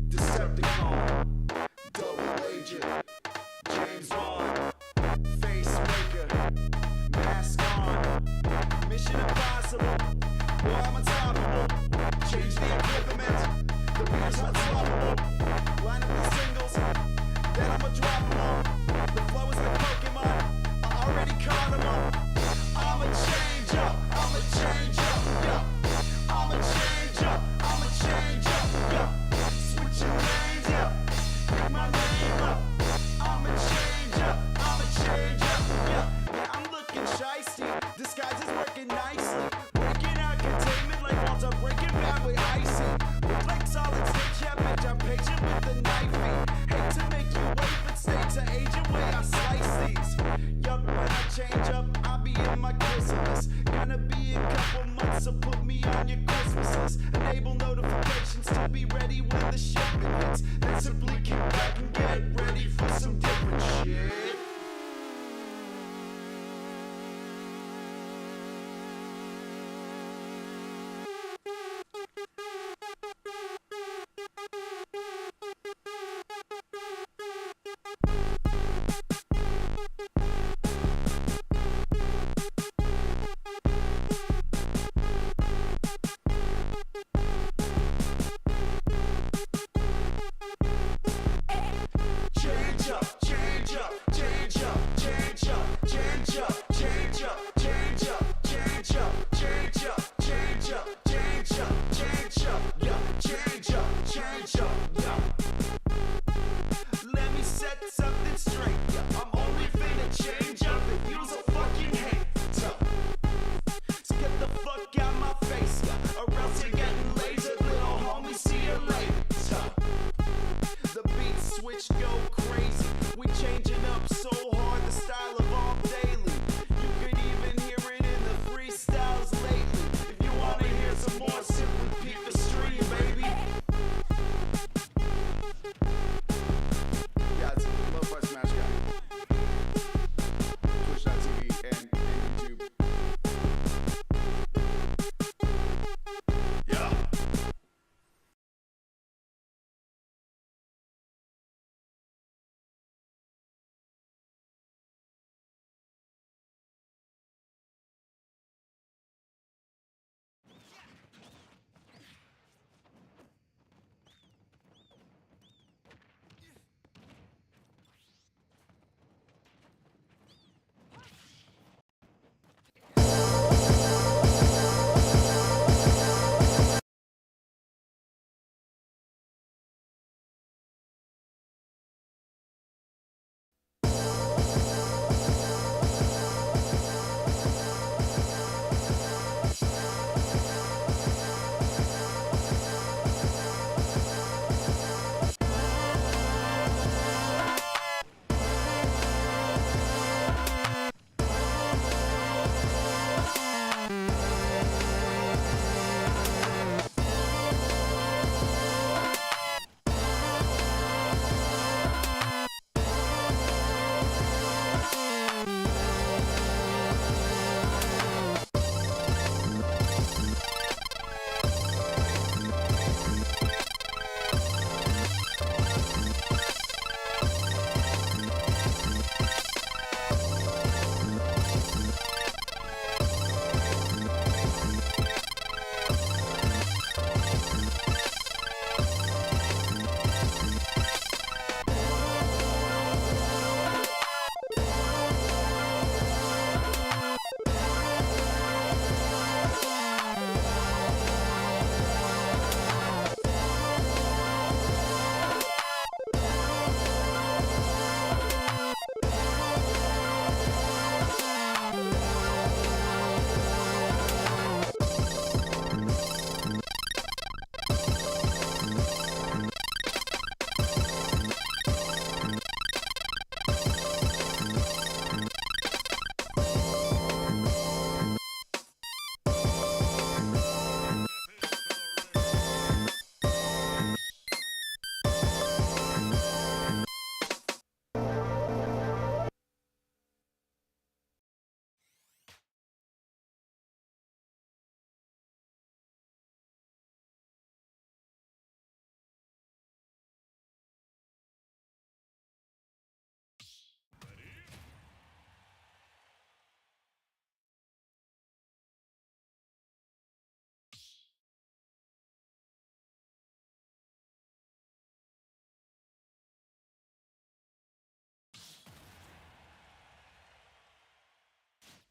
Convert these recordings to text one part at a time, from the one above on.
Decepticon, double agent, Mission impossible. Boy, I'm unstoppable. Change the equipment. The beat's unstoppable. Line up the singles, then I'ma drop them all. The flow is like Pokemon. I already caught them all. I'm a change up. I'm a change up. Yeah. I'm a change up. I'm a change up. Yeah. Switching lanes. Yeah. Pick my name up. I'm a change up. I'm a change up. Yeah. Yeah, I'm looking shicey. Disguise is working nicely. Breaking out containment like Walter breaking bad with icy. Look like solid state, yeah, bitch. I'm patient with the knifey. Hate to make you wait, but stay to agent way I slice these. Yup, when I change up, I'll be in my Christmas. Gonna be a couple months, so put me on your Christmases. Enable notifications to be ready when the shipment hits. Then simply kick back and get ready for some different shit. Change up, change up, change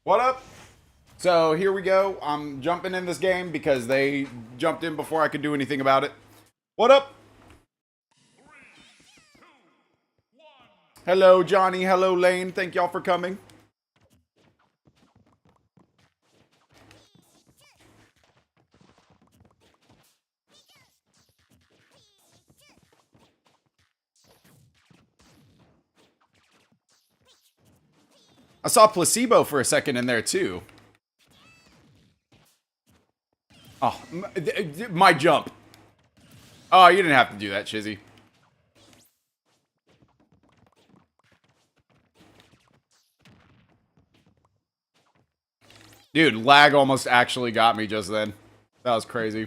What up? So here we go. I'm jumping in this game because they jumped in before I could do anything about it. What up? Hello, Johnny. Hello, Lane. Thank y'all for coming. I saw Placebo for a second in there, too. Oh, my jump. Oh, you didn't have to do that, Shizzy. Dude, lag almost actually got me just then. That was crazy.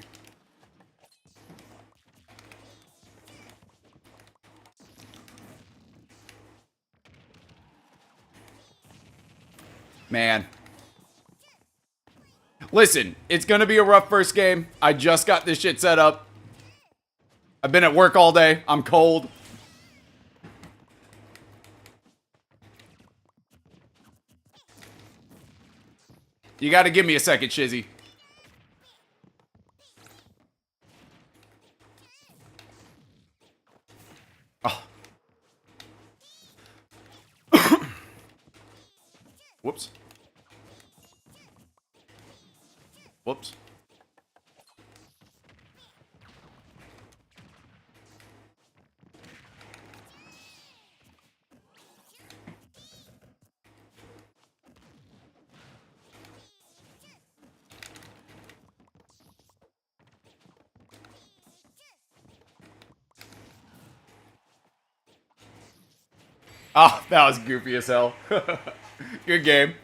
Man. Listen, it's gonna be a rough first game. I just got this shit set up. I've been at work all day. I'm cold. You gotta give me a second, Shizzy. Oh. Whoops. Whoops. Oh, that was goofy as hell. Good game.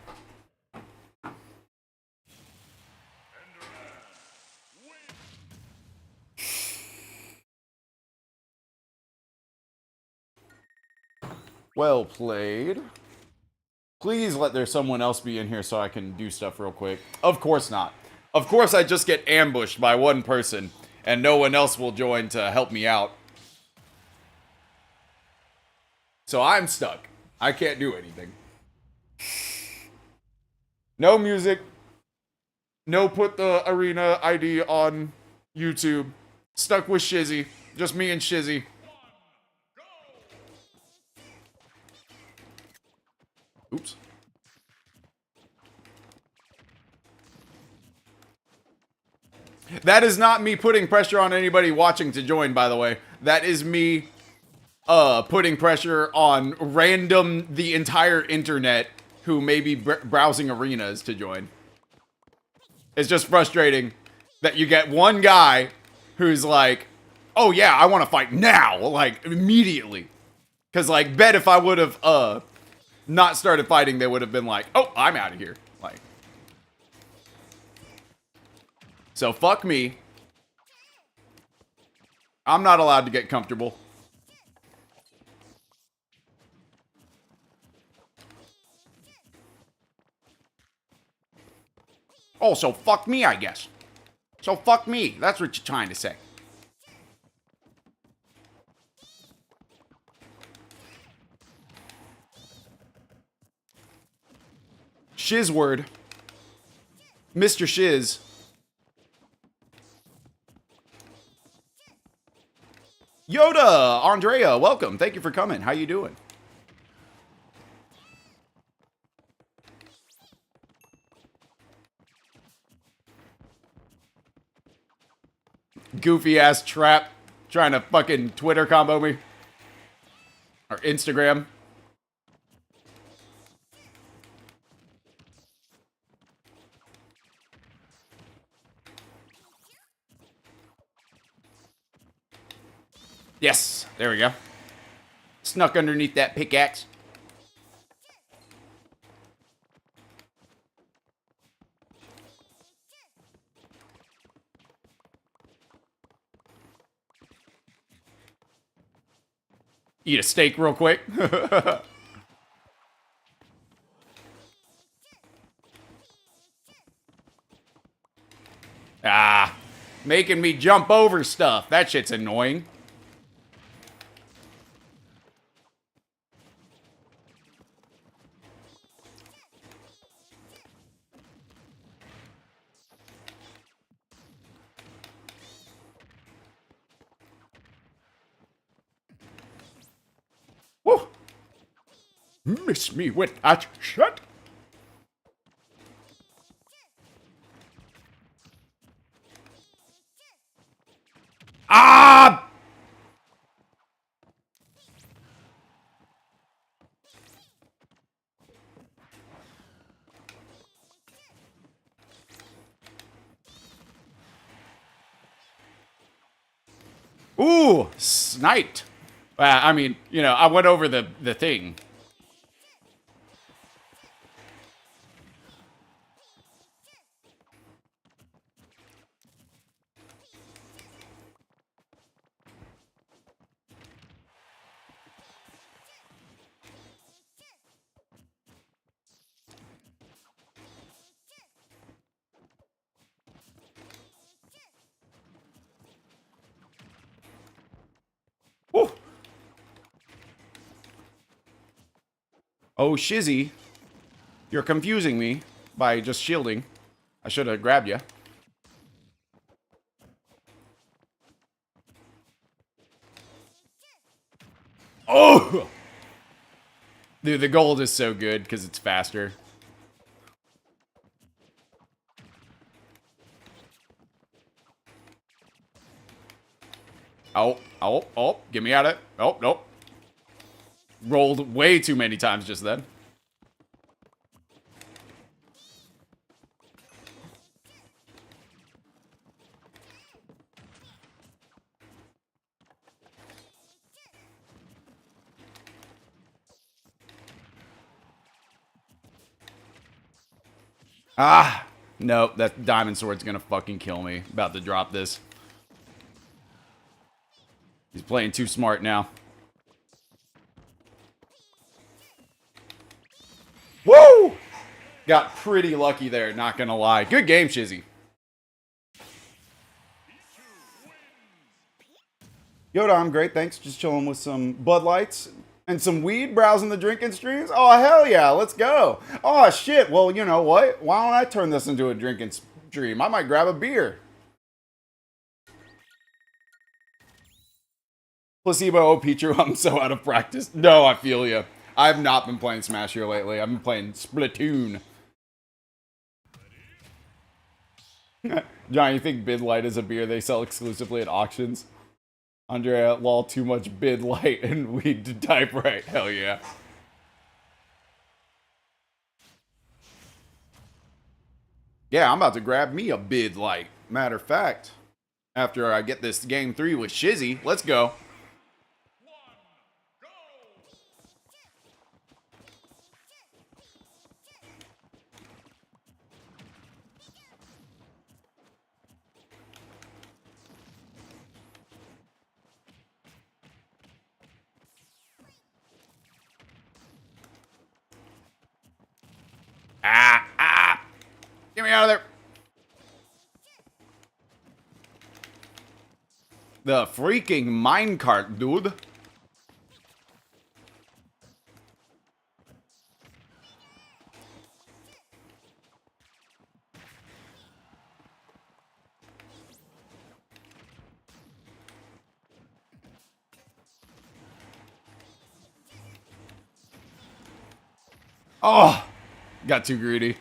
Well played. Please let there someone else be in here so I can do stuff real quick. Of course not. Of course I just get ambushed by one person and no one else will join to help me out. So I'm stuck. I can't do anything. No music. No put the arena ID on YouTube. Stuck with Shizzy. Just me and Shizzy. Oops. That is not me putting pressure on anybody watching to join, by the way. That is me putting pressure on the entire internet who may be browsing arenas to join. It's just frustrating that you get one guy who's like, oh yeah, I want to fight now, like immediately. Because like, bet if I would have not started fighting, they would have been like, oh, I'm out of here. Like, so fuck me. I'm not allowed to get comfortable. Oh, so fuck me, I guess. So fuck me. That's what you're trying to say. Shizword. Mr. Shiz. Yoda! Andrea, welcome. Thank you for coming. How you doing? Goofy ass trap trying to fucking Twitter combo me. Or Instagram. Yes, there we go. Snuck underneath that pickaxe. Eat a steak real quick. Ah, making me jump over stuff. That shit's annoying. Miss me with that shit. Ah! Ooh, sniped. I mean, you know, I went over the thing. Woo. Oh, Shizzy. You're confusing me by just shielding. I should have grabbed you. Oh! Dude, the gold is so good because it's faster. Oh, oh, oh, get me out of it. Oh, nope. Rolled way too many times just then. Ah, nope, that diamond sword's gonna fucking kill me. About to drop this. He's playing too smart now. Woo! Got pretty lucky there, not gonna lie. Good game, Shizzy. Yoda, I'm great, thanks. Just chilling with some Bud Lights and some weed, browsing the drinking streams. Oh, hell yeah, let's go. Oh, shit, well, you know what? Why don't I turn this into a drinking stream? I might grab a beer. Placebo, oh, Pichu, I'm so out of practice. No, I feel you. I have not been playing Smash here lately. I've been playing Splatoon. John, you think Bid Light is a beer they sell exclusively at auctions? Andrea, lol, too much Bid Light and weed to type right. Hell yeah. Yeah, I'm about to grab me a Bid Light. Matter of fact, after I get this game 3 with Shizzy, let's go. Ah! Get me out of there. The freaking minecart, dude. Oh, got too greedy.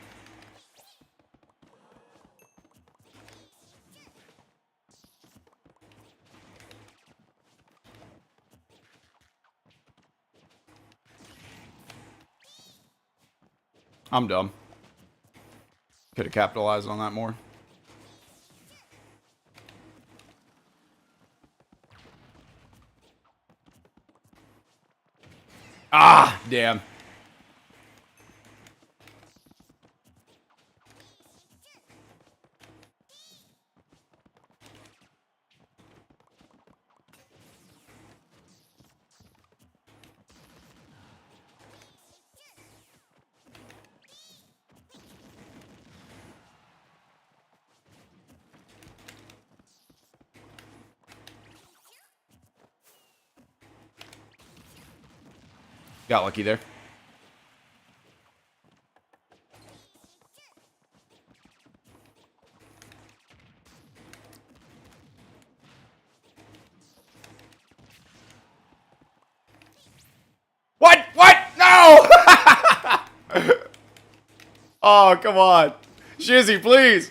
I'm dumb. Could have capitalized on that more. Ah, damn. Got lucky there. What? What? No! No! Oh, come on. Shizzy, please.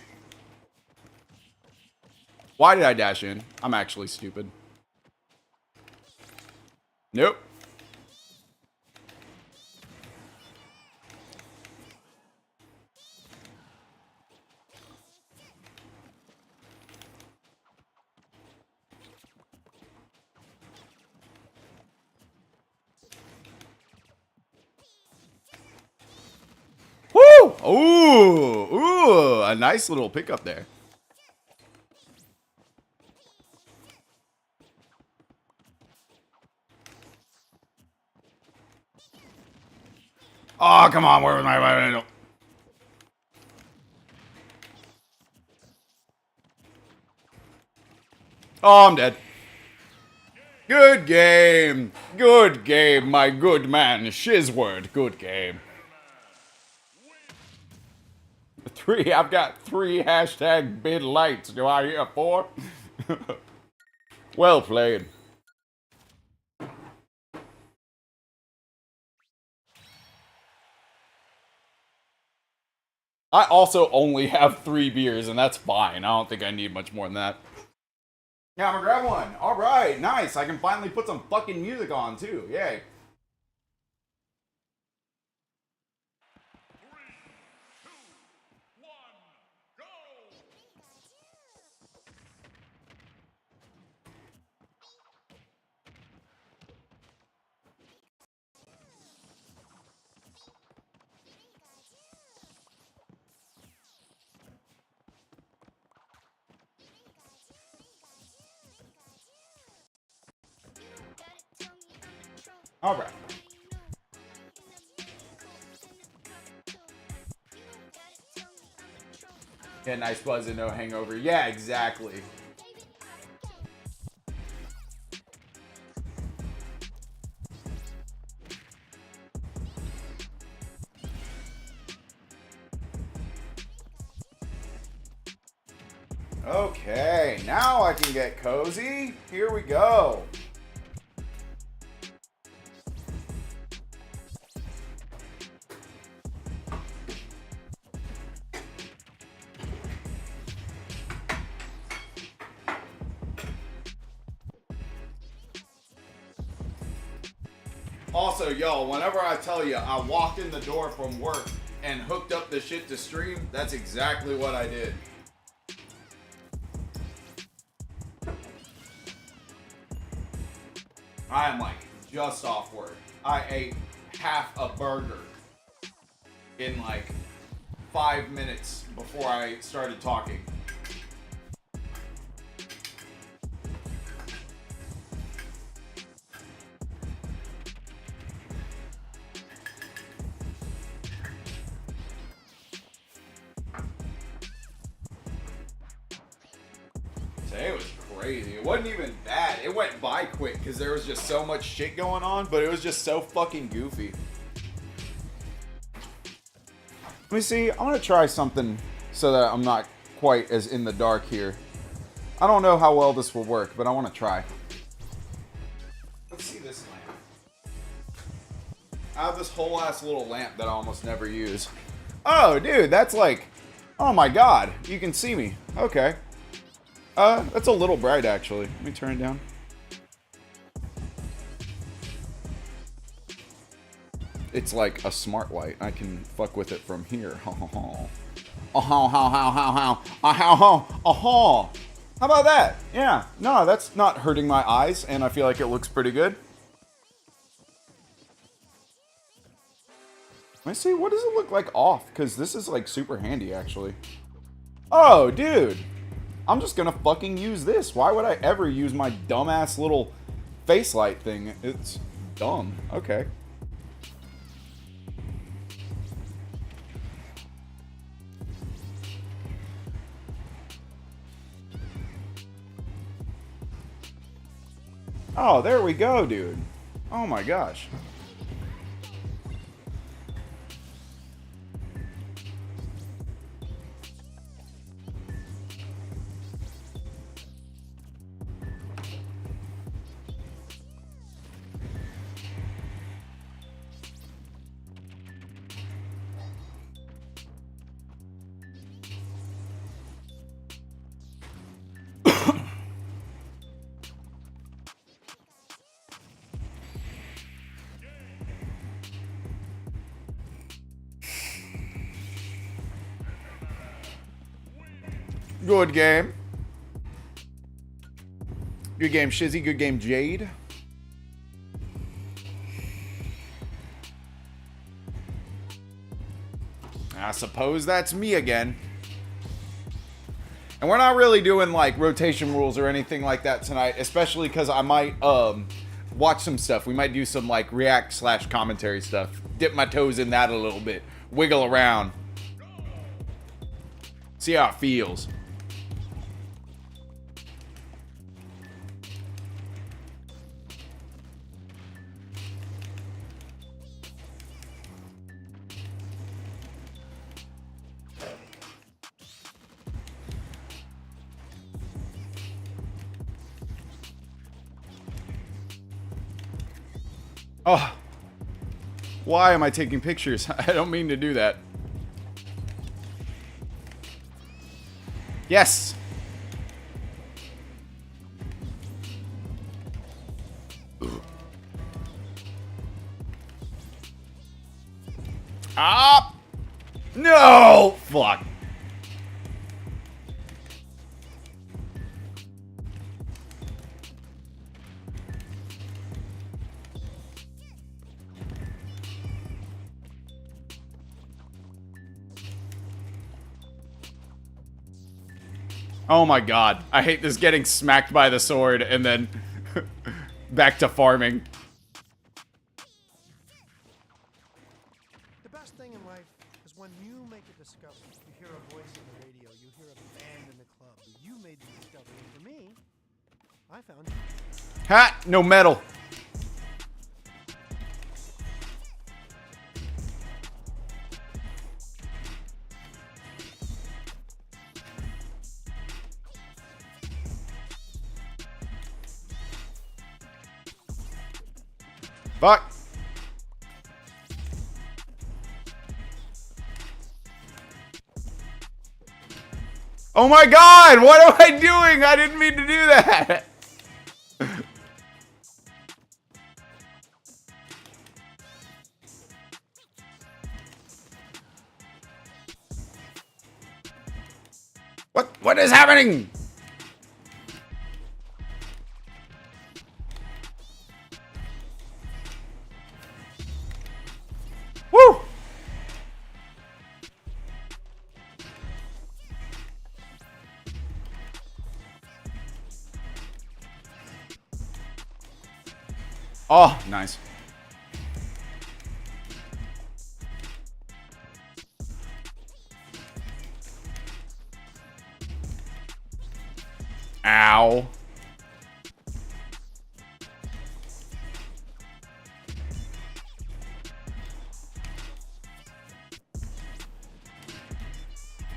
Why did I dash in? I'm actually stupid. Nope. Woo! Ooh, a nice little pickup there. Oh, come on, where was my... Oh, I'm dead. Good game. Good game, my good man. Shizword, good game. I've got 3 hashtag bid lights. Do I hear 4? Well played. I also only have 3 beers, and that's fine. I don't think I need much more than that. Yeah, I'm gonna grab one. All right, nice. I can finally put some fucking music on, too. Yay. All right. Yeah, nice buzz and no hangover. Yeah, exactly. Okay, now I can get cozy. Here we go. Also, y'all, whenever I tell you I walked in the door from work and hooked up the shit to stream, that's exactly what I did. I am like just off work. I ate half a burger in like 5 minutes before I started talking. Today was crazy. It wasn't even bad. It went by quick because there was just so much shit going on, but it was just so fucking goofy. Let me see. I'm going to try something so that I'm not quite as in the dark here. I don't know how well this will work, but I want to try. Let's see this lamp. I have this whole ass little lamp that I almost never use. Oh, dude, that's like... Oh my god. You can see me. Okay. That's a little bright, actually. Let me turn it down. It's like a smart light. I can fuck with it from here. How about that? Yeah. No, that's not hurting my eyes, and I feel like it looks pretty good. Let me see. What does it look like off? Because this is like super handy, actually. Oh, dude. I'm just gonna fucking use this. Why would I ever use my dumbass little face light thing? It's dumb. Okay. Oh, there we go, dude. Oh my gosh. Good game. Good game, Shizzy. Good game, Jade. I suppose that's me again. And we're not really doing like rotation rules or anything like that tonight, especially because I might watch some stuff. We might do some like react / commentary stuff. Dip my toes in that a little bit. Wiggle around. See how it feels. Oh, why am I taking pictures? I don't mean to do that. Yes. Ah! No! Fuck. Oh my god. I hate this getting smacked by the sword and then back to farming. The best thing in life is when you make a discovery. You hear a voice on the radio, you hear a band in the club. You made the discovery. And for me, I found you. Ha! No metal. Fuck. Oh my god! What am I doing? I didn't mean to do that! What is happening? Woo! Oh, nice. Ow.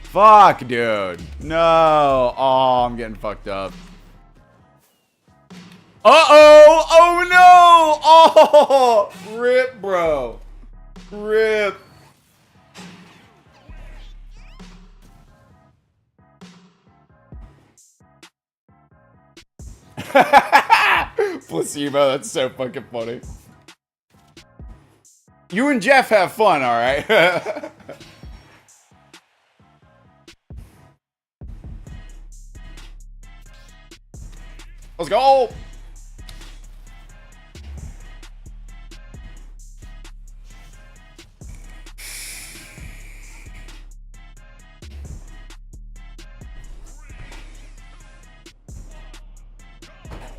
Fuck, dude. No. Oh, I'm getting fucked up. Uh-oh. Oh, no. Oh, rip, bro. Rip. Placebo, that's so fucking funny. You and Jeff have fun, all right? Let's go.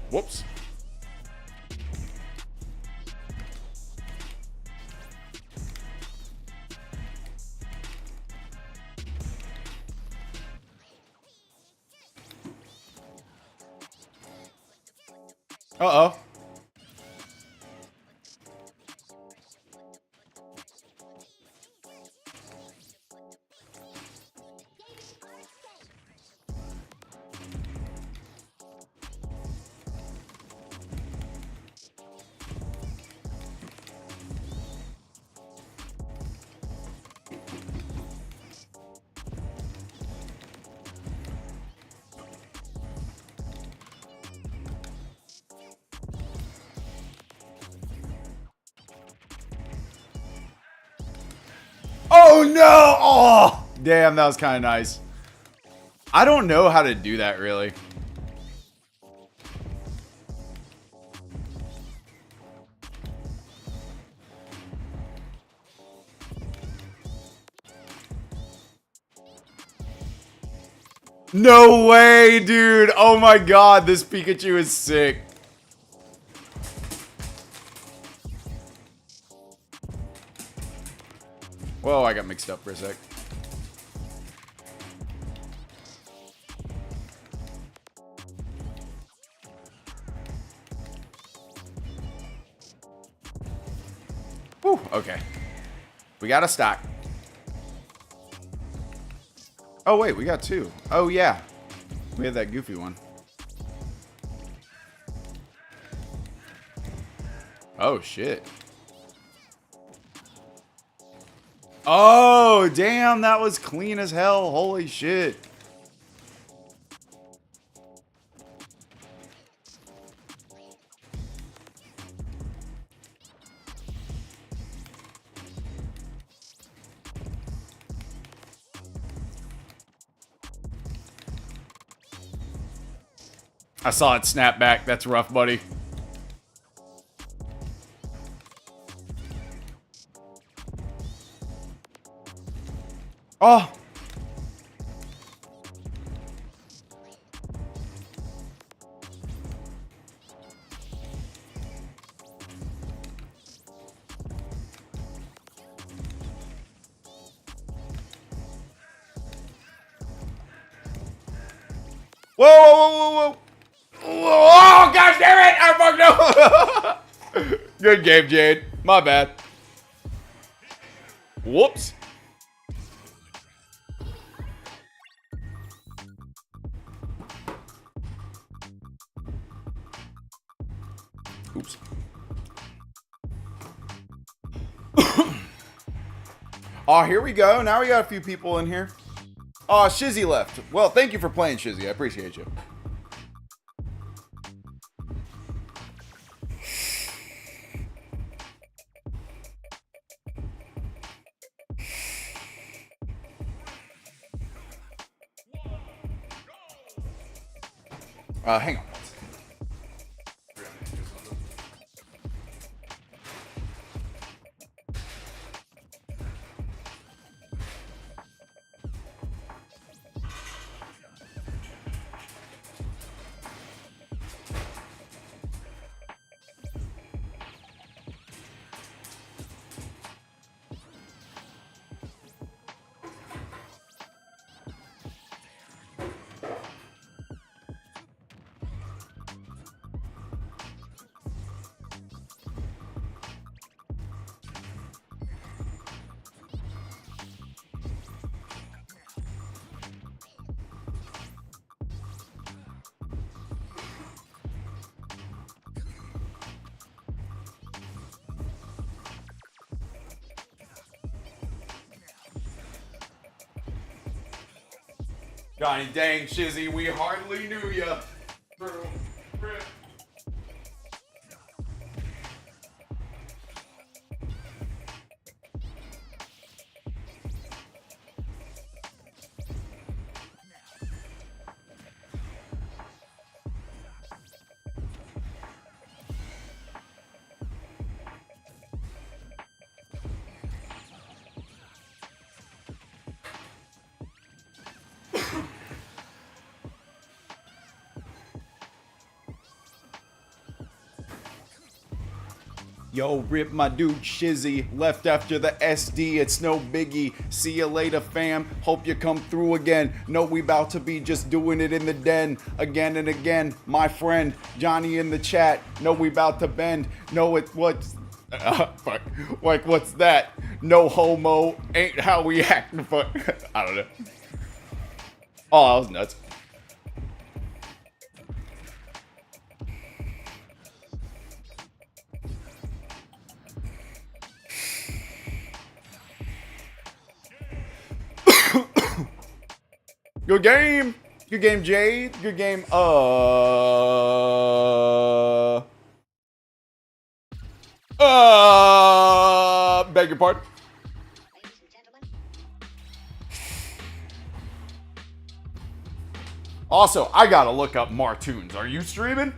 Whoops. Uh-oh. Oh no! Oh, damn, that was kind of nice. I don't know how to do that really. No way, dude. Oh my god, this Pikachu is sick. Whoa, I got mixed up for a sec. Whew, okay. We got a stock. Oh, wait, we got two. Oh, yeah. We had that goofy one. Oh, shit. Oh, damn, that was clean as hell. Holy shit. I saw it snap back. That's rough, buddy. Oh. Whoa, whoa, whoa, whoa, whoa. Oh, god damn it! I fucked up. Good game, Jade. My bad. Whoops. Oops. Oh, here we go. Now we got a few people in here. Oh, Shizzy left. Well, thank you for playing, Shizzy. I appreciate you. Hang on. Johnny, dang, Shizzy, we hardly knew ya. Yo, rip my dude Shizzy, left after the SD, it's no biggie. See you later, fam, hope you come through again. Know we about to be just doing it in the den, again and again. My friend, Johnny in the chat, know we about to bend. Know it, what's, fuck, like what's that? No homo, ain't how we act, fuck, I don't know. Oh, that was nuts. Good game. Good game, Jade. Good game. Beg your pardon. Ladies and gentlemen, Also, I gotta look up Martoons. Are you streaming?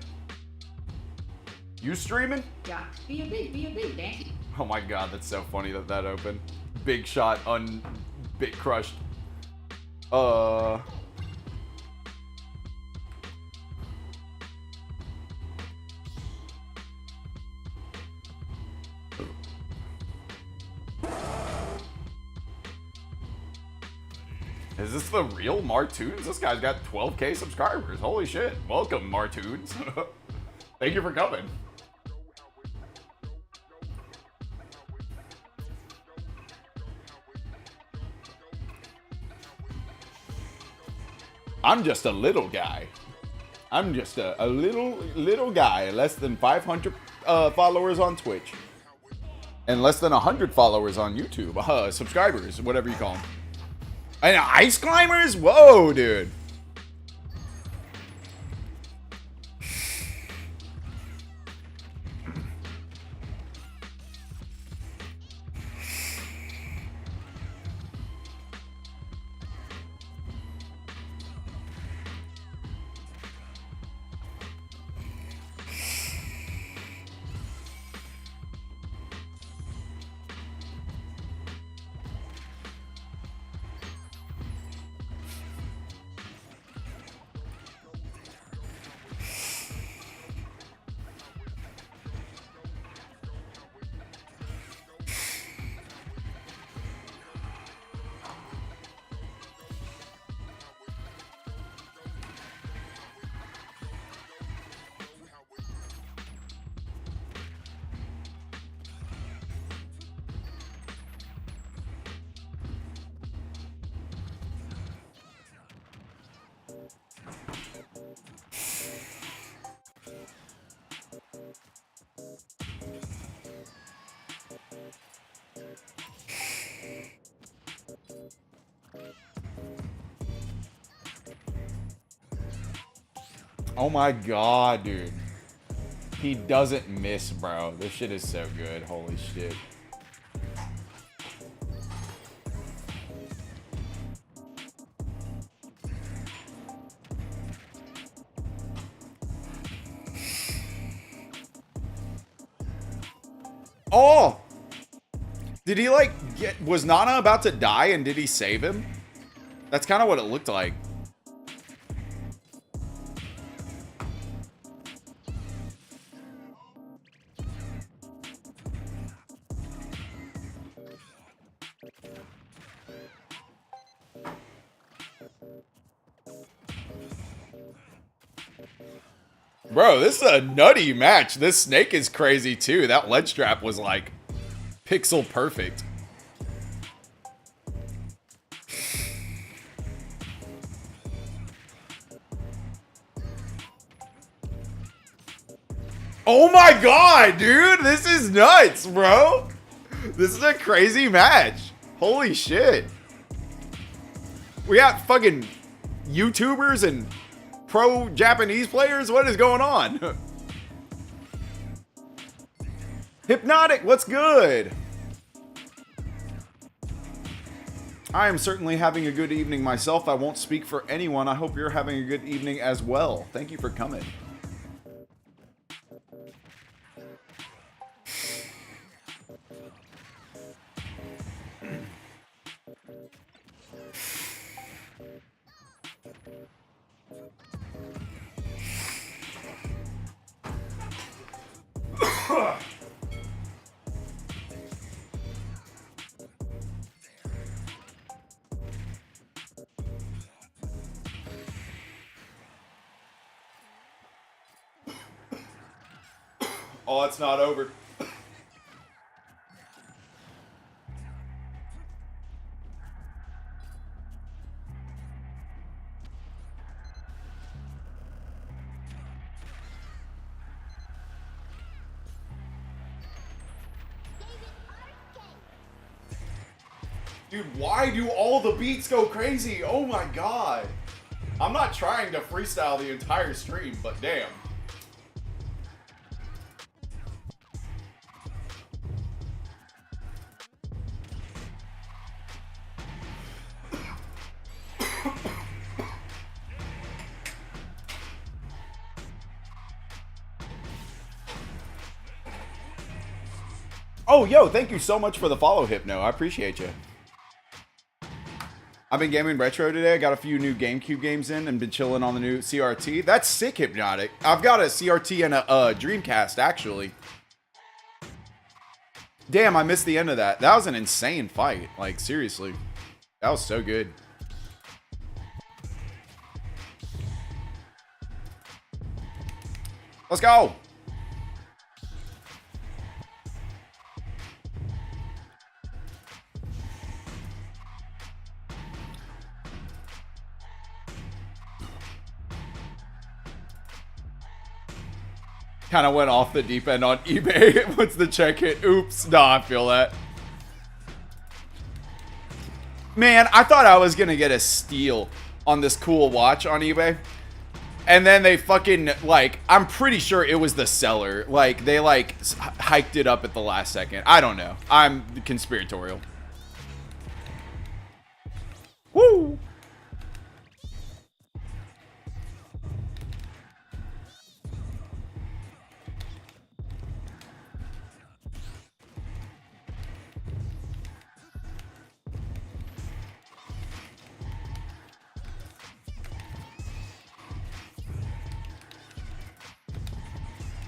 You streaming? Yeah, be a big, Danny. Oh my god, that's so funny that that opened. Big shot, bit crushed. Is this the real Martoons? This guy's got 12K subscribers. Holy shit. Welcome, Martoons. Thank you for coming. I'm just a little guy. I'm just a little guy. Less than 500 followers on Twitch. And less than 100 followers on YouTube. Subscribers, whatever you call them. And ice climbers? Whoa, dude. Oh my god, dude. He doesn't miss, bro. This shit is so good. Holy shit. Oh! Did he, like, was Nana about to die and did he save him? That's kind of what it looked like. Bro, this is a nutty match. This snake is crazy too. That ledge trap was like pixel perfect. Oh my god, dude. This is nuts, bro. This is a crazy match. Holy shit. We got fucking YouTubers and pro Japanese players? What is going on? Hypnotic, what's good? I am certainly having a good evening myself. I won't speak for anyone. I hope you're having a good evening as well. Thank you for coming. Oh, it's not over. Dude, why do all the beats go crazy? Oh my god. I'm not trying to freestyle the entire stream, but damn. Oh, yo, thank you so much for the follow, Hypno. I appreciate you. I've been gaming retro today. I got a few new GameCube games in and been chilling on the new CRT. That's sick, Hypnotic. I've got a CRT and a Dreamcast, actually. Damn, I missed the end of that. That was an insane fight. Like, seriously. That was so good. Let's go! Kind of went off the deep end on eBay. Once the check hit. Oops. Nah, I feel that. Man, I thought I was going to get a steal on this cool watch on eBay. And then they fucking, like, I'm pretty sure it was the seller. Like, they, like, hiked it up at the last second. I don't know. I'm conspiratorial. Woo!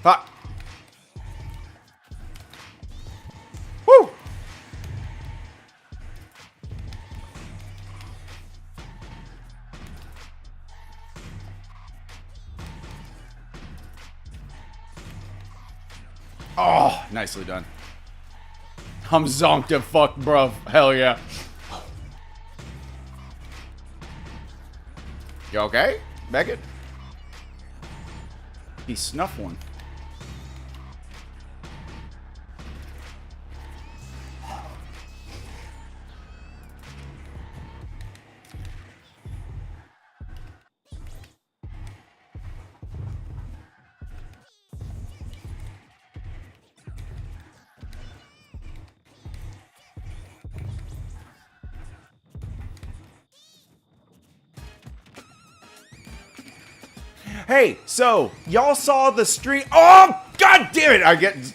Ah. Woo! Oh, nicely done. I'm zonked as fuck, bruv. Hell yeah. You okay, Beckett? He snuffed one. Hey, so y'all saw the stream? Oh, god damn it!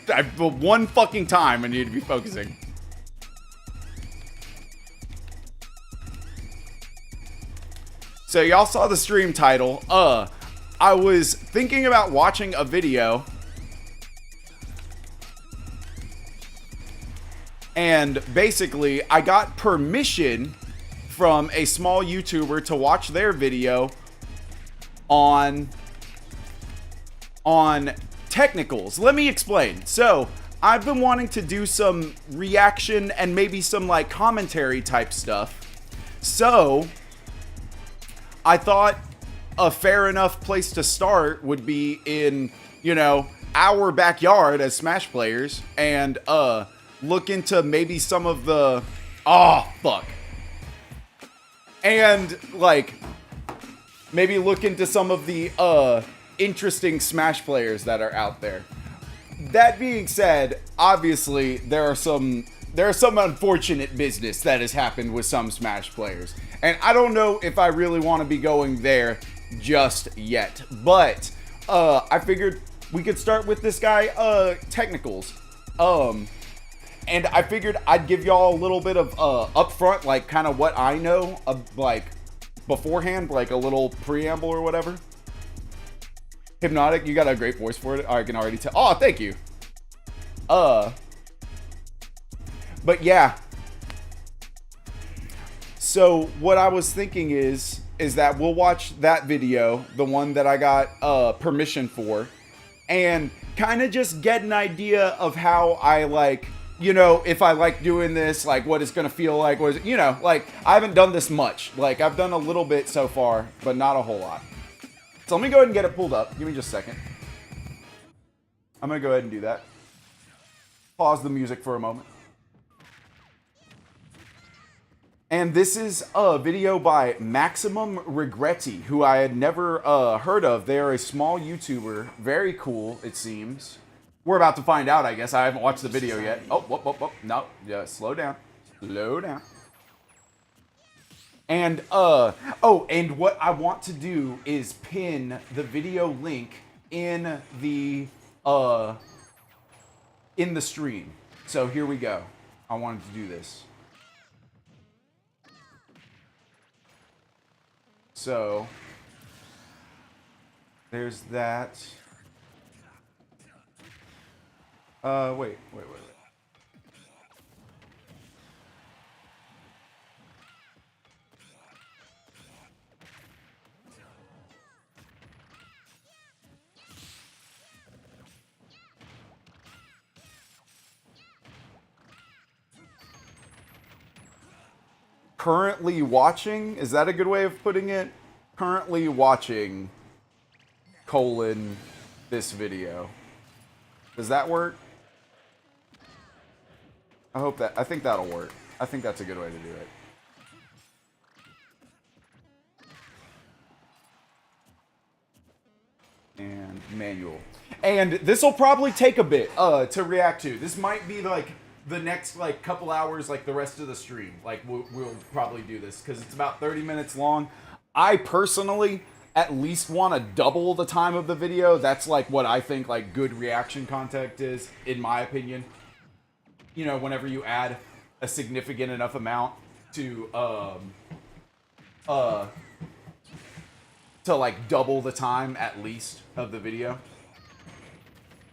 I one fucking time I need to be focusing. So y'all saw the stream title. I was thinking about watching a video, and basically I got permission from a small YouTuber to watch their video on technicals. Let me explain. So I've been wanting to do some reaction and maybe some like commentary type stuff. So I thought a fair enough place to start would be in, you know, our backyard as Smash players and look into maybe some of the and like maybe look into some of the interesting Smash players that are out there. That being said, obviously there are some unfortunate business that has happened with some Smash players. And I don't know if I really want to be going there just yet. But I figured we could start with this guy, Technicals. And I figured I'd give y'all a little bit of upfront, like kind of what I know of, like beforehand, like a little preamble or whatever. Hypnotic, you got a great voice for it. I can already tell. Oh, thank you. But yeah. So what I was thinking is that we'll watch that video, the one that I got permission for, and kind of just get an idea of how I like, you know, if I like doing this, like what it's gonna feel like, was, you know, like I haven't done this much. Like I've done a little bit so far, but not a whole lot. So let me go ahead and get it pulled up. Give me just a second. I'm gonna go ahead and do that. Pause the music for a moment. And this is a video by Maximum Regretti, who I had never heard of. They are a small YouTuber. Very cool, it seems. We're about to find out, I guess. I haven't watched the video yet. Oh, whoop, whoop, whoop. No, yeah, slow down. Slow down. And, and what I want to do is pin the video link in the stream. So here we go. I wanted to do this. So there's that. Wait. Currently watching, is that a good way of putting it? Currently watching, colon, this video. Does that work? I think that'll work. I think that's a good way to do it. And manual. And this will probably take a bit to react to. This might be like the next like couple hours, like the rest of the stream. Like we'll probably do this because it's about 30 minutes long. I personally at least want to double the time of the video. That's like what I think like good reaction content is, in my opinion. You know, whenever you add a significant enough amount to like double the time at least of the video.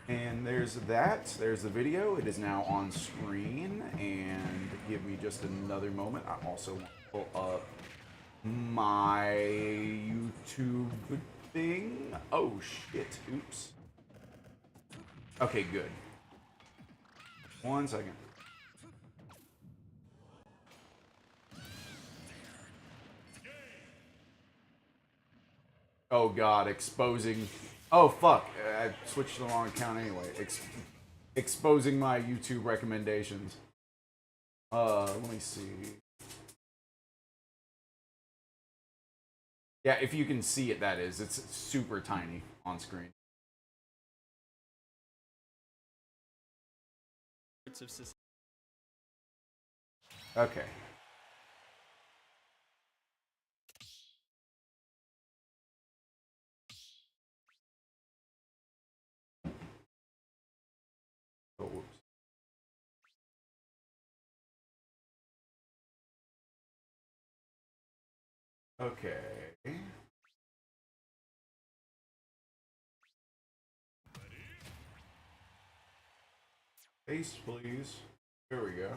And there's that. There's the video. It is now on screen. And give me just another moment. I also want to pull up my YouTube thing. Oh, shit. Oops. Okay, good. 1 second. Oh, God. Exposing... Oh, fuck. I switched to the wrong account anyway. Exposing my YouTube recommendations. Let me see. Yeah, if you can see it, that is. It's super tiny on screen. Okay. Oh, whoops. Okay. Face, please. There we go.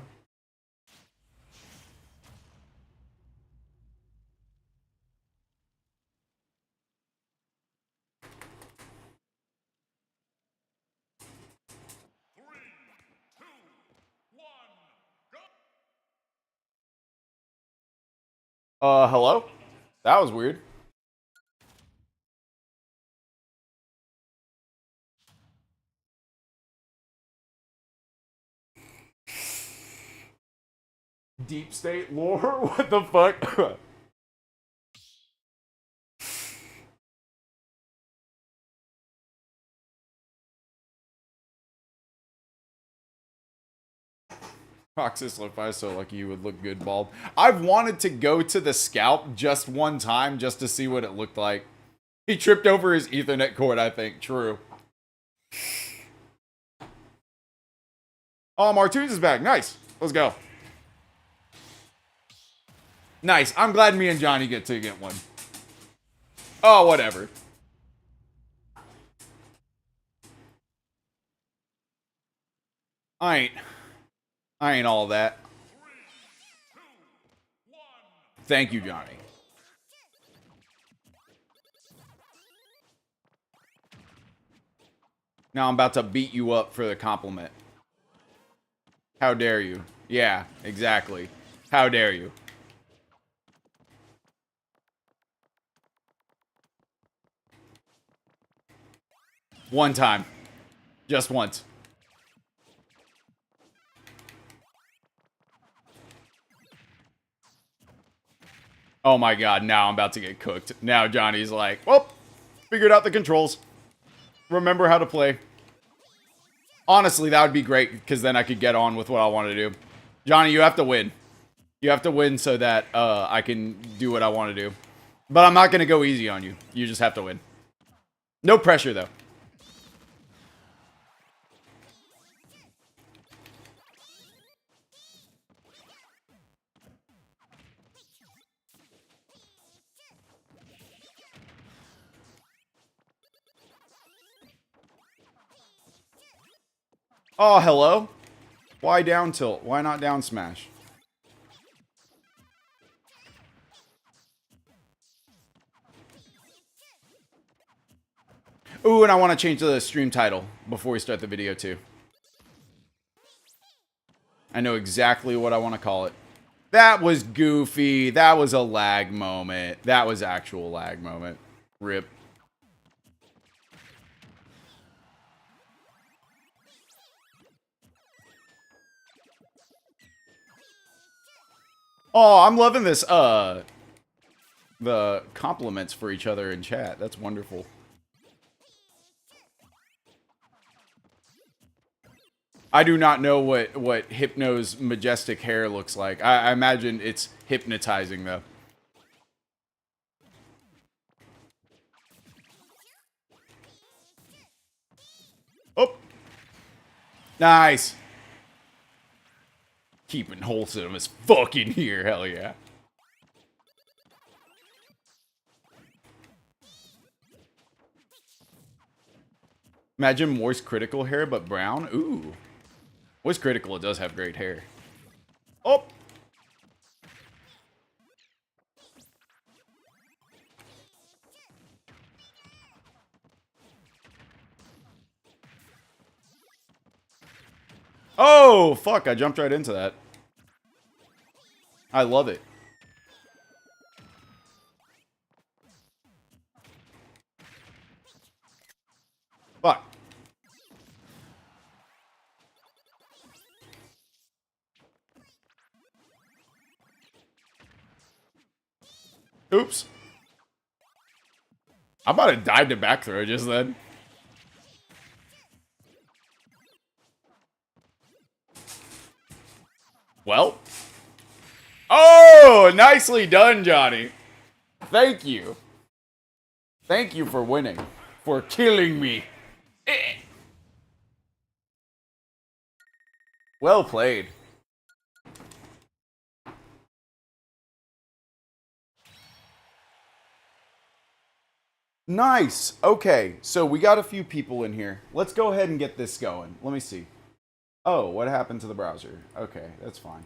Hello? That was weird. Deep state lore? What the fuck? Roxas Lo-Fi is so lucky you would look good bald. I've wanted to go to the scalp just one time just to see what it looked like. He tripped over his Ethernet cord, I think. True. Oh, Martunes is back. Nice. Let's go. Nice. I'm glad me and Johnny get to get one. Oh, whatever. I ain't all that. Thank you, Johnny. Now I'm about to beat you up for the compliment. How dare you? Yeah, exactly. How dare you? One time. Just once. Oh my god, now I'm about to get cooked. Now Johnny's like, well, figured out the controls. Remember how to play. Honestly, that would be great, because then I could get on with what I want to do. Johnny, you have to win. You have to win so that I can do what I want to do. But I'm not going to go easy on you. You just have to win. No pressure, though. Oh, hello. Why down tilt? Why not down smash? Ooh, and I want to change the stream title before we start the video too. I know exactly what I want to call it. That was goofy. That was a lag moment. That was actual lag moment. RIP. Oh, I'm loving this, the compliments for each other in chat. That's wonderful. I do not know what Hypno's majestic hair looks like. I imagine it's hypnotizing, though. Oh! Nice! Keeping wholesome as fucking here, hell yeah. Imagine Moist Critical hair, but brown. Ooh. Moist Critical, it does have great hair. Oh! Oh, fuck, I jumped right into that. I love it. Fuck. Oops. I'm about to dive to back throw just then. Well. Oh, nicely done, Johnny. Thank you. Thank you for winning. For killing me. Well played. Nice. Okay, so we got a few people in here. Let's go ahead and get this going. Let me see. Oh, what happened to the browser? Okay, that's fine.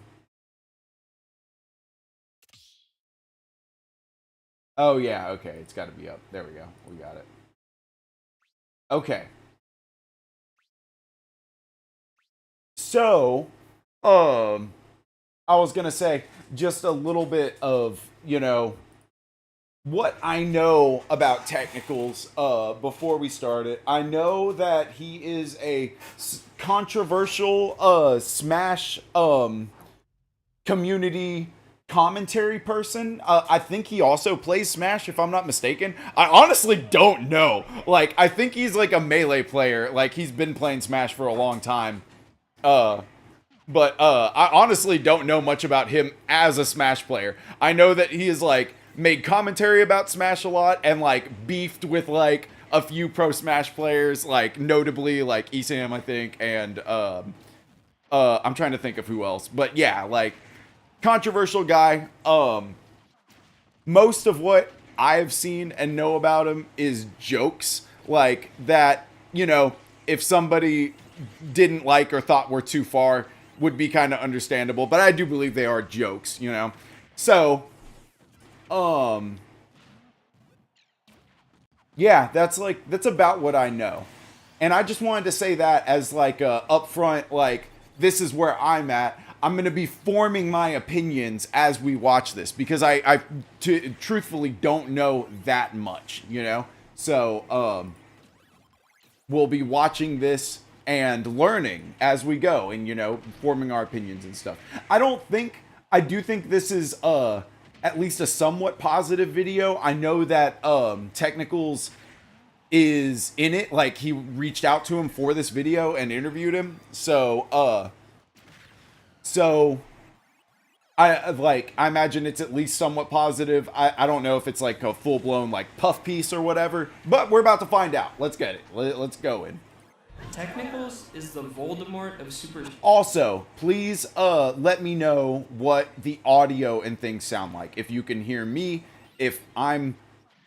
Oh, yeah, okay. It's got to be up. There we go. We got it. Okay. So, I was going to say just a little bit of, you know, what I know about Technicals before we started. I know that he is a controversial Smash community commentary person. I think he also plays Smash, if I'm not mistaken. I honestly don't know. Like, I think he's like a Melee player. Like, he's been playing Smash for a long time. But I honestly don't know much about him as a Smash player. I know that he is like made commentary about Smash a lot and like beefed with like a few pro Smash players, like notably like ESAM, I think, and I'm trying to think of who else. But yeah, like controversial guy. Most of what I've seen and know about him is jokes like that, you know, if somebody didn't like or thought were too far would be kind of understandable, but I do believe they are jokes, you know. So yeah, that's about what I know. And I just wanted to say that as like a upfront, like, this is where I'm at. I'm going to be forming my opinions as we watch this because I truthfully don't know that much, you know? So, we'll be watching this and learning as we go and, you know, forming our opinions and stuff. I do think this is, at least a somewhat positive video. I know that Technicals is in it. Like, he reached out to him for this video and interviewed him. So I imagine it's at least somewhat positive. I don't know if it's like a full-blown like puff piece or whatever, but we're about to find out. Let's get it. Let's go in. Technicals is the Voldemort of Super... Also, please let me know what the audio and things sound like. If you can hear me, if I'm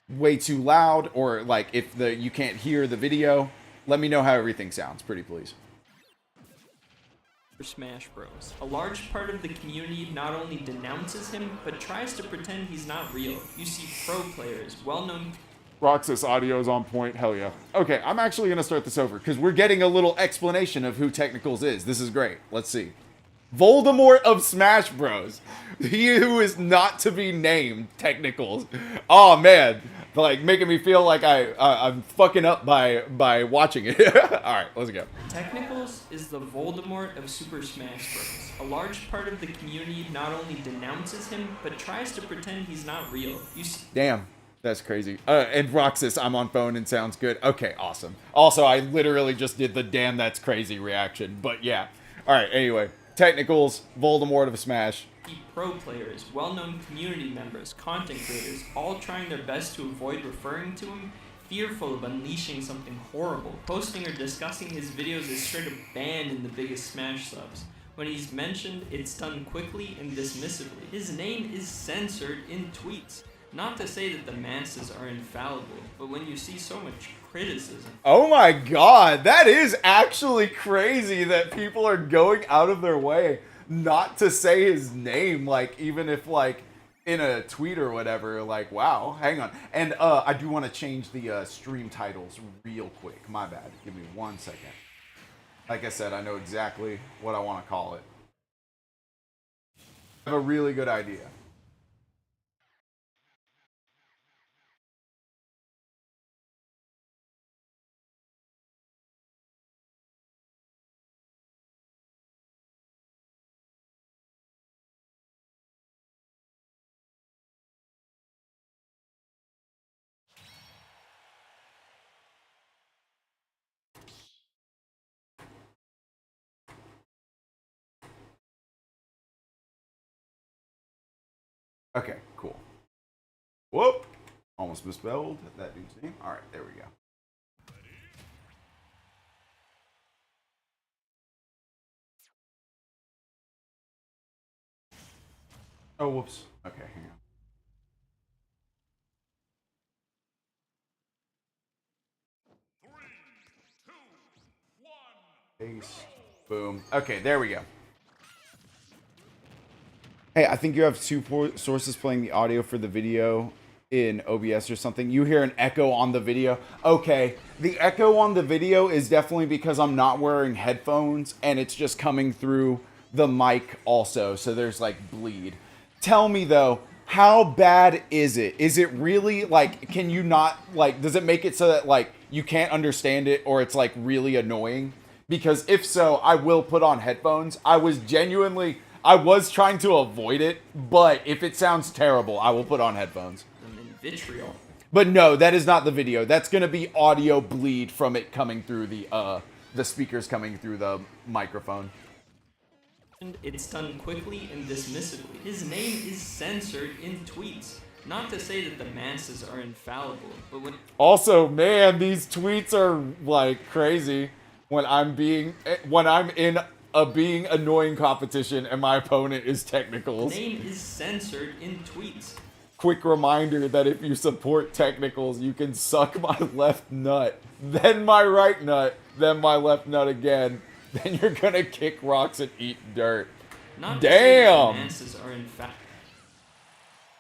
way too loud, or like if you can't hear the video, let me know how everything sounds, pretty please. Smash Bros. A large part of the community not only denounces him, but tries to pretend he's not real. You see pro players, well-known Roxas audio is on point. Hell yeah. Okay, I'm actually going to start this over because we're getting a little explanation of who Technicals is. This is great. Let's see. Voldemort of Smash Bros. He who is not to be named Technicals. Oh, man. Like, making me feel like I'm fucking up by watching it. Alright, let's go. Technicals is the Voldemort of Super Smash Bros. A large part of the community not only denounces him, but tries to pretend he's not real. You see Damn. That's crazy. And Roxas, I'm on phone and sounds good. Okay, awesome. Also, I literally just did the damn that's crazy reaction. But yeah. Alright, anyway. Technicals, Voldemort of Smash. pro players, well-known community members, content creators, all trying their best to avoid referring to him, fearful of unleashing something horrible. Posting or discussing his videos is straight up banned in the biggest Smash subs. When he's mentioned, it's done quickly and dismissively. His name is censored in tweets. Not to say that the masses are infallible, but when you see so much criticism... Oh my god, that is actually crazy that people are going out of their way not to say his name, like, even if, like, in a tweet or whatever, like, wow, hang on. And, I do want to change the, stream titles real quick. My bad. Give me 1 second. Like I said, I know exactly what I want to call it. I have a really good idea. Okay, cool. Whoop! Almost misspelled that dude's name. Alright, there we go. Oh, whoops. Okay, hang on. Paste. Boom. Okay, there we go. Hey, I think you have two sources playing the audio for the video in OBS or something. You hear an echo on the video. Okay, the echo on the video is definitely because I'm not wearing headphones and it's just coming through the mic also. So there's like bleed. Tell me though, how bad is it? Is it really like, can you not like, does it make it so that like you can't understand it or it's like really annoying? Because if so, I will put on headphones. I was trying to avoid it, but if it sounds terrible, I will put on headphones. In vitriol. But no, that is not the video. That's going to be audio bleed from it coming through the speakers coming through the microphone. And it's done quickly and dismissively. His name is censored in tweets. Not to say that the masses are infallible, but when... Also, man, these tweets are like crazy when I'm in a being annoying competition and my opponent is Technicals. His name is censored in tweets. Quick reminder that if you support Technicals, you can suck my left nut, then my right nut, then my left nut again. Then you're gonna kick rocks and eat dirt. Not Damn! The masses are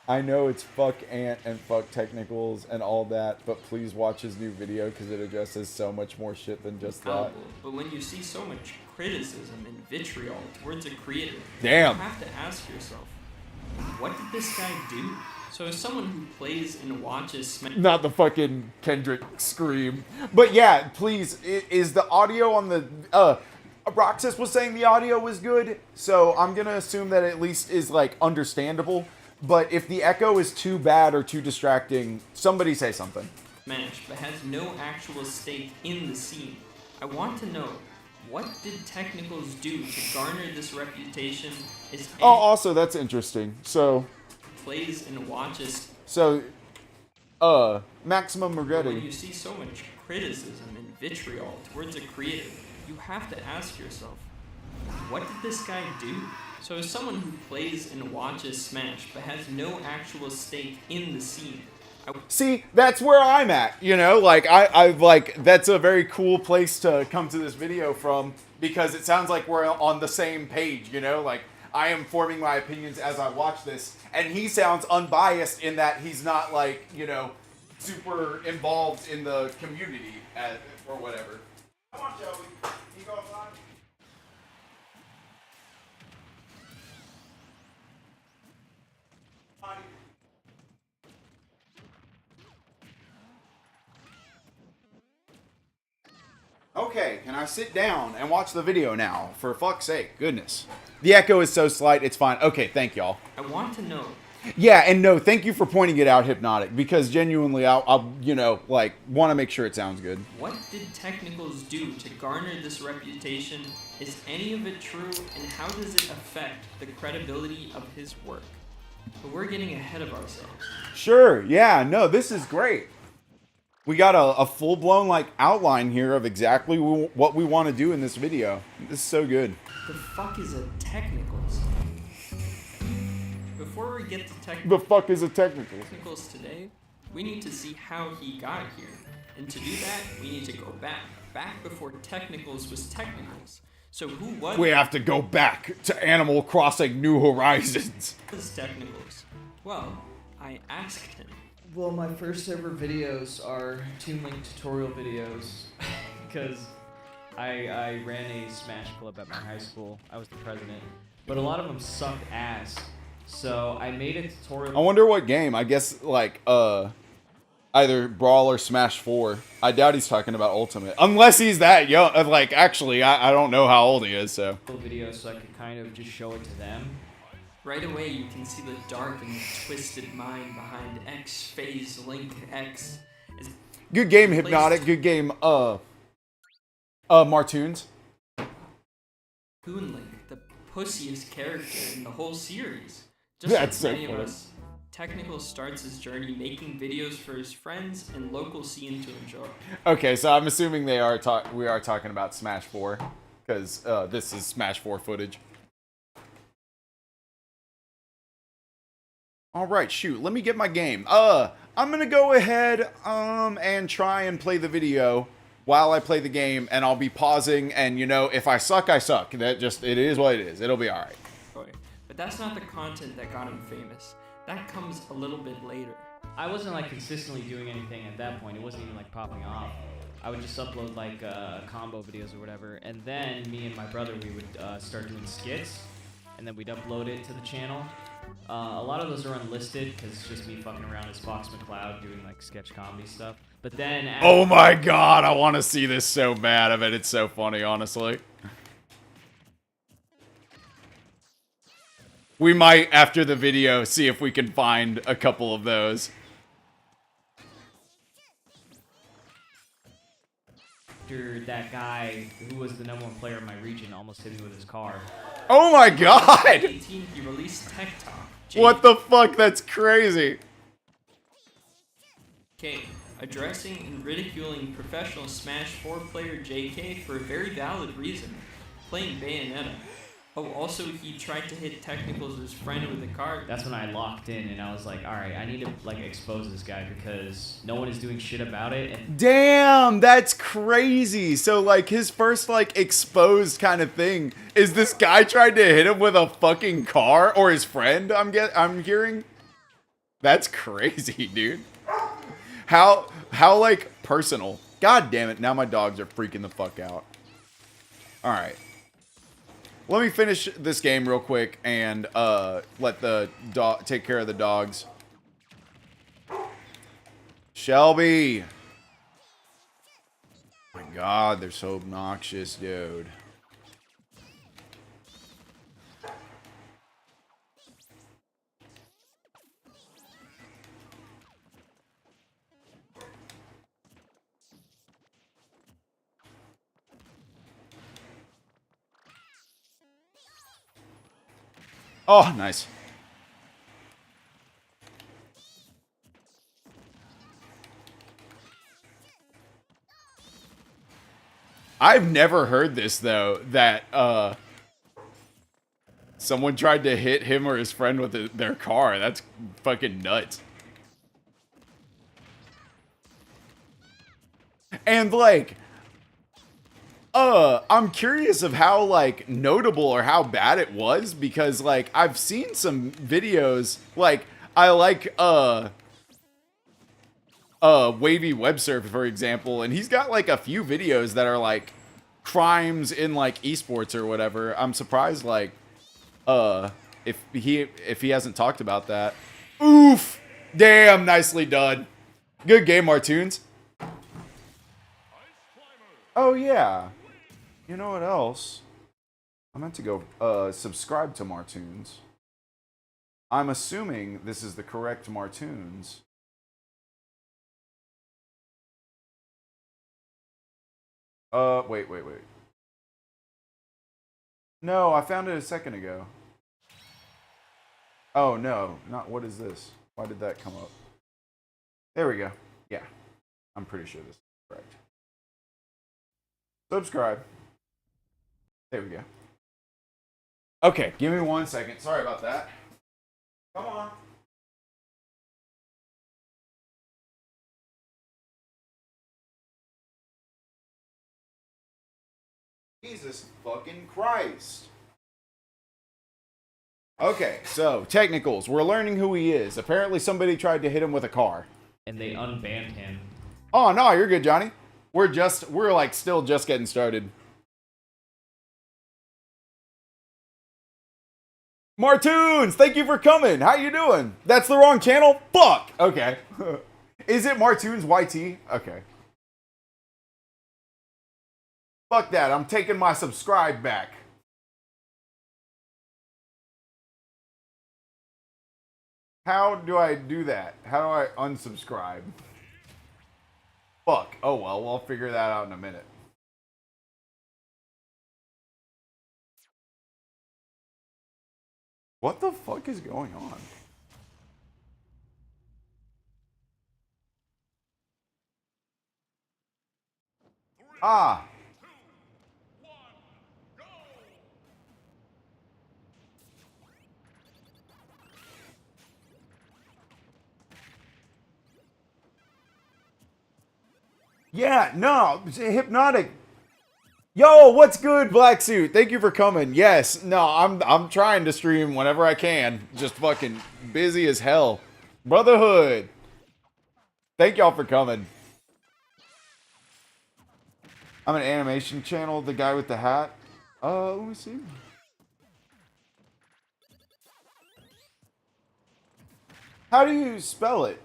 I know it's fuck Ant and fuck Technicals and all that, but please watch his new video because it addresses so much more shit than just that. But when you see so much criticism and vitriol towards a creator, Damn. you have to ask yourself, what did this guy do? So as someone who plays and watches Not the fucking Kendrick scream. But yeah, please, is the audio on the... Roxas was saying the audio was good, so I'm gonna assume that at least is like understandable. But if the echo is too bad or too distracting, somebody say something. Smash, but has no actual stake in the scene. I want to know, what did Technicals do to garner this reputation? Oh, also, that's interesting. So... plays and watches. So, Maximum When Regretti. you see so much criticism and vitriol towards a creator, you have to ask yourself, what did this guy do? So as someone who plays and watches Smash, but has no actual stake in the scene, See, that's where I'm at, you know? Like, I've like, that's a very cool place to come to this video from, because it sounds like we're on the same page, you know? Like, I am forming my opinions as I watch this, and he sounds unbiased in that he's not, like, you know, super involved in the community or whatever. Come on, Shelby. Can you go outside? Okay, can I sit down and watch the video now? For fuck's sake, goodness. The echo is so slight, it's fine. Okay, thank y'all. I want to know, Yeah, and no, thank you for pointing it out, Hypnotic, because genuinely, I'll you know, like, want to make sure it sounds good. what did Technicals do to garner this reputation? Is any of it true? And how does it affect the credibility of his work? But we're getting ahead of ourselves. Sure, yeah, no, this is great. We got a full-blown, like, outline here of exactly what we want to do in this video. This is so good. The fuck is a Technicals? Before we get to The fuck is a technical? Technicals today, we need to see how he got here. And to do that, we need to go back before Technicals was Technicals. So who was We have to go back to Animal Crossing New Horizons. Technicals? Well, I asked him. Well, my first ever videos are Toon Link tutorial videos because I ran a Smash Club at my high school. I was the president, but a lot of them sucked ass. So I made a tutorial. I wonder what game. I guess, like, either Brawl or Smash 4. I doubt he's talking about Ultimate. Unless he's that young. Like, actually, I don't know how old he is, so. Video so I could kind of just show it to them. Right away, you can see the dark and twisted mind behind X Phase Link X. Good game, Hypnotic. Good game, Martoons. Toon Link, the pussiest character in the whole series. Just That's so like many of funny. us, Technical starts his journey making videos for his friends and local scene to enjoy. Okay, so I'm assuming we are talking about Smash 4. Because this is Smash 4 footage. Alright, shoot. Let me get my game. I'm gonna go ahead and try and play the video while I play the game, and I'll be pausing, and, you know, if I suck, I suck. It is what it is. It'll be alright. But that's not the content that got him famous. That comes a little bit later. I wasn't like consistently doing anything at that point. It wasn't even like popping off. I would just upload like combo videos or whatever, and then me and my brother, we would start doing skits, and then we'd upload it to the channel. A lot of those are unlisted because it's just me fucking around as Fox McCloud doing like sketch comedy stuff. But then Oh my god, I want to see this so bad. I bet it's so funny, honestly. We might, after the video, see if we can find a couple of those. after that guy who was the #1 player in my region almost hit me with his car. Oh my god! 2018, he released Tech Talk. What the fuck? That's crazy. JK, addressing and ridiculing professional Smash 4 player JK for a very valid reason, playing Bayonetta. Oh, also he tried to hit Technicals' friend with a car. That's when I locked in and I was like, alright, I need to like expose this guy because no one is doing shit about it. And Damn, that's crazy. So, like, his first, like, exposed kind of thing is this guy tried to hit him with a fucking car, or his friend, I'm hearing. That's crazy, dude. How, like, personal. God damn it, now my dogs are freaking the fuck out. Alright. Let me finish this game real quick and let the dog take care of the dogs. Shelby. Oh my god, they're so obnoxious, dude. Oh, nice. I've never heard this, though, that someone tried to hit him or his friend with their car. That's fucking nuts. And, like, I'm curious of how like notable or how bad it was, because like I've seen some videos, like I like Wavy Web Surf, for example, and he's got like a few videos that are like crimes in like esports or whatever. I'm surprised like if he hasn't talked about that. Oof. Damn, nicely done. Good game, Martoons. Oh yeah. You know what else? I meant to go subscribe to Martoons. I'm assuming this is the correct Martoons. Wait. No, I found it a second ago. Oh, no. Not, what is this? Why did that come up? There we go. Yeah. I'm pretty sure this is correct. Subscribe. There we go. Okay, give me 1 second. Sorry about that. Come on. Jesus fucking Christ. Okay, so technicals. We're learning who he is. Apparently somebody tried to hit him with a car. And they unbanned him. Oh, no, you're good, Johnny. We're like still just getting started. Martoons, thank you for coming. How you doing? That's the wrong channel? Fuck. Okay. Is it Martoons YT? Okay. Fuck that. I'm taking my subscribe back. How do I do that? How do I unsubscribe? Fuck. Oh well, we'll figure that out in a minute. What the fuck is going on? Ah. Yeah, no, Hypnotic. Yo, what's good, Black Suit? Thank you for coming. Yes, no, I'm trying to stream whenever I can. Just fucking busy as hell. Brotherhood. Thank y'all for coming. I'm an animation channel, the guy with the hat. Let me see. How do you spell it?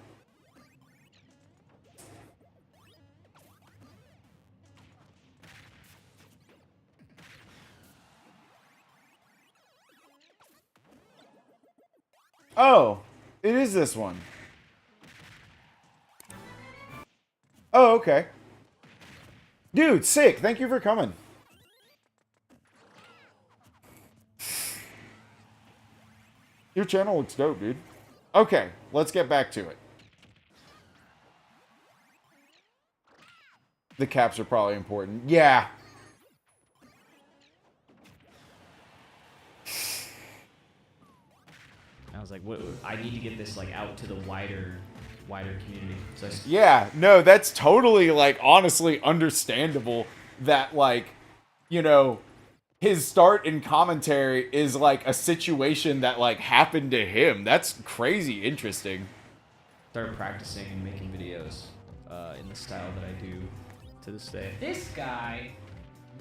Oh, it is this one. Oh, okay. Dude, sick. Thank you for coming. Your channel looks dope, dude. Okay, let's get back to it. The caps are probably important. Yeah. I was like, what? I need to get this like out to the wider community. So Yeah, no, that's totally like honestly understandable that like, you know, his start in commentary is like a situation that like happened to him. That's crazy interesting. started practicing and making videos in the style that I do to this day. This guy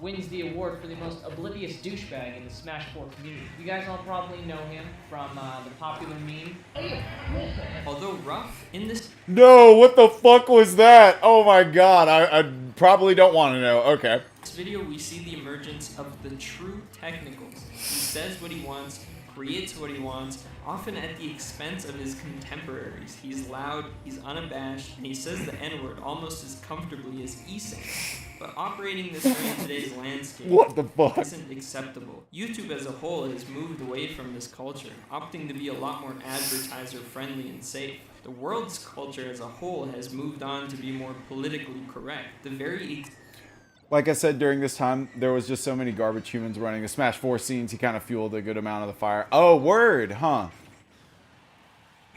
wins the award for the most oblivious douchebag in the Smash 4 community. You guys all probably know him from the popular meme. Although rough, in this No, what the fuck was that? Oh my god, I probably don't want to know. Okay. video, we see the emergence of the true technicals. He says what he wants, creates what he wants, often at the expense of his contemporaries. He's loud, he's unabashed, and he says the N-word almost as comfortably as Issei. But operating this way in today's landscape What the fuck? isn't acceptable. YouTube as a whole has moved away from this culture, opting to be a lot more advertiser-friendly and safe. The world's culture as a whole has moved on to be more politically correct. The very Like I said, during this time, there was just so many garbage humans running the Smash 4 scenes, he kind of fueled a good amount of the fire. Oh, word, huh?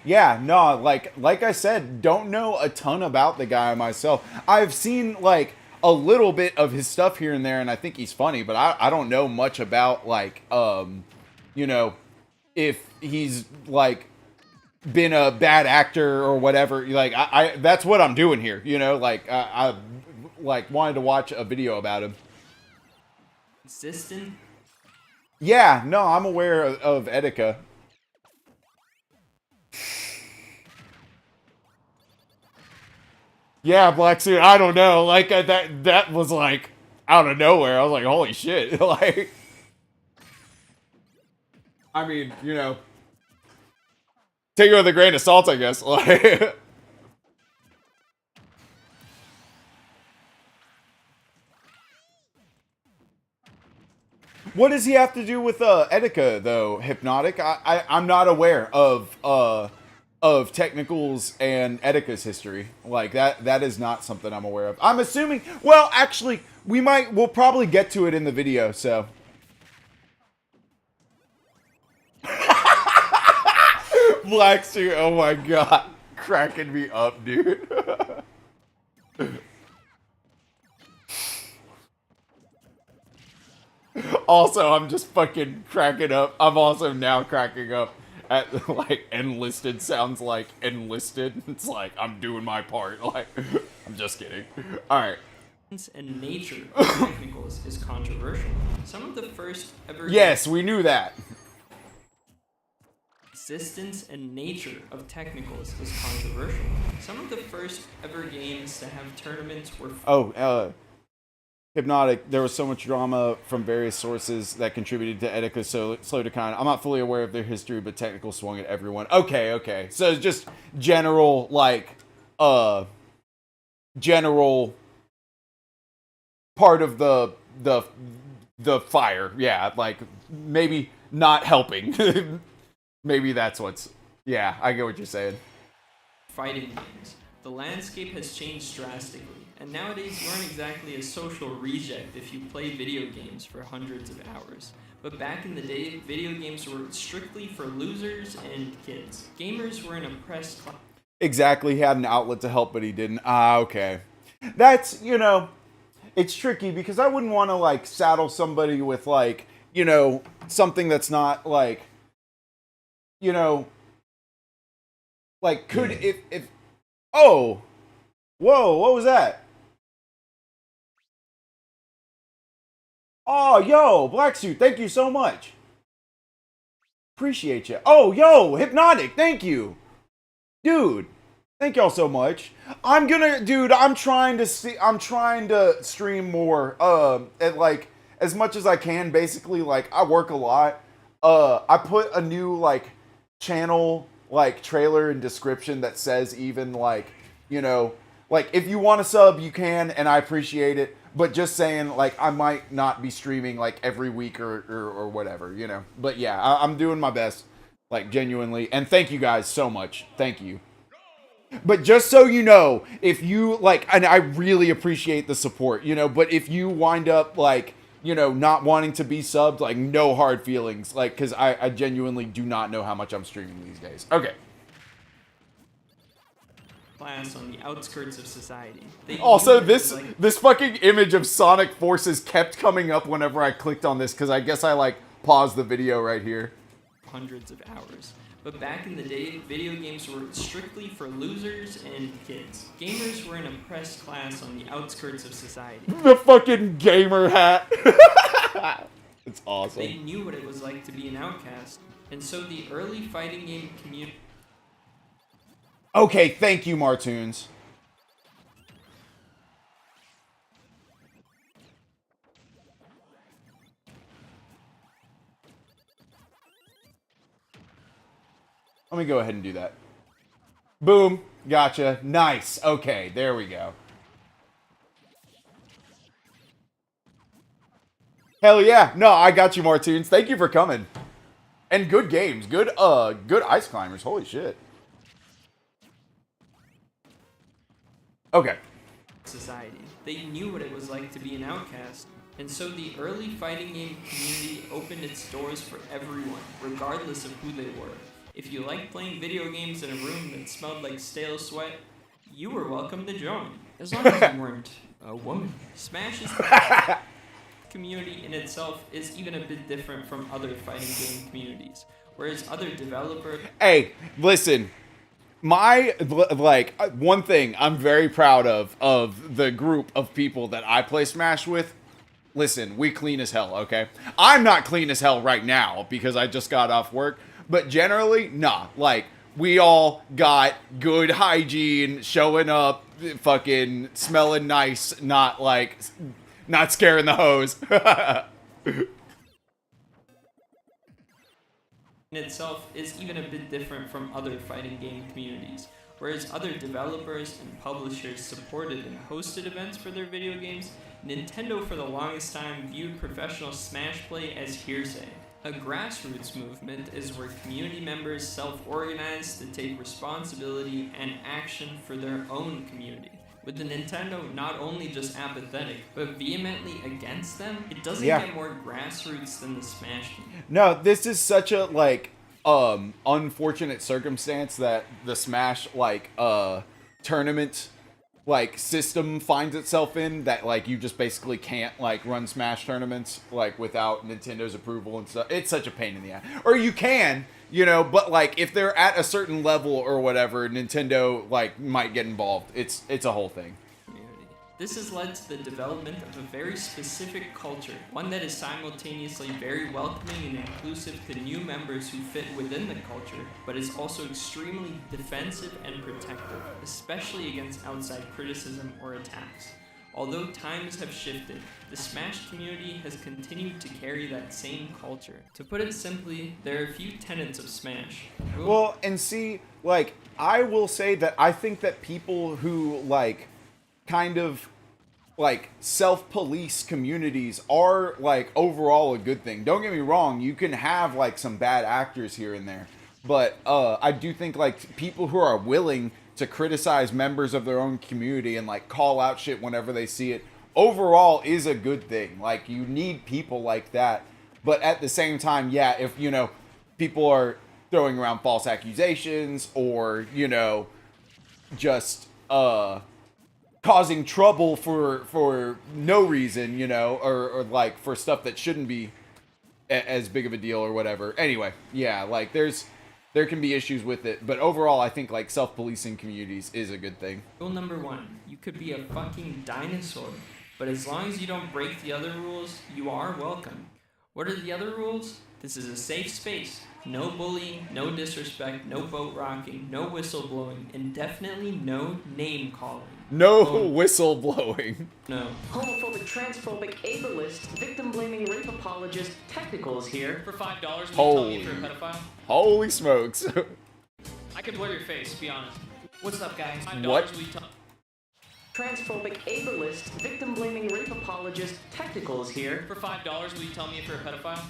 Yeah, no, like I said, don't know a ton about the guy myself. I've seen, like, a little bit of his stuff here and there, and I think he's funny, but I don't know much about, like, you know, if he's, like, been a bad actor or whatever. Like, I that's what I'm doing here, you know? Like, I like, wanted to watch a video about him. Existent. Yeah, no, I'm aware of Etika. Yeah, Black Suit, I don't know. Like, that was, like, out of nowhere. I was like, holy shit. Like, I mean, you know, take it with a grain of salt, I guess. Like, what does he have to do with Etika, though, Hypnotic? I'm not aware of Technicals and Etika's history. Like, that is not something I'm aware of. I'm assuming, well, actually, we'll probably get to it in the video, so. Black Suit, oh my god. Cracking me up, dude. Also, I'm just fucking cracking up. I'm also now cracking up at, like, enlisted sounds like enlisted. It's like, I'm doing my part. Like, I'm just kidding. Alright. And nature of Technicals is controversial. Some of the first ever Yes, we knew that. existence and nature of Technicals is controversial. Some of the first ever games to have tournaments were Hypnotic, there was so much drama from various sources that contributed to Etika's slow decline. I'm not fully aware of their history, but Technical swung at everyone. Okay. So it's just general, like, general part of the fire. Yeah, like, maybe not helping. Maybe that's what's... Yeah, I get what you're saying. fighting games. The landscape has changed drastically, and nowadays you aren't exactly a social reject if you play video games for hundreds of hours. But back in the day, video games were strictly for losers and kids. Gamers were an oppressed class. Exactly, he had an outlet to help, but he didn't. Okay. That's, you know, it's tricky because I wouldn't want to, like, saddle somebody with, like, you know, something that's not, like, you know, like, could, if, oh, whoa, what was that? Oh, yo, Black Suit, thank you so much. Appreciate you. Oh, yo, Hypnotic, thank you. Dude, thank y'all so much. I'm trying to stream more, at, like, as much as I can, basically. Like, I work a lot. I put a new, like, channel, like, trailer and description that says even, like, you know, like, if you want to sub, you can, and I appreciate it. But just saying, like, I might not be streaming, like, every week or whatever, you know. But yeah, I'm doing my best, like, genuinely. And thank you guys so much. Thank you. But just so you know, if you, like, and I really appreciate the support, you know, but if you wind up, like, you know, not wanting to be subbed, like, no hard feelings, like, because I genuinely do not know how much I'm streaming these days. Okay. Class on the outskirts of society. Also, this fucking image of Sonic Forces kept coming up whenever I clicked on this, because I guess I, like, paused the video right here. Hundreds of hours. But back in the day, video games were strictly for losers and kids. Gamers were an oppressed class on the outskirts of society. The fucking gamer hat. It's awesome. They knew what it was like to be an outcast, and so the early fighting game community... Okay, thank you, Martoons. Let me go ahead and do that. Boom. Gotcha. Nice. Okay, there we go. Hell yeah. No, I got you, Martoons. Thank you for coming. And good games. Good Ice Climbers. Holy shit. Okay. Society. They knew what it was like to be an outcast, and so the early fighting game community opened its doors for everyone, regardless of who they were. If you liked playing video games in a room that smelled like stale sweat, you were welcome to join, as long as you weren't a woman. Smash's community in itself is even a bit different from other fighting game communities, whereas other developers... Hey, listen. One thing I'm very proud of the group of people that I play Smash with. Listen, we clean as hell, okay? I'm not clean as hell right now because I just got off work, but generally, nah. Like, we all got good hygiene, showing up, fucking smelling nice, not scaring the hose. in itself is even a bit different from other fighting game communities, whereas other developers and publishers supported and hosted events for their video games, Nintendo for the longest time viewed professional Smash play as hearsay. A grassroots movement is where community members self-organize to take responsibility and action for their own community. With the Nintendo not only just apathetic, but vehemently against them, it doesn't get more grassroots than the Smash game. No, this is such a, unfortunate circumstance that the Smash, tournament, system finds itself in, that, you just basically can't, run Smash tournaments, without Nintendo's approval and stuff. It's such a pain in the ass. Or you can, but, if they're at a certain level or whatever, Nintendo, might get involved. It's a whole thing. This has led to the development of a very specific culture, one that is simultaneously very welcoming and inclusive to new members who fit within the culture, but is also extremely defensive and protective, especially against outside criticism or attacks. Although times have shifted, the Smash community has continued to carry that same culture. To put it simply, there are a few tenets of Smash. Well, and see, I will say that I think that people who, self-police communities are, overall a good thing. Don't get me wrong, you can have, some bad actors here and there. But, I do think, people who are willing to criticize members of their own community and, call out shit whenever they see it, overall is a good thing. You need people like that. But at the same time, yeah, if, people are throwing around false accusations or, just, causing trouble for no reason, or for stuff that shouldn't be as big of a deal or whatever. Anyway, yeah, there can be issues with it, but overall, I think self-policing communities is a good thing. Rule number 1, you could be a fucking dinosaur, but as long as you don't break the other rules, you are welcome. What are the other rules? This is a safe space. No bullying, no disrespect, no boat rocking, no whistleblowing, and definitely no name calling. No whistle blowing. No. Homophobic, transphobic, ableist, victim-blaming, rape apologist, Technicals here. For $5, will you tell me if you're a pedophile? Holy smokes. I can blur your face, be honest. What's up, guys? $5, What? will you tell... Transphobic, ableist, victim-blaming, rape apologist, Technicals here. For $5, will you tell me if you're a pedophile?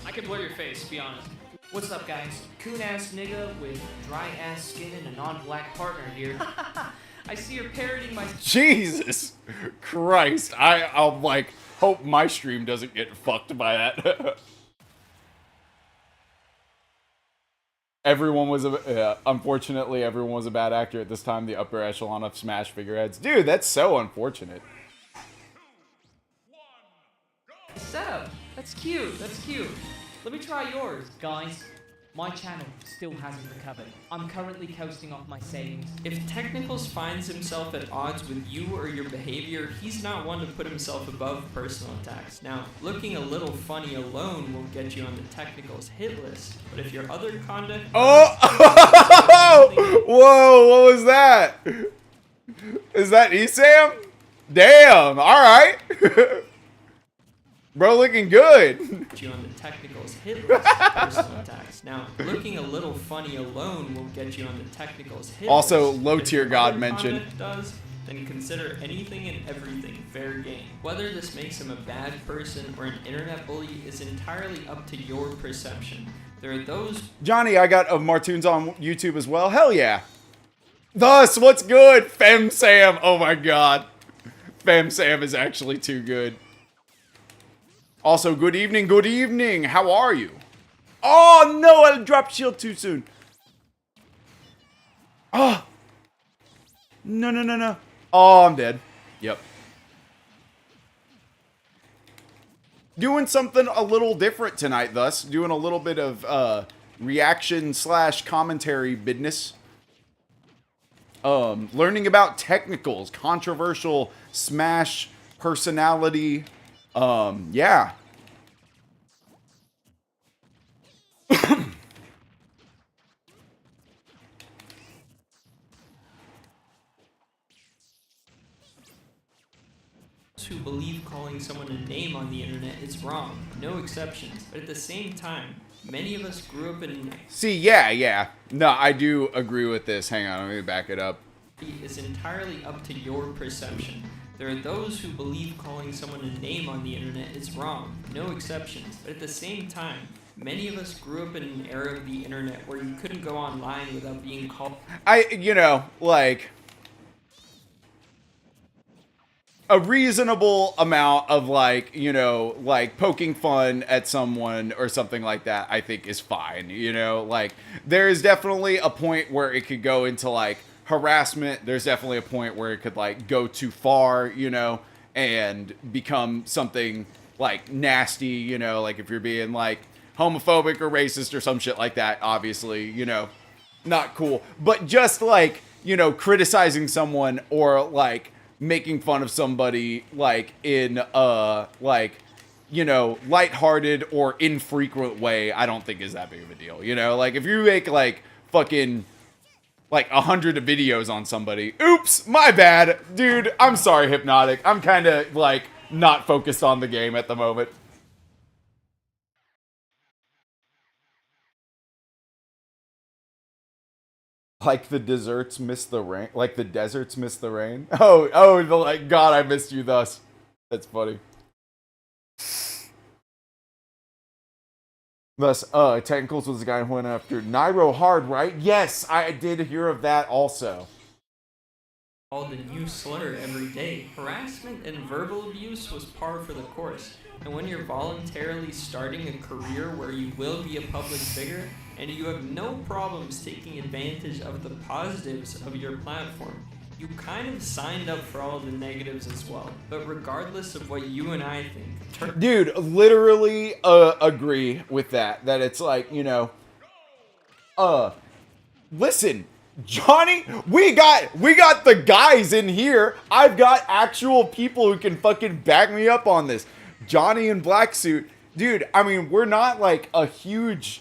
I can blur your face, be honest. What's up, guys? Coon-ass nigga with dry-ass skin and a non-black partner here. I see you're parroting my... Jesus Christ. I'll hope my stream doesn't get fucked by that. Unfortunately, everyone was a bad actor at this time. The upper echelon of Smash figureheads. Dude, that's so unfortunate. Setup. That's cute. That's cute. Let me try yours. Guys, my channel still hasn't recovered. I'm currently coasting off my savings. If Technicals finds himself at odds with you or your behavior, he's not one to put himself above personal attacks. Now, looking a little funny alone will get you on the Technicals hit list, but if your other conduct... Oh! Whoa, what was that? Is that Esam? Damn, alright. Bro, looking good. You on the Technicals hit list personal attacks. Now, looking a little funny alone will get you on the Technicals hit Also, list. low But if tier your god other mentioned. conduct does, then consider anything and everything fair game. Whether this makes him a bad person or an internet bully is entirely up to your perception. There are those... Johnny, I got Martoons on YouTube as well. Hell yeah. Thus, what's good? FemSam. Oh my god. FemSam is actually too good. Also, good evening, good evening. How are you? Oh no, I dropped shield too soon. Oh. No, no, no, no. Oh, I'm dead. Yep. Doing something a little different tonight, thus. Doing a little bit of reaction / commentary business. Learning about technicals, controversial Smash personality. Yeah. Who believe calling someone a name on the internet is wrong, no exceptions. But at the same time, many of us grew up in See, yeah. No, I do agree with this. Hang on, let me back it up. is entirely up to your perception. There are those who believe calling someone a name on the internet is wrong, no exceptions. But at the same time, many of us grew up in an era of the internet where you couldn't go online without being called A reasonable amount of poking fun at someone or something like that, I think is fine. There is definitely a point where it could go into harassment. There's definitely a point where it could go too far, and become something nasty, if you're being homophobic or racist or some shit like that, obviously, not cool. But just criticizing someone or making fun of somebody in lighthearted or infrequent way, I don't think is that big of a deal. If you make fucking 100 videos on somebody, oops, my bad, dude, I'm sorry, Hypnotic, I'm kind of not focused on the game at the moment. The deserts miss the rain. The deserts miss the rain. Oh, God, I missed you thus. That's funny. Thus, Technicals was the guy who went after Nairo hard, right? Yes, I did hear of that also. called a new slur every day. Harassment and verbal abuse was par for the course. And when you're voluntarily starting a career where you will be a public figure, and you have no problems taking advantage of the positives of your platform, you kind of signed up for all the negatives as well. But regardless of what you and I think... Dude, literally agree with that. That it's listen, Johnny, we got the guys in here. I've got actual people who can fucking back me up on this. Johnny and Black Suit. Dude, I mean, we're not a huge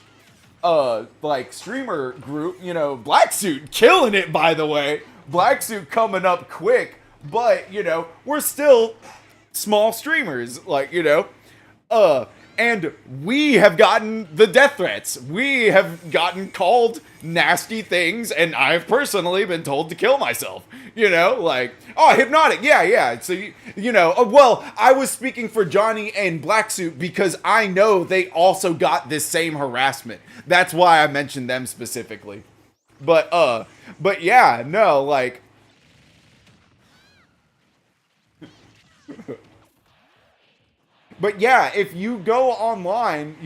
streamer group, Black Suit killing it, by the way. Black Suit coming up quick, but we're still small streamers, and we have gotten the death threats. We have gotten called nasty things, and I've personally been told to kill myself. Oh, Hypnotic, yeah. So, well, I was speaking for Johnny and Black Suit because I know they also got this same harassment. That's why I mentioned them specifically. But yeah, no, But yeah, if you go online,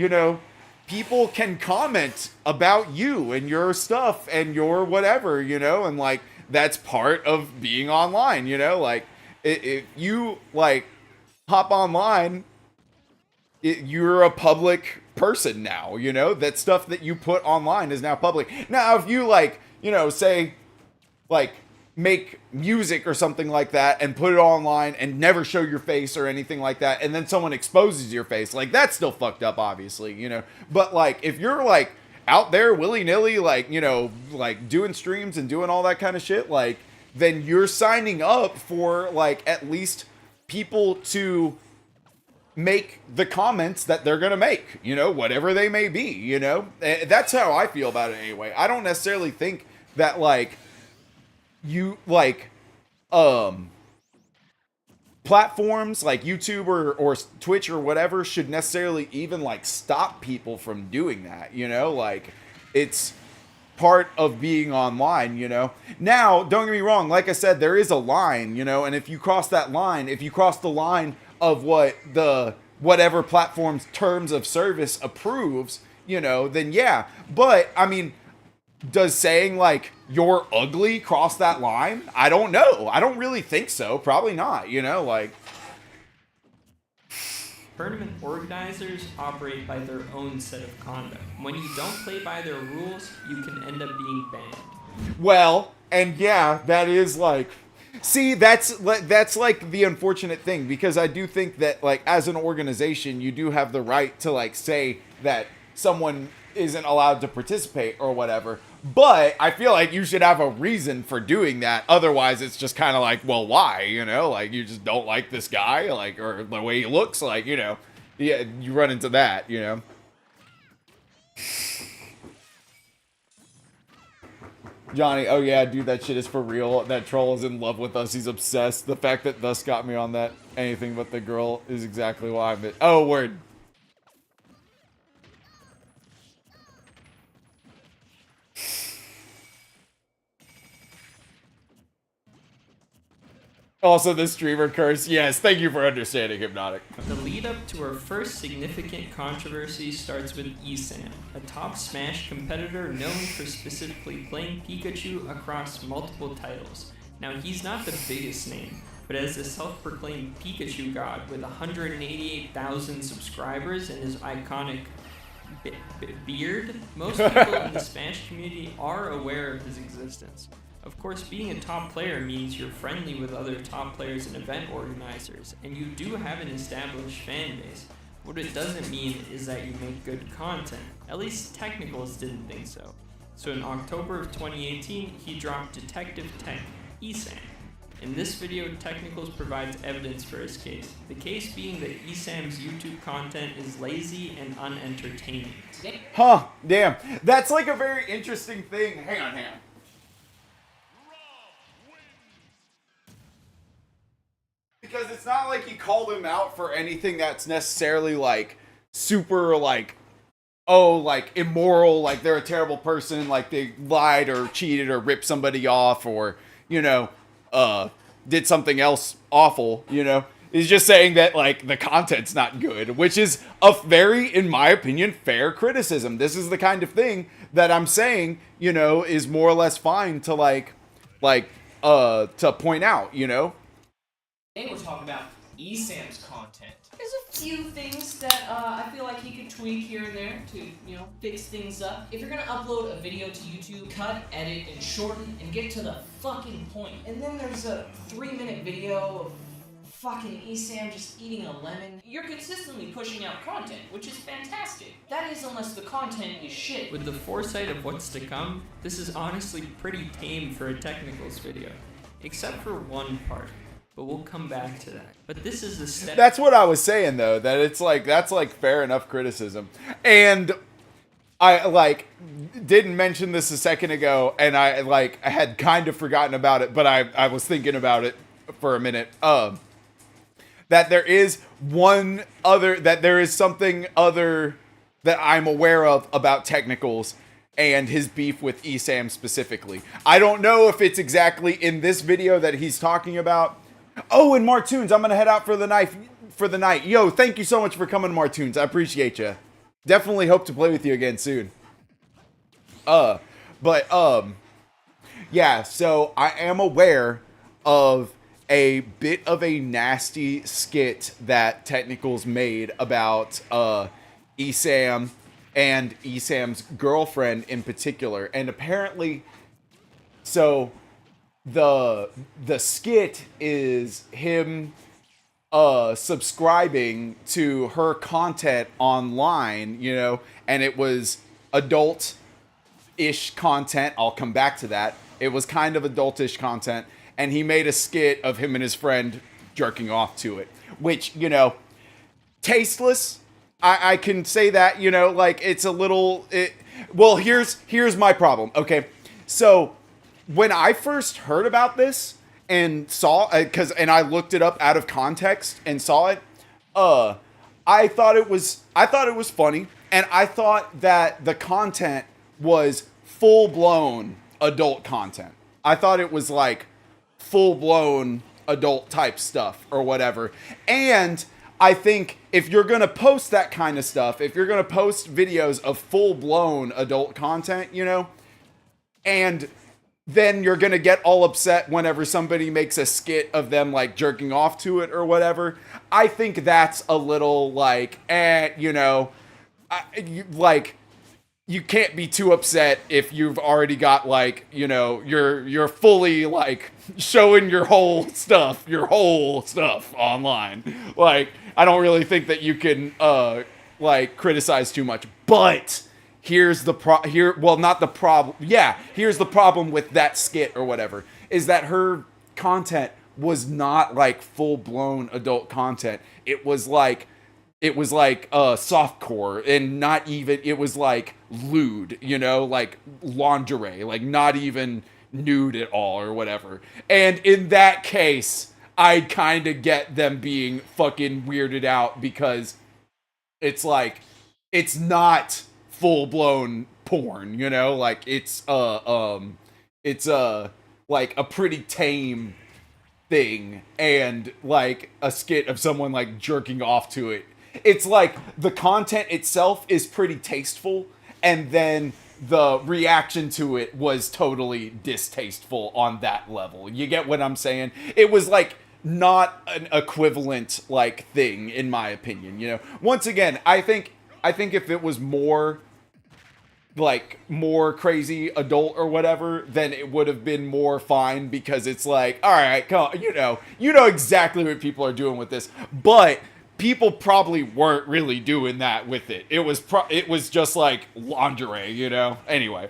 people can comment about you and your stuff and your whatever, and that's part of being online, if you hop online, you're a public person now, that stuff that you put online is now public. Now, if you say make music or something like that and put it online and never show your face or anything like that, and then someone exposes your face, that's still fucked up, obviously, but if you're out there willy-nilly, doing streams and doing all that kind of shit, then you're signing up for at least people to make the comments that they're gonna make, whatever they may be, that's how I feel about it anyway. I don't necessarily think that you platforms like YouTube or Twitch or whatever should necessarily even stop people from doing that, it's part of being online, Now, don't get me wrong, like I said, there is a line, and if you cross that line, if you cross the line of whatever platform's terms of service approves, then yeah. But I mean, does saying like you're ugly cross that line? I don't know. I don't really think so. Probably not, you know, like Tournament organizers operate by their own set of conduct. When you don't play by their rules, you can end up being banned. well, and yeah, that is like see, that's like the unfortunate thing because I do think that like as an organization, you do have the right to like say that someone isn't allowed to participate or whatever. But I feel like you should have a reason for doing that. Otherwise, it's just kind of like, well, why? You know, like you just don't like this guy, like, or the way he looks, like, you know, yeah, you run into that, you know. Johnny, oh yeah, dude, that shit is for real. That troll is in love with us. He's obsessed. The fact that Thus got me on that anything but the girl is exactly why I'm it. Oh, word. Also, the streamer curse. Yes, thank you for understanding, Hypnotic. The lead up to our first significant controversy starts with Esam, a top Smash competitor known for specifically playing Pikachu across multiple titles. Now, he's not the biggest name, but as a self-proclaimed Pikachu god with 188,000 subscribers and his iconic beard, most people in the Smash community are aware of his existence. Of course, being a top player means you're friendly with other top players and event organizers, and you do have an established fan base. What it doesn't mean is that you make good content. At least Technicals didn't think so. So in October of 2018, he dropped Detective Tech, Esam. In this video, Technicals provides evidence for his case. The case being that Esam's YouTube content is lazy and unentertaining. Huh, damn. That's like a very interesting thing. Hang on. Because it's not like he called him out for anything that's necessarily like super like, oh, like immoral, like they're a terrible person, like they lied or cheated or ripped somebody off or, you know, did something else awful, you know. He's just saying that like the content's not good, which is a very, in my opinion, fair criticism. This is the kind of thing that I'm saying, you know, is more or less fine to to point out, you know. Today we're talking about Esam's content. There's a few things that I feel like he could tweak here and there to, you know, fix things up. If you're gonna upload a video to YouTube, cut, edit, and shorten, and get to the fucking point. And then there's a 3-minute video of fucking Esam just eating a lemon. You're consistently pushing out content, which is fantastic. That is unless the content is shit. With the foresight of what's to come, this is honestly pretty tame for a Technicals video. Except for one part. But we'll come back to that. But this is the step. That's what I was saying though, that it's like that's like fair enough criticism. And I didn't mention this a second ago, and I had kind of forgotten about it, but I was thinking about it for a minute. That there is something other that I'm aware of about Technicals and his beef with Esam specifically. I don't know if it's exactly in this video that he's talking about. Oh, and Martoons, I'm gonna head out for the night. Yo, thank you so much for coming, Martoons. I appreciate you. Definitely hope to play with you again soon. Yeah, so I am aware of a bit of a nasty skit that Technicals made about Esam and Esam's girlfriend in particular. And apparently, so the skit is him subscribing to her content online, you know, and it was adult-ish content. I'll come back to that. It was kind of adult-ish content, and he made a skit of him and his friend jerking off to it, which, you know, tasteless. I can say that, you know, like it's a little, well, here's my problem. Okay. So when I first heard about this and saw, and I looked it up out of context and saw it, I thought it was funny, and I thought that the content was full-blown adult content. I thought it was like full-blown adult type stuff or whatever. And I think if you're going to post that kind of stuff, if you're going to post videos of full-blown adult content, you know, and then you're gonna get all upset whenever somebody makes a skit of them like jerking off to it or whatever. I think that's a little like, you can't be too upset if you've already got like, you're fully like showing your whole stuff online. Like, I don't really think that you can like criticize too much, but here's the here's the problem with that skit or whatever, is that her content was not like full-blown adult content. It was like softcore, and not even, it was like lewd, like lingerie, like not even nude at all or whatever. And in that case, I kind of get them being fucking weirded out, because it's like, it's not full-blown porn, like it's like a pretty tame thing, and like a skit of someone like jerking off to it. It's like the content itself is pretty tasteful, and then the reaction to it was totally distasteful on that level. You get what I'm saying? It was like not an equivalent like thing, in my opinion. Once again, I think if it was more crazy adult or whatever, then it would have been more fine, because it's like, all right, come on, you know exactly what people are doing with this, but people probably weren't really doing that with it. It was just like lingerie, Anyway.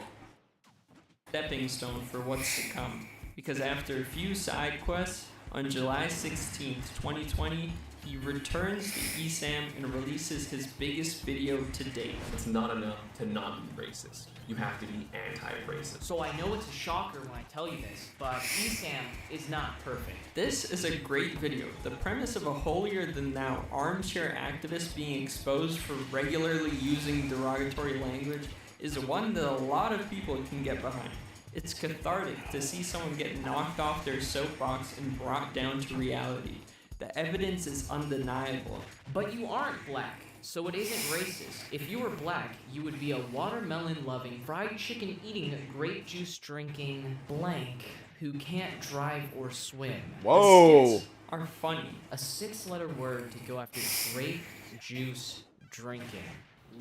Stepping stone for what's to come, because after a few side quests, on July 16th, 2020, he returns to ESAM and releases his biggest video to date. It's not enough to not be racist. You have to be anti-racist. So I know it's a shocker when I tell you this, but ESAM is not perfect. This is a great video. The premise of a holier-than-thou armchair activist being exposed for regularly using derogatory language is one that a lot of people can get behind. It's cathartic to see someone get knocked off their soapbox and brought down to reality. The evidence is undeniable. But you aren't black, so it isn't racist. If you were black, you would be a watermelon-loving, fried chicken-eating, grape juice-drinking blank who can't drive or swim. Whoa! The skits are funny. A 6-letter word to go after grape juice drinking.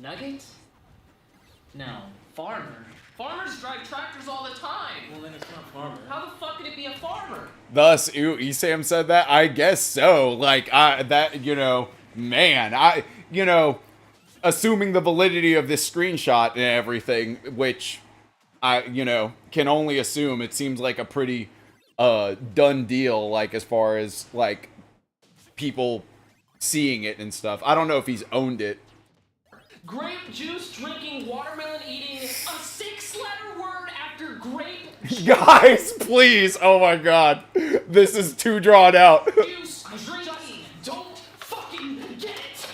Nugget? No. Farmer? Farmers drive tractors all the time! Well, then it's not farmer. How the fuck could it be a farmer? Thus, ESAM said that? I guess so. Like, assuming the validity of this screenshot and everything, which I, can only assume, it seems like a pretty done deal, like, as far as, like, people seeing it and stuff. I don't know if he's owned it. Grape juice drinking, watermelon eating, a 6-letter word after grape Guys, please. Oh my god. This is too drawn out. juice drinking. Don't fucking get it.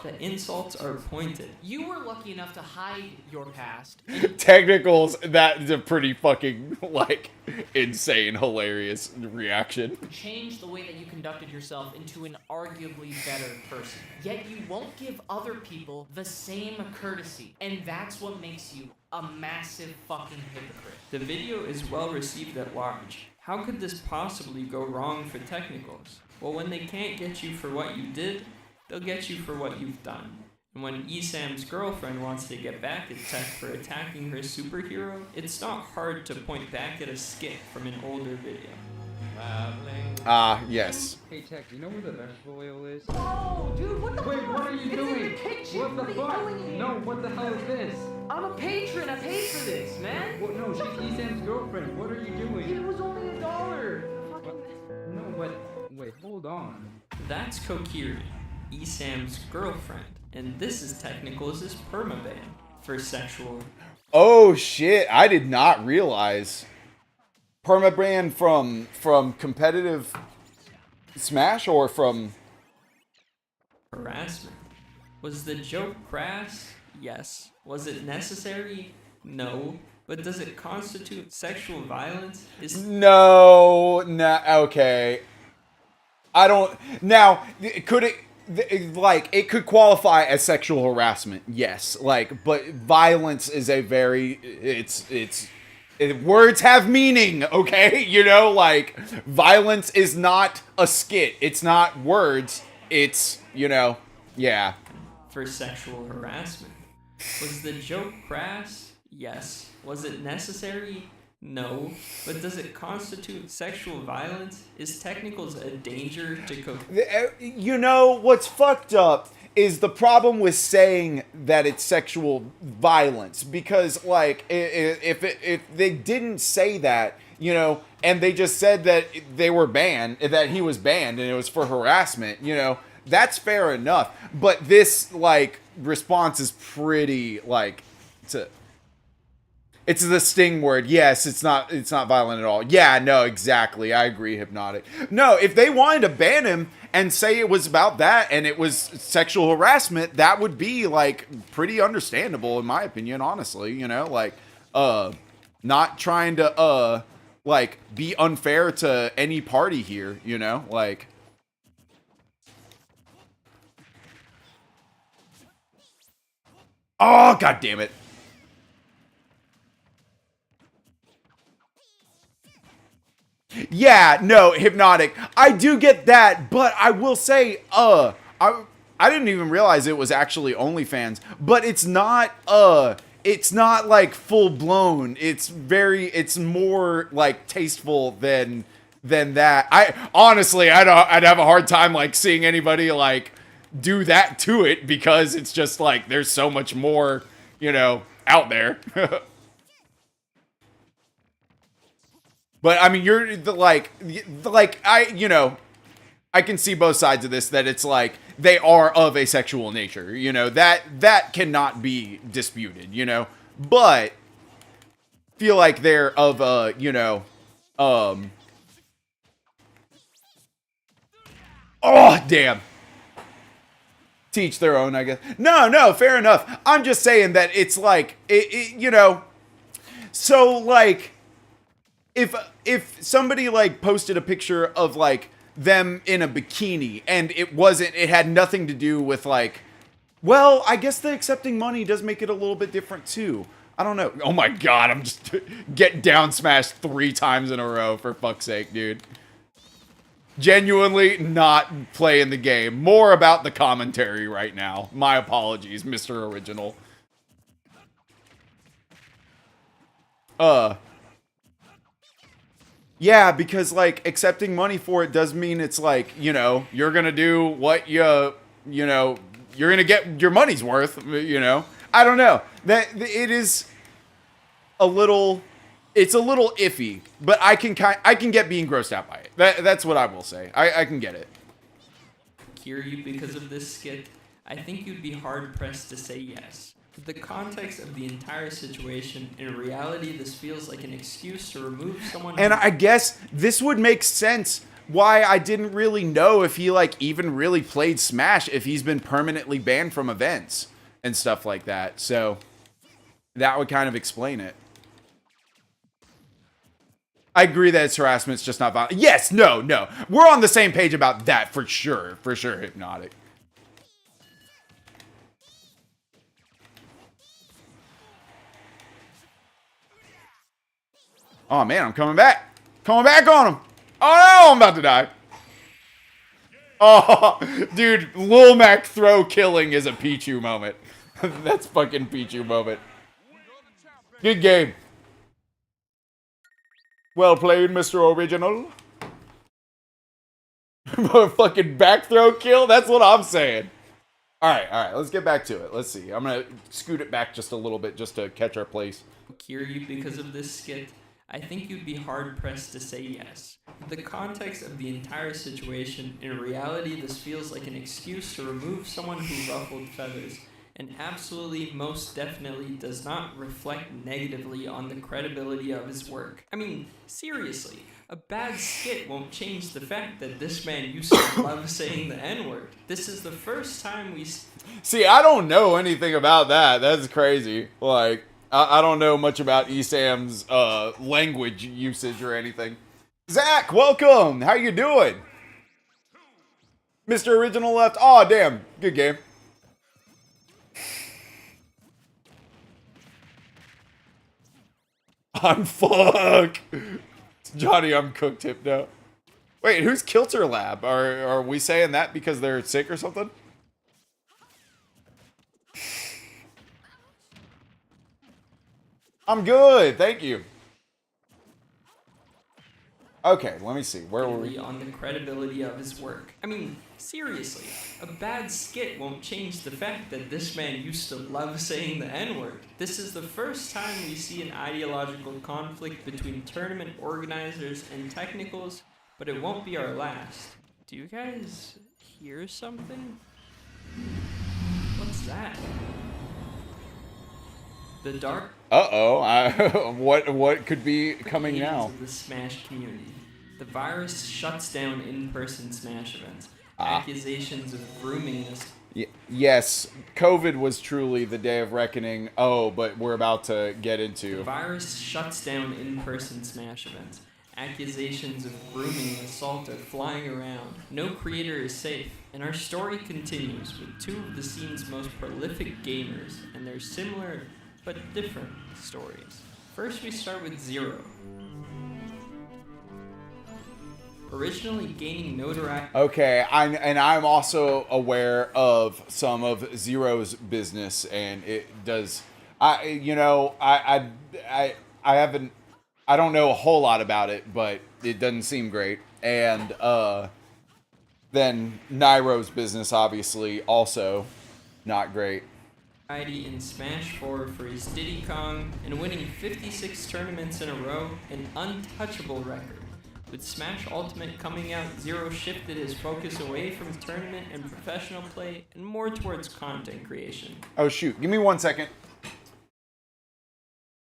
The insults are pointed. You were lucky enough to hide your past. Technicals, that's a pretty fucking, like, insane, hilarious reaction. Change the way that you conducted yourself into an arguably better person. Yet you won't give other people the same courtesy. And that's what makes you a massive fucking hypocrite. The video is well received at large. How could this possibly go wrong for Technicals? Well, when they can't get you for what you did, they'll get you for what you've done. And when ESAM's girlfriend wants to get back at Tech for attacking her superhero, it's not hard to point back at a skit from an older video. Yes. Hey Tech, do you know where the vegetable oil is? Oh, dude, what the Wait, fuck? what are you It's doing? in the kitchen. What the What are fuck? you doing here? No, what the hell is this? I'm a patron. I paid for this, man. Well, no, she's ESAM's girlfriend. What are you doing? It was only $1. Fucking. No, but wait, hold on. That's Kokiri, ESAM's girlfriend, and this is Technicals' permaban for sexual. Oh shit, I did not realize. Permaban from competitive Smash or from Harassment. Was the joke crass? Yes. Was it necessary? No. But does it constitute sexual violence? No, okay. I don't. Now, could it, like, it could qualify as sexual harassment, yes. Like, but violence is a very, it's Words have meaning, okay? You know, like, violence is not a skit. It's not words. It's, you know, yeah. For sexual harassment. Was the joke crass? Yes. Was it necessary? No. But does it constitute sexual violence? Is technicals a danger to You know, what's fucked up is the problem with saying that it's sexual violence, because like if they didn't say that, you know, and they just said that they were banned, that he was banned and it was for harassment, you know, that's fair enough. But this like response is pretty like it's the sting word. Yes, it's not violent at all. Yeah, no, exactly. I agree, Hypnotic. No, if they wanted to ban him and say it was about that and it was sexual harassment, that would be like pretty understandable in my opinion, honestly, you know, like not trying to like be unfair to any party here, you know? Like oh, god damn it. Yeah, no, Hypnotic. I do get that, but I will say, I didn't even realize it was actually OnlyFans, but it's not like full blown. It's more like tasteful than that. I'd have a hard time like seeing anybody like do that to it, because it's just like there's so much more, you know, out there. But I mean, you're you know, I can see both sides of this, that it's like they are of a sexual nature, you know, that cannot be disputed, you know, but feel like they're of a, you know, oh, damn. Teach their own, I guess. No, fair enough. I'm just saying that it's like, you know, so like, if somebody like posted a picture of like them in a bikini and it had nothing to do with like, well, I guess the accepting money does make it a little bit different too. I don't know. Oh my god, I'm just get down smashed 3 times in a row, for fuck's sake, dude. Genuinely not playing the game. More about the commentary right now. My apologies, Mr. Original. Yeah, because, like, accepting money for it does mean it's like, you know, you're gonna do what you know, you're gonna get your money's worth, you know? I don't know. It is a little, it's a little iffy, but I can get being grossed out by it. That's what I will say. I can get it. Hear you because of this skit? I think you'd be hard-pressed to say yes. The context of the entire situation, in reality, this feels like an excuse to remove someone. And I guess this would make sense why I didn't really know if he like even really played Smash, if he's been permanently banned from events and stuff like that. So that would kind of explain it. I agree that it's harassment, it's just not violent. Yes, no. We're on the same page about that for sure. For sure, Hypnotic. Oh man, I'm coming back. Coming back on him. Oh no, I'm about to die. Oh, dude, Lil Mac throw killing is a Pichu moment. That's fucking Pichu moment. Good game. Well played, Mr. Original. Fucking back throw kill? That's what I'm saying. Alright, let's get back to it. Let's see. I'm gonna scoot it back just a little bit just to catch our place. Hear you because of this skit? I think you'd be hard-pressed to say yes. The context of the entire situation, in reality, this feels like an excuse to remove someone who ruffled feathers, and absolutely, most definitely does not reflect negatively on the credibility of his work. I mean, seriously, a bad skit won't change the fact that this man used to love saying the N-word. This is the first time we... See, I don't know anything about that. That's crazy. Like, I don't know much about ESAM's language usage or anything. Zach, welcome! How you doing? Mr. Original left. Oh, damn. Good game. I'm fuck. Johnny, I'm cooked Hypno. Wait, who's Kilter Lab? Are we saying that because they're sick or something? I'm good, thank you. Okay, let me see. Where were we? On the credibility of his work. I mean, seriously, a bad skit won't change the fact that this man used to love saying the N-word. This is the first time we see an ideological conflict between tournament organizers and technicals, but it won't be our last. Do you guys hear something? What's that? The dark what could be coming now? of the Smash community. The virus shuts down in-person Smash events. Accusations of grooming us. Yes, COVID was truly the day of reckoning. Oh, but we're about to get into. The virus shuts down in-person Smash events. Accusations of grooming and assault are flying around. No creator is safe. And our story continues with two of the scene's most prolific gamers and their similar but different stories. First, we start with Zero. Originally gaining notoriety. Okay, I'm also aware of some of Zero's business, and it does. I don't know a whole lot about it, but it doesn't seem great. And then Nairo's business, obviously, also not great. In Smash 4 for his Diddy Kong and winning 56 tournaments in a row, an untouchable record. With Smash Ultimate coming out, Zero shifted his focus away from tournament and professional play and more towards content creation. Oh shoot, give me 1 second.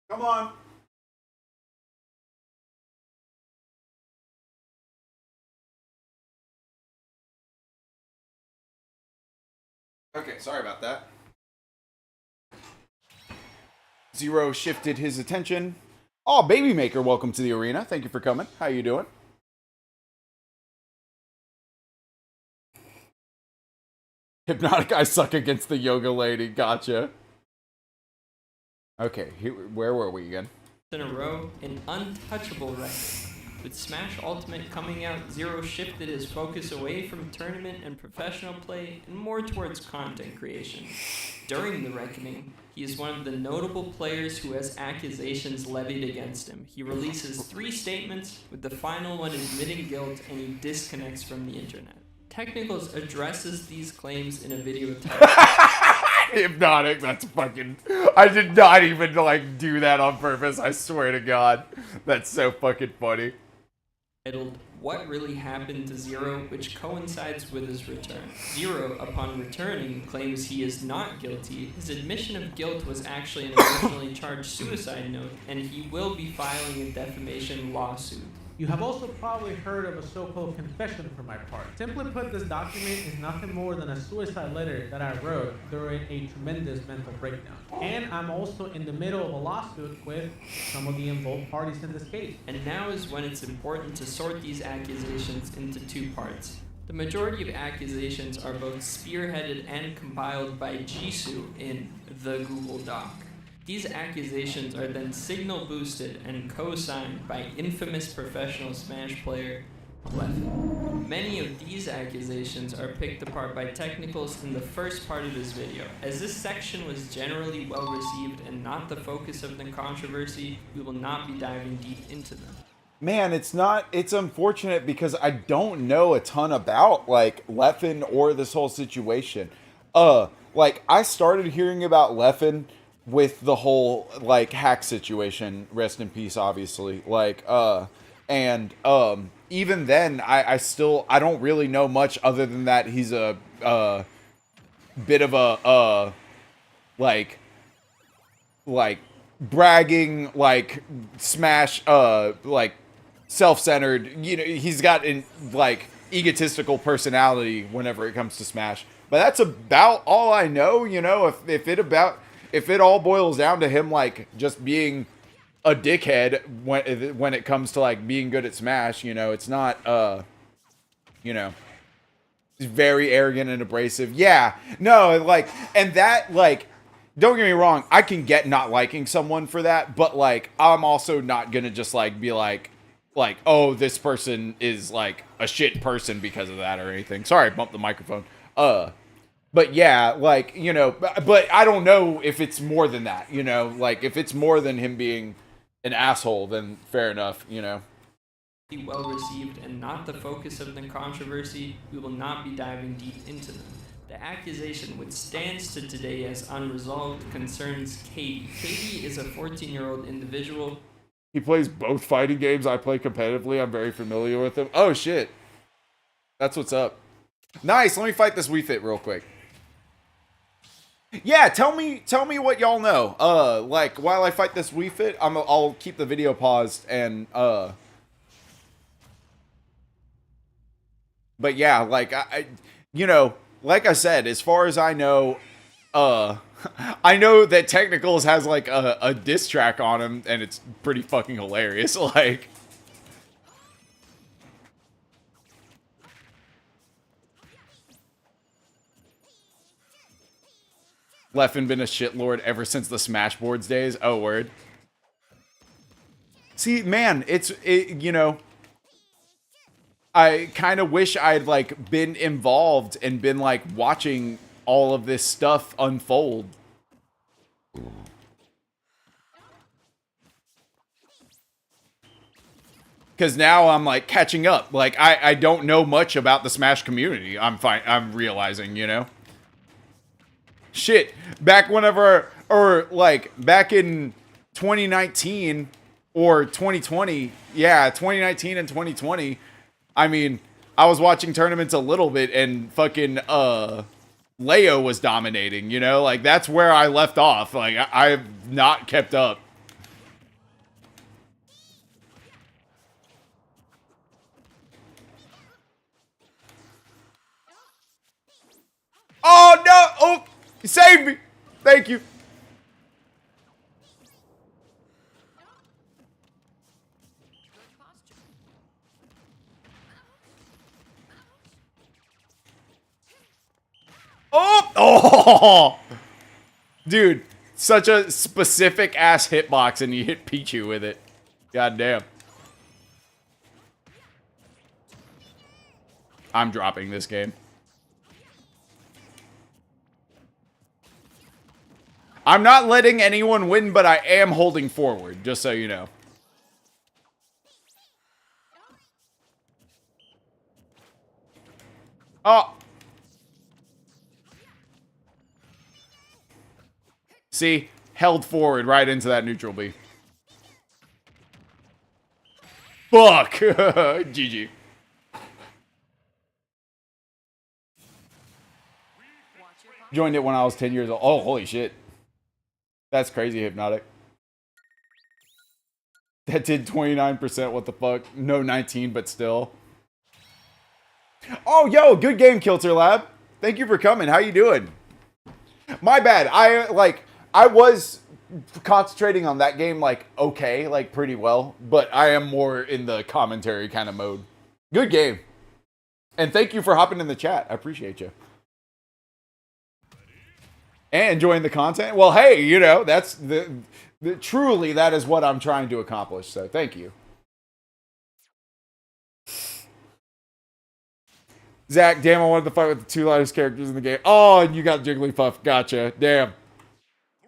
Come on. Okay, sorry about that. Zero shifted his attention. Oh, Baby Maker, welcome to the arena. Thank you for coming. How you doing? Hypnotic, I suck against the yoga lady. Gotcha. Okay, where were we again? In a row, an untouchable record. With Smash Ultimate coming out, Zero shifted his focus away from tournament and professional play and more towards content creation. During the reckoning, he is one of the notable players who has accusations levied against him. He releases 3 statements, with the final one admitting guilt, and he disconnects from the internet. Technicals addresses these claims in a video titled Hypnotic, that's fucking... I did not even, do that on purpose, I swear to God. That's so fucking funny. Titled What Really Happened to Zero, which coincides with his return. Zero, upon returning, claims he is not guilty. His admission of guilt was actually an originally charged suicide note, and he will be filing a defamation lawsuit. You have also probably heard of a so-called confession for my part. Simply put, this document is nothing more than a suicide letter that I wrote during a tremendous mental breakdown. And I'm also in the middle of a lawsuit with some of the involved parties in this case. And now is when it's important to sort these accusations into 2 parts. The majority of accusations are both spearheaded and compiled by Jisoo in the Google Doc. These accusations are then signal boosted and co-signed by infamous professional Smash player Leffen. Many of these accusations are picked apart by technicals in the first part of his video. As this section was generally well received and not the focus of the controversy, we will not be diving deep into them. Man, it's unfortunate because I don't know a ton about, Leffen or this whole situation. I started hearing about Leffen with the whole, hack situation, rest in peace, obviously, even then, I don't really know much other than that he's a, bit of a, bragging, Smash, self-centered, he's got an, egotistical personality whenever it comes to Smash, but that's about all I know, if it all boils down to him, just being a dickhead when it comes to, being good at Smash, it's not, he's very arrogant and abrasive. Yeah, no, and that, don't get me wrong, I can get not liking someone for that, but like I'm also not gonna just like be like oh, this person is like a shit person because of that or anything. Sorry, I bumped the microphone. But yeah, like, you know, but I don't know if it's more than that, you know, like if it's more than him being an asshole, then fair enough, you know. Be well received and not the focus of the controversy, we will not be diving deep into them. The accusation which stands to today as unresolved concerns Katie. Katie is a 14-year-old individual. He plays both fighting games I play competitively. I'm very familiar with him. Oh shit. That's what's up. Nice, let me fight this Wii Fit real quick. Yeah, tell me what y'all know. Like while I fight this Wii Fit, I'll keep the video paused and but yeah, like I you know, like I said, as far as I know, I know that Technicals has like a diss track on him and it's pretty fucking hilarious. Like Leffen been a shitlord ever since the Smashboards days. Oh, word. See, man, you know, I kind of wish I'd like been involved and been like watching all of this stuff unfold. Because now I'm like catching up. Like I don't know much about the Smash community. I'm realizing, you know. Shit, back whenever, or like back in 2019 or 2020, yeah, 2019 and 2020, I mean, I was watching tournaments a little bit and fucking, Leo was dominating, you know, like that's where I left off. Like I've not kept up. Oh no! Oh! Save me! Thank you. Oh! Oh! Dude, such a specific ass hitbox and you hit Pichu with it. God damn. I'm dropping this game. I'm not letting anyone win, but I am holding forward, just so you know. Oh. See? Held forward right into that neutral B. Fuck! GG. Joined it when I was 10 years old. Oh, holy shit. That's crazy, Hypnotic. That did 29%, what the fuck? No 19, but still. Oh, yo, good game, Kilter Lab. Thank you for coming. How you doing? My bad. I was concentrating on that game, like, okay, like, pretty well. But I am more in the commentary kind of mode. Good game. And thank you for hopping in the chat. I appreciate you. And enjoying the content. Well, hey, you know, that's truly that is what I'm trying to accomplish. So thank you. Zach, damn, I wanted to fight with the two lightest characters in the game. Oh, and you got Jigglypuff. Gotcha. Damn.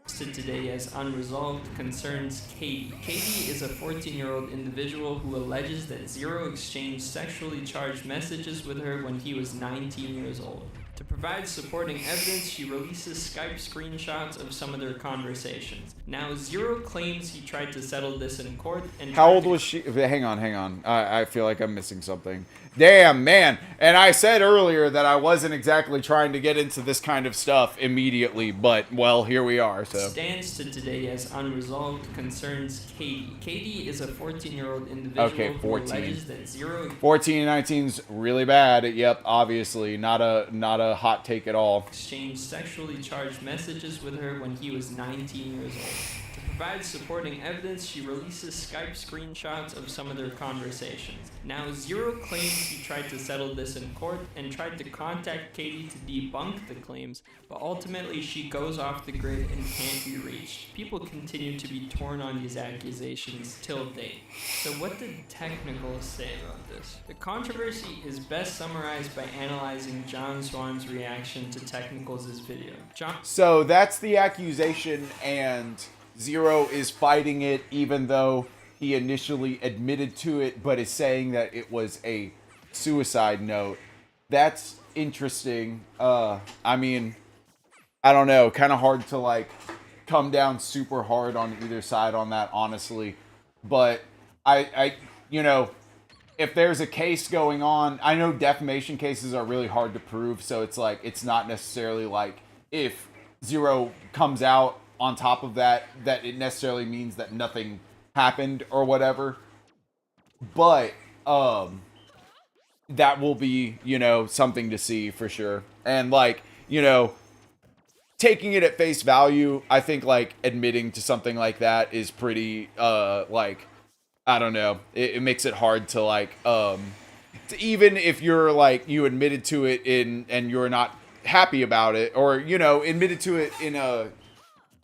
Today as unresolved concerns Katie. Katie is a 14-year-old individual who alleges that Zero exchanged sexually charged messages with her when he was 19 years old. To provide supporting evidence, she releases Skype screenshots of some of their conversations. Now, Zero claims he tried to settle this in court and... How old was she? Hang on. I feel like I'm missing something. Damn, man. And I said earlier that I wasn't exactly trying to get into this kind of stuff immediately, but, well, here we are, so. Stands to today as unresolved concerns Katie. Katie is a 14-year-old individual okay, 14. who alleges that Zero... 14 and 19's really bad. Yep, obviously. Not a hot take at all. Exchanged sexually charged messages with her when he was 19 years old. To provide supporting evidence, she releases Skype screenshots of some of their conversations. Now, Zero claims he tried to settle this in court and tried to contact Katie to debunk the claims, but ultimately she goes off the grid and can't be reached. People continue to be torn on these accusations till date. So what did Technicals say about this? The controversy is best summarized by analyzing John Swan's reaction to Technicals' video. So that's the accusation, and Zero is fighting it even though he initially admitted to it, but is saying that it was a suicide note. That's interesting. I mean, I don't know, kind of hard to like come down super hard on either side on that, honestly. But I you know, if there's a case going on, I know defamation cases are really hard to prove, so it's like, it's not necessarily like if Zero comes out on top of that, that it necessarily means that nothing happened or whatever. But, that will be, you know, something to see for sure. And like, you know, taking it at face value, I think like admitting to something like that is pretty, like, I don't know. It makes it hard to like, even if you're like, you admitted to it and you're not happy about it, or, you know, admitted to it in a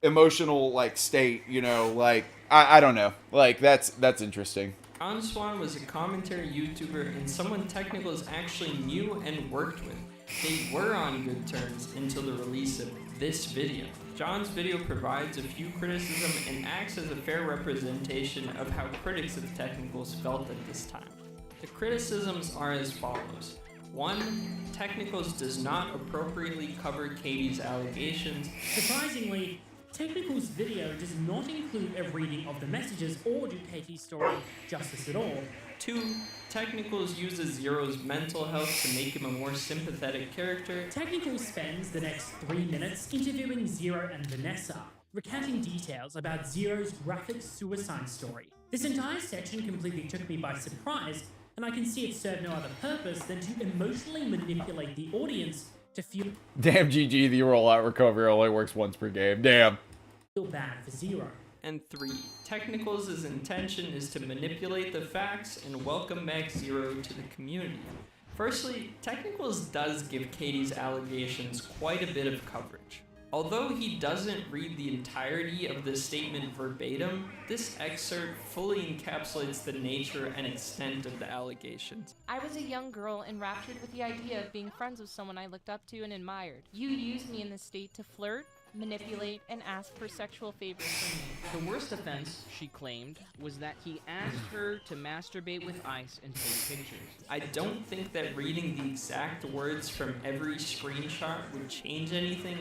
emotional like state, you know, like, I don't know. Like, that's interesting. John Swan was a commentary YouTuber and someone Technicals actually knew and worked with. They were on good terms until the release of this video. John's video provides a few criticism and acts as a fair representation of how critics of Technicals felt at this time. The criticisms are as follows. 1. Technicals does not appropriately cover Katie's allegations. Surprisingly, Technicals' video does not include a reading of the messages or do Katie's story justice at all. 2. Technicals uses Zero's mental health to make him a more sympathetic character. Technicals spends the next 3 minutes interviewing Zero and Vanessa, recounting details about Zero's graphic suicide story. This entire section completely took me by surprise, and I can see it served no other purpose than to emotionally manipulate the audience to feel Damn, GG, the rollout recovery only works once per game. Damn. bad for Zero. And 3. Technicals' intention is to manipulate the facts and welcome back Zero to the community. Firstly, Technicals does give Katie's allegations quite a bit of coverage. Although he doesn't read the entirety of the statement verbatim, this excerpt fully encapsulates the nature and extent of the allegations. I was a young girl enraptured with the idea of being friends with someone I looked up to and admired. You used me in this state to flirt, manipulate, and ask for sexual favors from me. The worst offense, she claimed, was that he asked her to masturbate with ice and take pictures. I don't think that reading the exact words from every screenshot would change anything,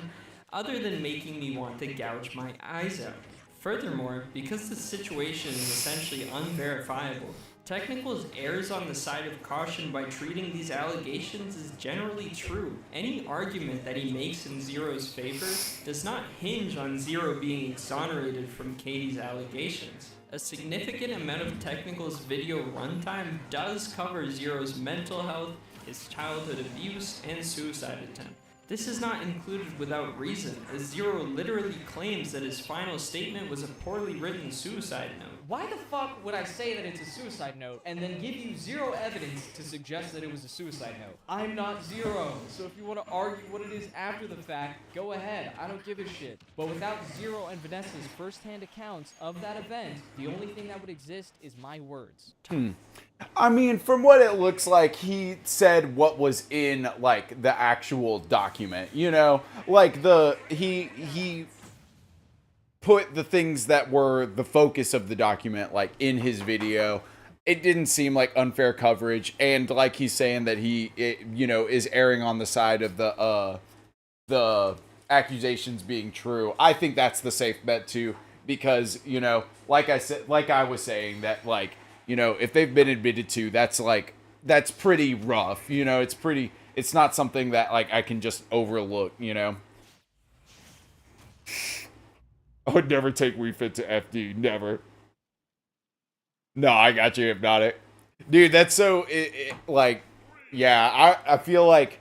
other than making me want to gouge my eyes out. Furthermore, because the situation is essentially unverifiable, Technicals errs on the side of caution by treating these allegations as generally true. Any argument that he makes in Zero's favor does not hinge on Zero being exonerated from Katie's allegations. A significant amount of Technicals' video runtime does cover Zero's mental health, his childhood abuse, and suicide attempt. This is not included without reason, as Zero literally claims that his final statement was a poorly written suicide note. Why the fuck would I say that it's a suicide note and then give you zero evidence to suggest that it was a suicide note? I'm not Zero, so if you want to argue what it is after the fact, go ahead, I don't give a shit. But without Zero and Vanessa's first-hand accounts of that event, the only thing that would exist is my words. I mean, from what it looks like, he said what was in, like, the actual document, you know? Like, he put the things that were the focus of the document, like, in his video. It didn't seem like unfair coverage, and like he's saying that he, you know, is erring on the side of the accusations being true. I think that's the safe bet, too, because, you know, like I was saying, that, like, you know, if they've been admitted to, that's pretty rough, you know, it's not something that, like, I can just overlook, you know. I would never take Wii Fit to FD, never. No, I got you, Hypnotic. Dude, that's so, like, yeah, I feel like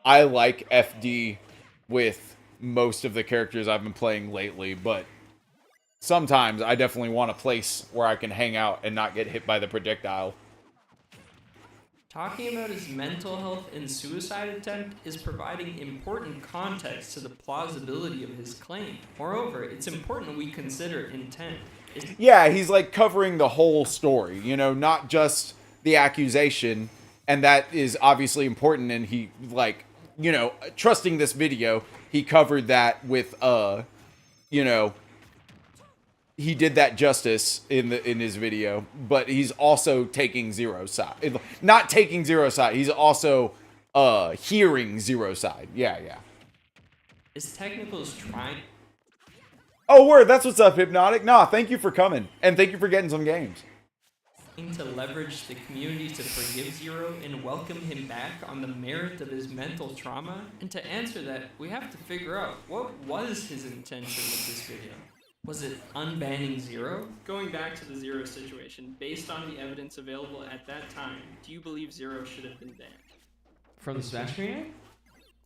I like FD with most of the characters I've been playing lately, but sometimes I definitely want a place where I can hang out and not get hit by the projectile. Talking about his mental health and suicide attempt is providing important context to the plausibility of his claim. Moreover, it's important we consider intent. Yeah, he's like covering the whole story, you know, not just the accusation, and that is obviously important, and he, like, you know, trusting this video, he covered that with, you know, he did that justice in his video, but he's also taking Zero's side. Not taking Zero's side, he's also hearing Zero's side. Yeah. Is Technicals trying? Oh, word, that's what's up, Hypnotic. Nah, thank you for coming, and thank you for getting some games. To leverage the community to forgive Zero and welcome him back on the merit of his mental trauma? And to answer that, we have to figure out what was his intention with this video. Was it unbanning Zero? Going back to the Zero situation, based on the evidence available at that time, do you believe Zero should have been banned? From the Smash Community?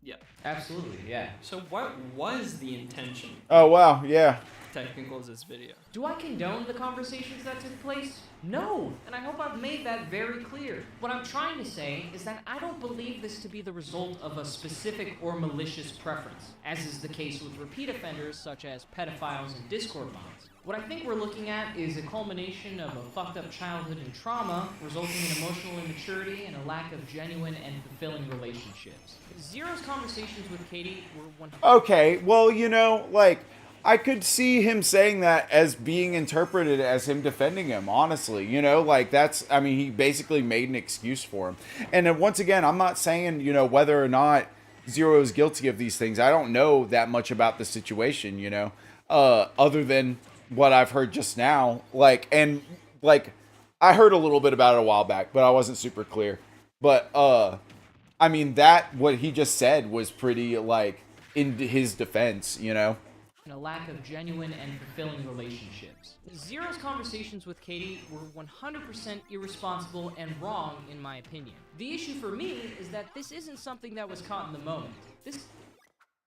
Yeah. Absolutely, yeah. So what was the intention? Oh, wow, yeah. Technicals' video. Do I condone the conversations that took place? No, and I hope I've made that very clear. What I'm trying to say is that I don't believe this to be the result of a specific or malicious preference, as is the case with repeat offenders such as pedophiles and Discord bots. What I think we're looking at is a culmination of a fucked up childhood and trauma, resulting in emotional immaturity and a lack of genuine and fulfilling relationships. Zero's conversations with Katie were one. Okay, well, you know, like, I could see him saying that as being interpreted as him defending him, honestly. You know, like, that's, I mean, he basically made an excuse for him. And then once again, I'm not saying, you know, whether or not Zero is guilty of these things. I don't know that much about the situation, you know, other than what I've heard just now. Like, and, like, I heard a little bit about it a while back, but I wasn't super clear. But, I mean, what he just said was pretty, like, in his defense, you know? And a lack of genuine and fulfilling relationships. Zero's conversations with Katie were 100% irresponsible and wrong, in my opinion. The issue for me is that this isn't something that was caught in the moment.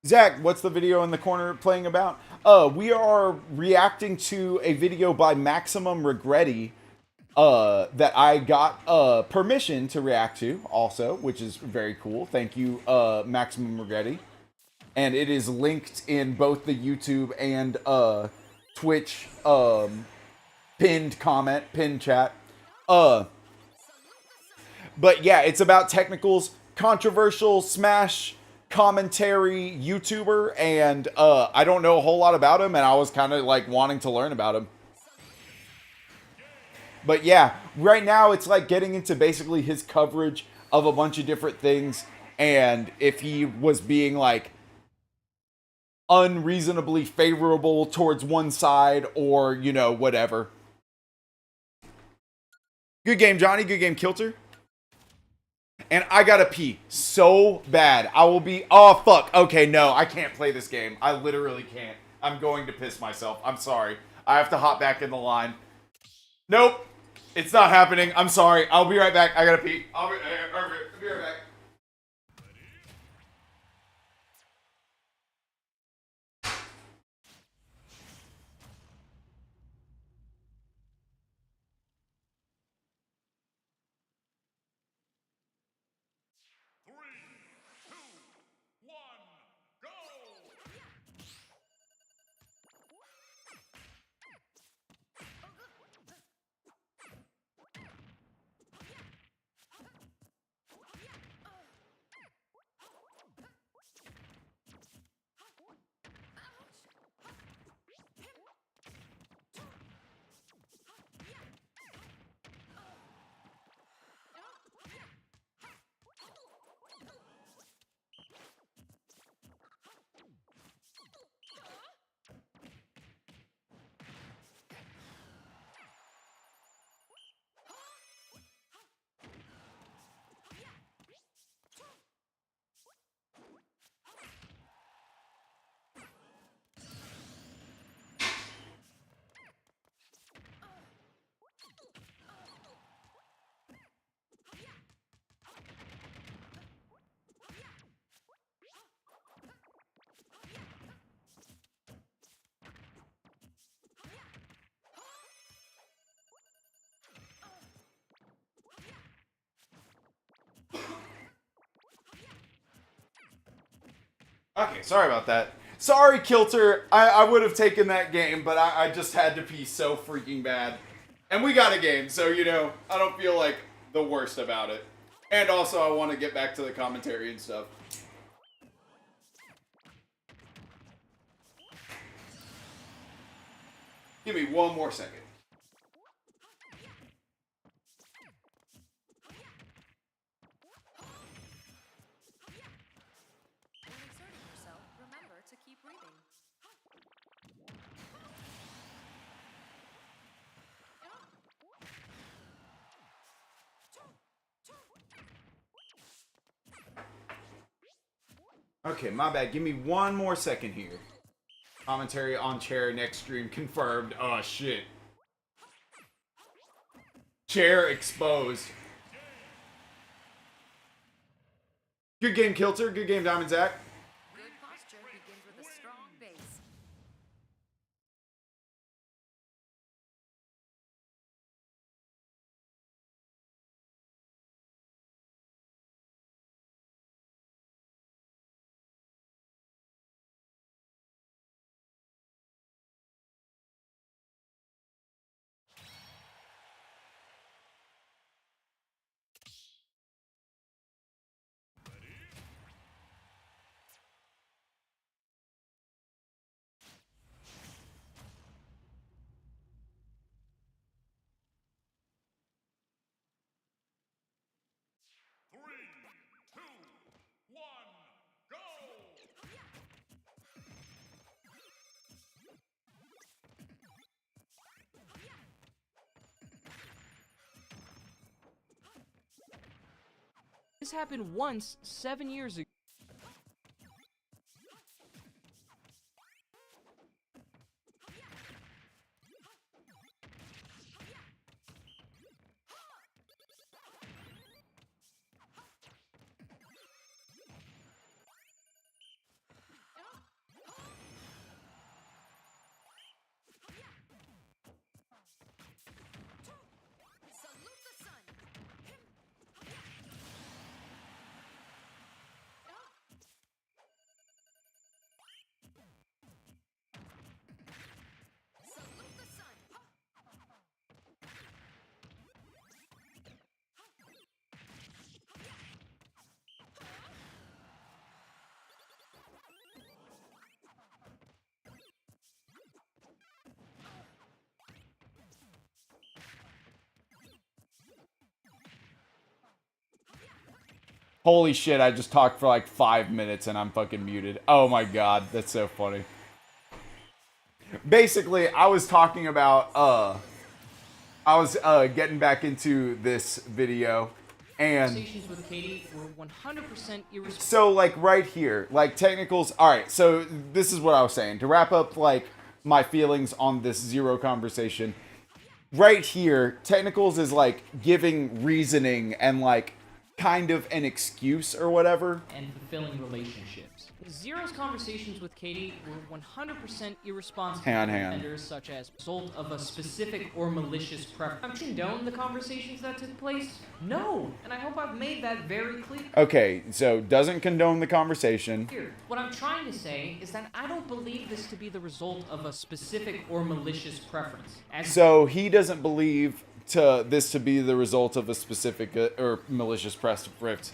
Zach, what's the video in the corner playing about? We are reacting to a video by Maximum Regretti that I got permission to react to also, which is very cool. Thank you, Maximum Regretti. And it is linked in both the YouTube and Twitch pinned chat. But yeah, it's about Technicals, controversial Smash commentary YouTuber, and I don't know a whole lot about him, and I was kind of like wanting to learn about him. But yeah, right now it's like getting into basically his coverage of a bunch of different things, and if he was being like unreasonably favorable towards one side, or, you know, whatever. Good game, Johnny. Good game, Kilter. And I gotta pee so bad. I will be... Oh, fuck. Okay, no. I can't play this game. I literally can't. I'm going to piss myself. I'm sorry. I have to hop back in the line. Nope. It's not happening. I'm sorry. I'll be right back. I gotta pee. I'll be right back. Okay, sorry about that. Sorry, Kilter. I would have taken that game, but I just had to pee so freaking bad. And we got a game, so, you know, I don't feel like the worst about it. And also, I want to get back to the commentary and stuff. Give me one more second. Okay, my bad. Give me one more second here. Commentary on chair next stream confirmed. Oh, shit. Chair exposed. Good game, Kilter. Good game, Diamond Zach. Good posture begins with a strong base. This happened once 7 years ago. Holy shit, I just talked for like 5 minutes and I'm fucking muted. Oh my god, that's so funny. Basically, I was talking about, I was getting back into this video, and Conversations with Katie were 100% irresponsible. so like right here, like technicals, alright, so this is what I was saying. To wrap up like my feelings on this Zero conversation, right here, technicals is like giving reasoning and like kind of an excuse or whatever. And fulfilling relationships. Zero's conversations with Katie were 100% irresponsible Hang on. offenders, such as result of a specific or malicious preference. I condone the conversations that took place? No, and I hope I've made that very clear. Okay, so doesn't condone the conversation. Here, what I'm trying to say is that I don't believe this to be the result of a specific or malicious preference. So he doesn't believe this to be the result of a specific or malicious preference.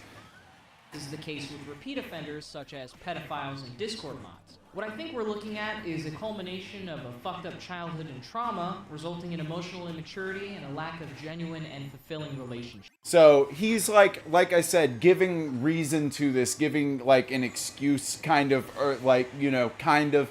This is the case with repeat offenders such as pedophiles and Discord mods. What I think we're looking at is a culmination of a fucked up childhood and trauma, resulting in emotional immaturity and a lack of genuine and fulfilling relationships. So he's like I said, giving reason to this, giving like an excuse kind of, or like, you know, kind of.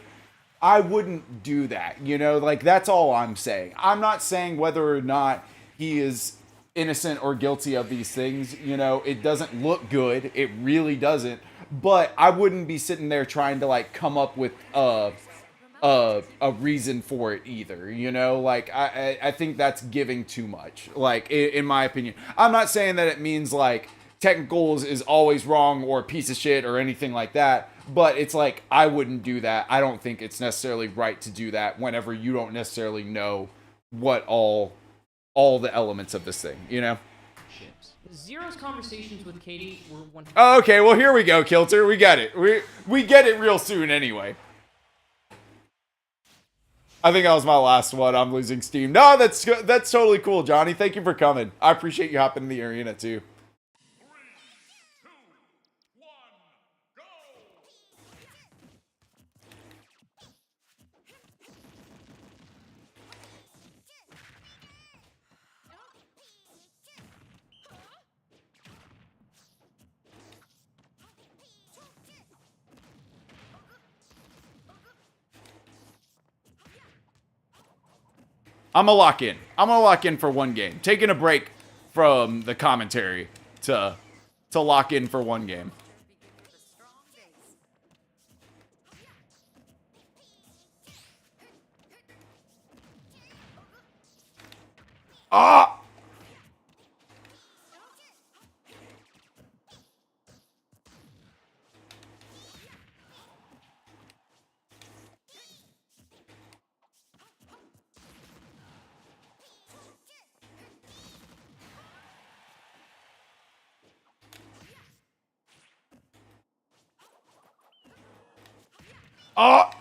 I wouldn't do that, you know, like that's all I'm saying. I'm not saying whether or not he is innocent or guilty of these things, you know, it doesn't look good, it really doesn't, but I wouldn't be sitting there trying to like come up with a reason for it either, you know, like I think that's giving too much, like in my opinion. I'm not saying that it means like technicals is always wrong or a piece of shit or anything like that, but it's like I wouldn't do that. I don't think it's necessarily right to do that whenever you don't necessarily know what all the elements of this thing, you know? Zero's conversations with Katie were one. Oh, okay, well here we go, Kilter. We get it. We get it real soon anyway. I think that was my last one. I'm losing steam. No, that's totally cool, Johnny. Thank you for coming. I appreciate you hopping in the arena too. I'm gonna lock in. I'm gonna lock in for one game. Taking a break from the commentary to lock in for one game. Ah! Ah!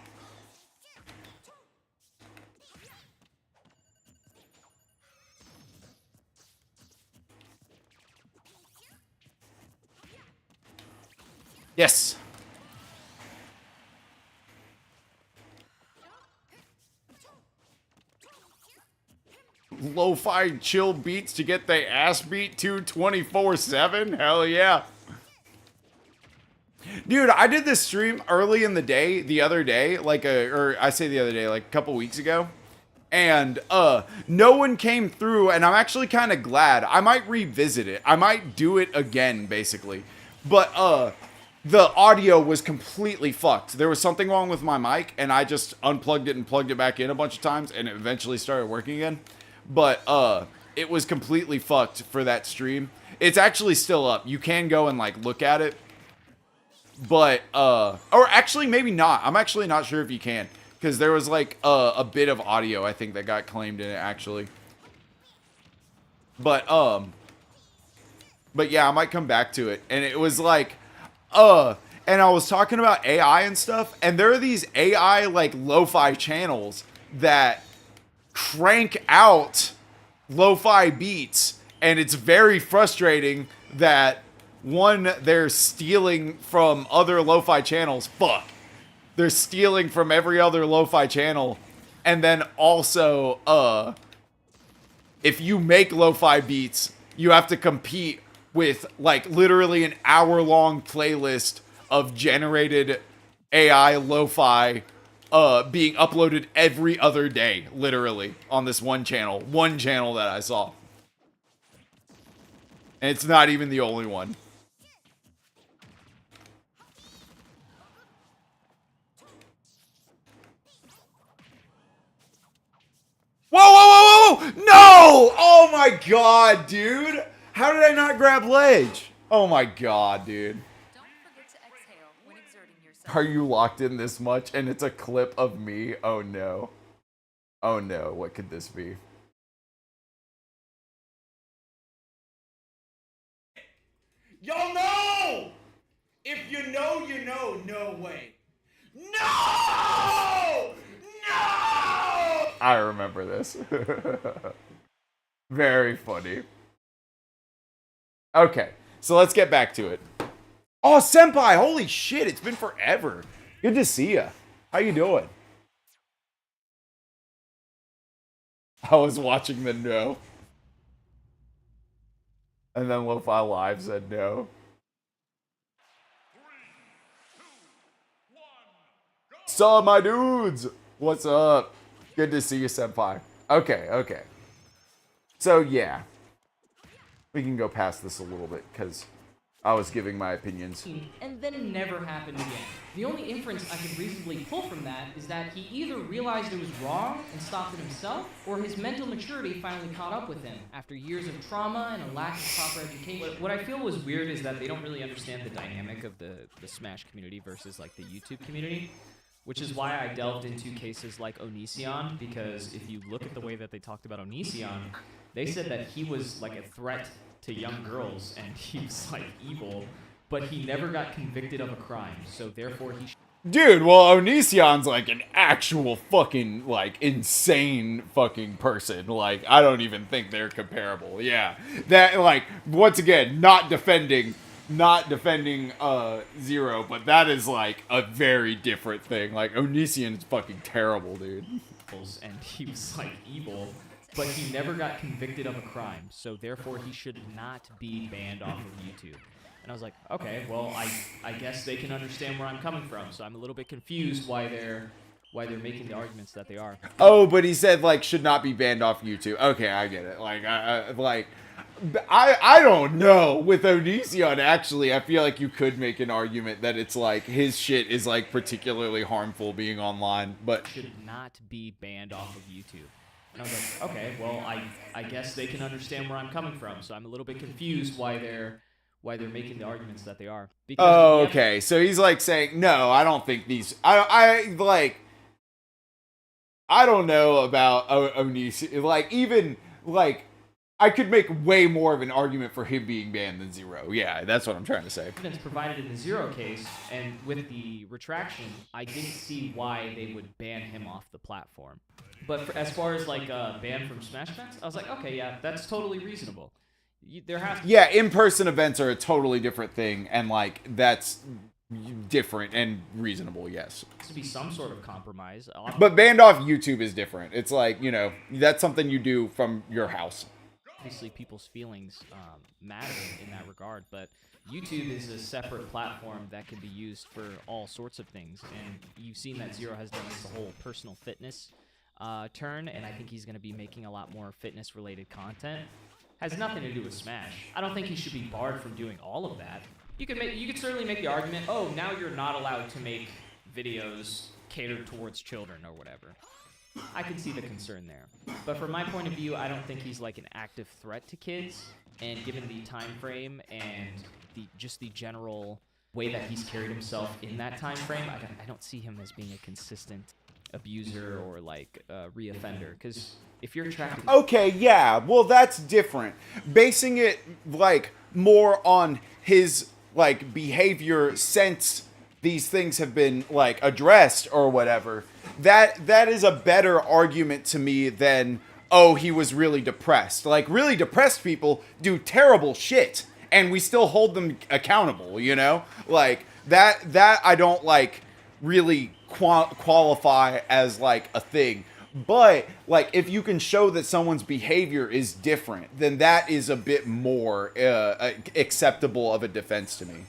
Yes. Lo-fi chill beats to get the ass beat to 24/7? Hell yeah. Dude, I did this stream early in the day, the other day, like a couple weeks ago. And no one came through, and I'm actually kind of glad. I might revisit it. I might do it again, basically. But the audio was completely fucked. There was something wrong with my mic, and I just unplugged it and plugged it back in a bunch of times, and it eventually started working again. But it was completely fucked for that stream. It's actually still up. You can go and like look at it. But or actually maybe not. I'm actually not sure if you can, because there was like a bit of audio I think that got claimed in it actually. But yeah, I might come back to it. And it was like and I was talking about AI and stuff, and there are these AI like lo-fi channels that crank out lo-fi beats, and it's very frustrating that one, they're stealing from other lo-fi channels. Fuck. They're stealing from every other lo-fi channel. And then also, if you make lo-fi beats, you have to compete with like literally an hour-long playlist of generated AI lo-fi being uploaded every other day, literally, on this one channel. One channel that I saw. And it's not even the only one. Whoa, whoa, whoa, whoa, whoa! No! Oh my god, dude! How did I not grab ledge? Oh my god, dude. Are you locked in this much? And it's a clip of me? Oh no. Oh no, what could this be? Y'all know! If you know, you know. No way. No! No! I remember this. Very funny. Okay, so let's get back to it. Oh, Senpai! Holy shit, it's been forever. Good to see ya. How you doing? I was watching the no. And then Lo-Fi Live said no. Sup, my dudes? What's up? Good to see you, Senpai. Okay, okay. So, yeah. We can go past this a little bit, because I was giving my opinions. And then it never happened again. The only inference I could reasonably pull from that is that he either realized it was wrong and stopped it himself, or his mental maturity finally caught up with him after years of trauma and a lack of proper education. What I feel was weird is that they don't really understand the dynamic of the Smash community versus like the YouTube community, which is why I delved into cases like Onision, because if you look at the way that they talked about Onision, they said that he was like a threat to young girls, and he was like evil, but he never got convicted of a crime, so therefore he. Dude, well, Onision's like an actual fucking, like, insane fucking person. Like, I don't even think they're comparable. Yeah. That, like, once again, not defending Zero, but that is, like, a very different thing. Like, Onision is fucking terrible, dude. And he was like evil, but he never got convicted of a crime, so therefore he should not be banned off of YouTube. And I was like, okay, well, I guess they can understand where I'm coming from, so I'm a little bit confused why they're making the arguments that they are. Oh, but he said, like, should not be banned off YouTube. Okay, I get it. Like, I don't know. With Onision, actually, I feel like you could make an argument that it's like his shit is like particularly harmful being online, but should not be banned off of YouTube. And I was like, okay, well, I guess they can understand where I'm coming from, so I'm a little bit confused why they're making the arguments that they are. Because oh, okay. So he's like saying, no, I don't think these. I don't know about Onision. Like, even like, I could make way more of an argument for him being banned than Zero. Yeah, that's what I'm trying to say. Evidence provided in the Zero case, and with the retraction, I didn't see why they would ban him off the platform. But as far as like ban from Smash events, I was like, okay, yeah, that's totally reasonable. Yeah, in-person events are a totally different thing, and like that's different and reasonable. Yes, to be some sort of compromise. But banned off YouTube is different. It's like, you know, that's something you do from your house. Obviously, people's feelings matter in that regard, but YouTube is a separate platform that can be used for all sorts of things, and you've seen that Zero has done this whole personal fitness turn, and I think he's going to be making a lot more fitness-related content. Has nothing to do with Smash. I don't think he should be barred from doing all of that. You could certainly make the argument, oh, now you're not allowed to make videos catered towards children or whatever. I could see the concern there. But from my point of view, I don't think he's like an active threat to kids, and given the time frame and just the general way that he's carried himself in that time frame, I don't see him as being a consistent abuser or like reoffender, because if you're tracking. Okay, yeah, well, that's different. Basing it like more on his like behavior since these things have been like addressed or whatever, that is a better argument to me than, oh, he was really depressed. Like, really depressed people do terrible shit, and we still hold them accountable, you know? Like, that I don't like really qualify as like a thing. But like, if you can show that someone's behavior is different, then that is a bit more acceptable of a defense to me.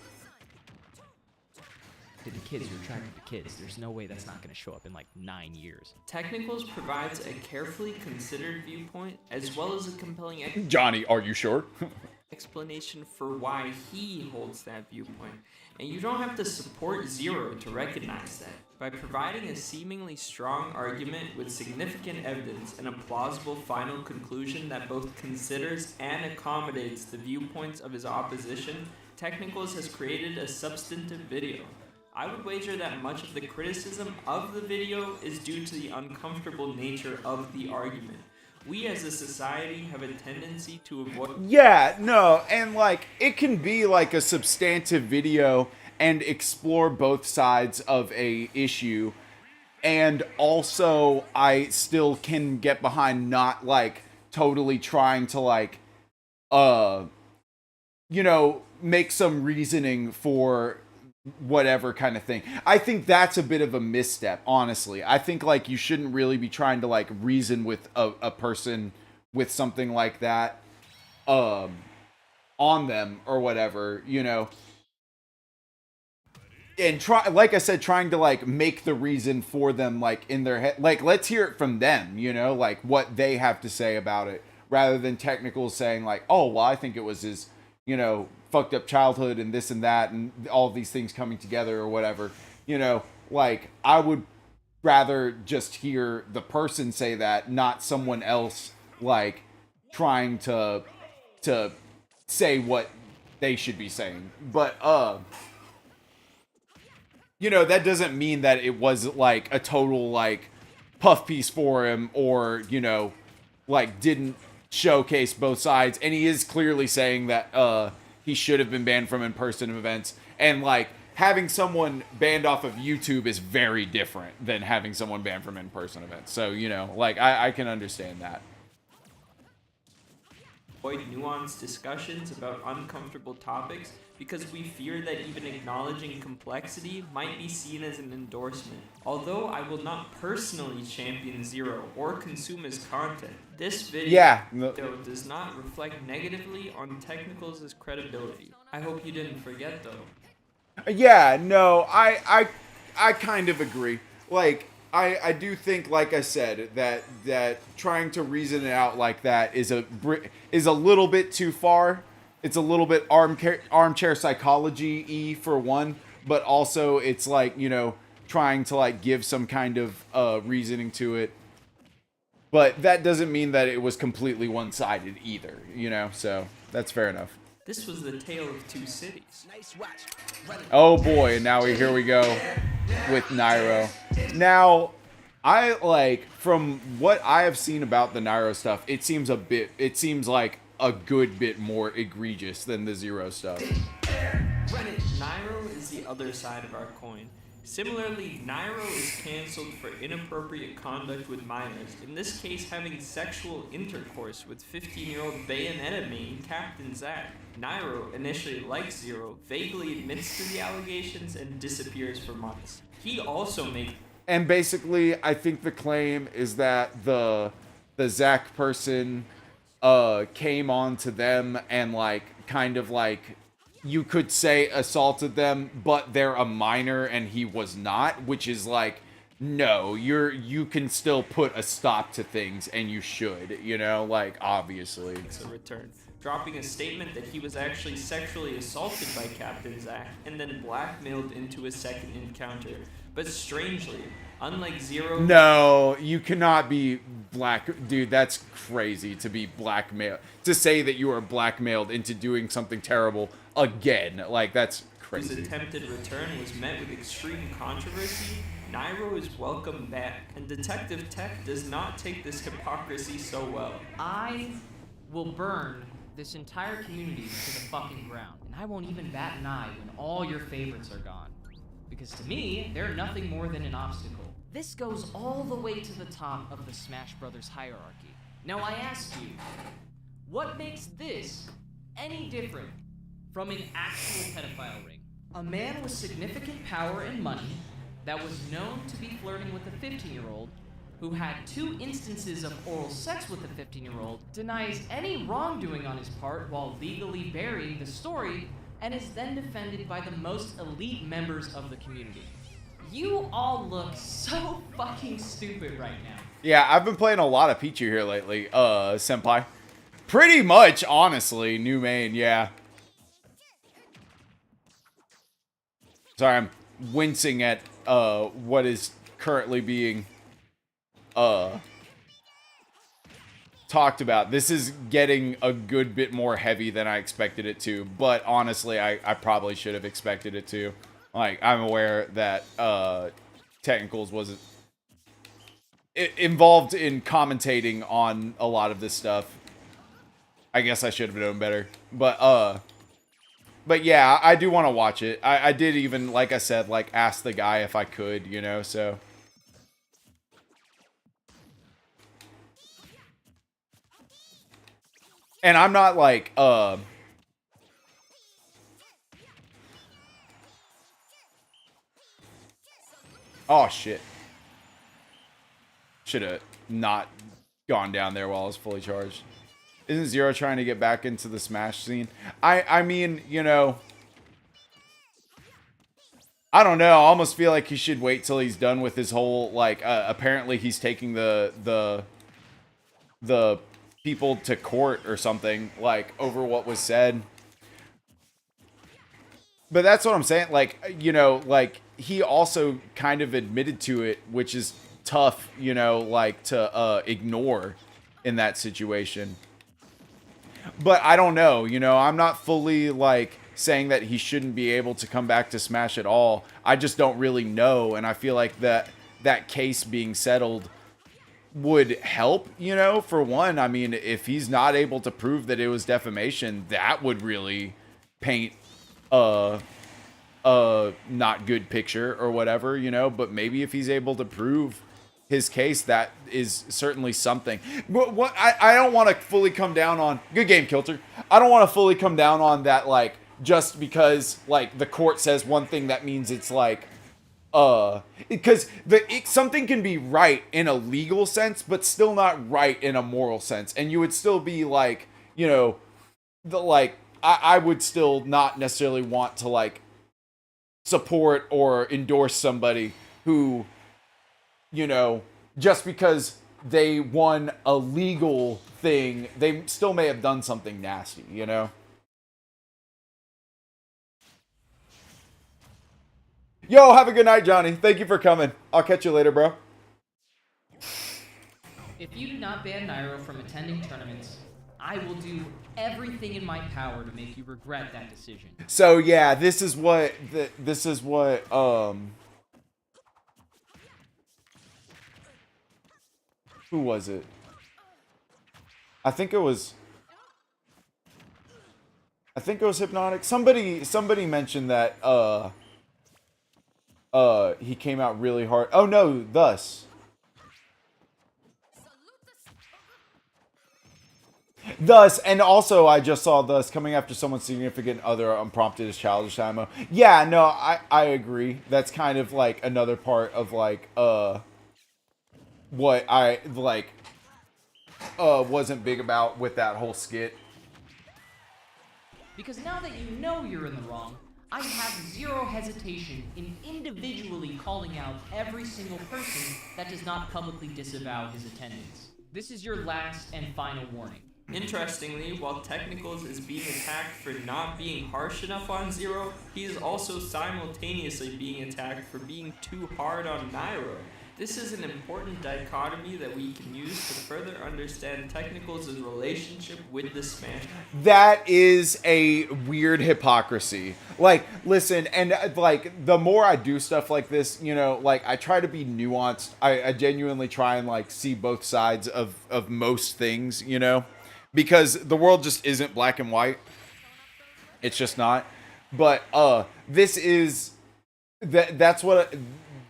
To the kids, you're attracted to kids. There's no way that's not going to show up in like 9 years. Technicals provides a carefully considered viewpoint as well as a compelling Johnny, are you sure? explanation for why he holds that viewpoint. And you don't have to support Zero to recognize that. By providing a seemingly strong argument with significant evidence and a plausible final conclusion that both considers and accommodates the viewpoints of his opposition, Technicals has created a substantive video. I would wager that much of the criticism of the video is due to the uncomfortable nature of the argument. We as a society have a tendency to avoid... Yeah, no, and like, it can be like a substantive video and explore both sides of a issue, and also I still can get behind not like totally trying to like, you know, make some reasoning for whatever kind of thing. I think that's a bit of a misstep, honestly. I think like you shouldn't really be trying to like reason with a person with something like that on them or whatever, you know. And try, like I said, trying to like make the reason for them like in their head. Like, let's hear it from them, you know, like what they have to say about it, rather than Technicals saying like, oh, well, I think it was his, you know, fucked up childhood and this and that and all of these things coming together or whatever. You know, like, I would rather just hear the person say that, not someone else like trying to say what they should be saying. But you know, that doesn't mean that it was like a total like puff piece for him, or, you know, like didn't showcase both sides, and he is clearly saying that he should have been banned from in-person events, and like having someone banned off of YouTube is very different than having someone banned from in-person events. So, you know, like I can understand that. Avoid nuanced discussions about uncomfortable topics because we fear that even acknowledging complexity might be seen as an endorsement. Although I will not personally champion Zero or consume his content, this video does not reflect negatively on Technicals' credibility. I hope you didn't forget though. Yeah, no, I kind of agree. Like, I do think, like I said, that trying to reason it out like that is a little bit too far. It's a little bit armchair psychology-y for one, but also it's like, you know, trying to like give some kind of reasoning to it. But that doesn't mean that it was completely one-sided either, you know, so that's fair enough. This was the tale of two cities. Oh boy, and now here we go with Nairo. Now, I like, from what I have seen about the Nairo stuff, it seems like a good bit more egregious than the Zero stuff. Nairo is the other side of our coin. Similarly, Nairo is cancelled for inappropriate conduct with minors, in this case having sexual intercourse with 15-year-old Bayonetta main Captain Zack. Nairo, initially like Zero, vaguely admits to the allegations and disappears for months. He also makes... And basically, I think the claim is that the Zack person came on to them and like kind of like, you could say assaulted them, but they're a minor and he was not, which is like, no, you can still put a stop to things, and you should, you know, like, obviously. ...a return, dropping a statement that he was actually sexually assaulted by Captain Zack and then blackmailed into a second encounter. But strangely, unlike Zero... No, you cannot be dude, that's crazy to be blackmailed. To say that you are blackmailed into doing something terrible again. Like, that's crazy. His attempted return was met with extreme controversy. Nairo is welcome back, and Detective Tech does not take this hypocrisy so well. I will burn this entire community to the fucking ground, and I won't even bat an eye when all your favorites are gone. Because to me, they're nothing more than an obstacle. This goes all the way to the top of the Smash Brothers hierarchy. Now I ask you, what makes this any different from an actual pedophile ring? A man with significant power and money that was known to be flirting with a 15-year-old who had 2 instances of oral sex with a 15-year-old denies any wrongdoing on his part while legally burying the story and is then defended by the most elite members of the community. You all look so fucking stupid right now. Yeah, I've been playing a lot of Pichu here lately, senpai. Pretty much, honestly, new main, yeah. Sorry, I'm wincing at what is currently being talked about. This is getting a good bit more heavy than I expected it to, but honestly, I probably should have expected it to. Like, I'm aware that Technicals wasn't involved in commentating on a lot of this stuff. I guess I should have known better. But yeah, I do want to watch it. I did even, like I said, like, ask the guy if I could, you know, so... And I'm not like, oh shit. Should have not gone down there while I was fully charged. Isn't Zero trying to get back into the Smash scene? I mean, you know, I don't know. I almost feel like he should wait till he's done with his whole, like, apparently he's taking the people to court or something, like, over what was said. But that's what I'm saying. Like, you know, like, he also kind of admitted to it, which is tough, you know, like, to ignore in that situation. But I don't know, you know, I'm not fully, like, saying that he shouldn't be able to come back to Smash at all. I just don't really know, and I feel like that case being settled would help, you know. For one, I mean, if he's not able to prove that it was defamation, that would really paint not good picture or whatever, you know. But maybe if he's able to prove his case, that is certainly something. But what I don't want to fully come down on, good game, Kilter. I don't want to fully come down on that, like, just because like the court says one thing, that means it's like because something can be right in a legal sense but still not right in a moral sense, and you would still be like, you know, I would still not necessarily want to like support or endorse somebody who, you know, just because they won a legal thing, they still may have done something nasty, you know. Yo, have a good night, Johnny. Thank you for coming. I'll catch you later, bro. If you do not ban Nairo from attending tournaments, I will do everything in my power to make you regret that decision. So yeah, this is what who was it? I think it was Hypnotic. Somebody mentioned that he came out really hard. Oh no, Thus. And also I just saw Thus coming after someone's significant other unprompted is childish ammo. Yeah, no, I agree. That's kind of like another part of like what I like wasn't big about with that whole skit. Because now that you know you're in the wrong, I have zero hesitation in individually calling out every single person that does not publicly disavow his attendance. This is your last and final warning. Interestingly, while Technicals is being attacked for not being harsh enough on Zero, he is also simultaneously being attacked for being too hard on Nairo. This is an important dichotomy that we can use to further understand Technicals' relationship with the Smash. That is a weird hypocrisy. Like, listen, and like, the more I do stuff like this, you know, like, I try to be nuanced. I genuinely try and like see both sides of most things, you know, because the world just isn't black and white. It's just not. But this is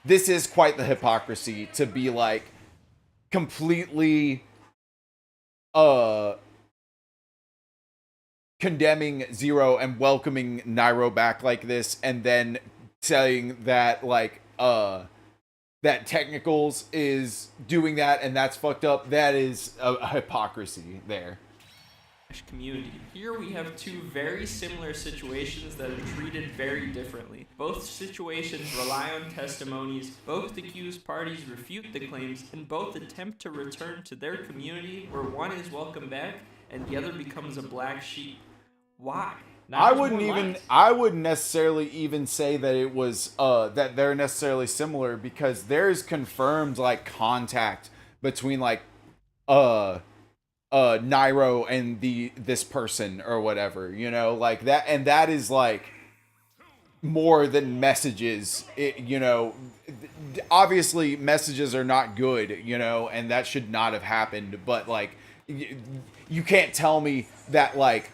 this is quite the hypocrisy to be like completely condemning Zero and welcoming Nairo back like this, and then saying that like that Technicals is doing that and that's fucked up. That is a hypocrisy there. Community. Here we have two very similar situations that are treated very differently. Both situations rely on testimonies, both accused parties refute the claims, and both attempt to return to their community where one is welcome back and the other becomes a black sheep. Why? I wouldn't necessarily even say that it was that they're necessarily similar, because there's confirmed like contact between like Nairo and this person or whatever, you know, like that, and that is like more than messages. You know, obviously messages are not good, you know, and that should not have happened, but like you can't tell me that like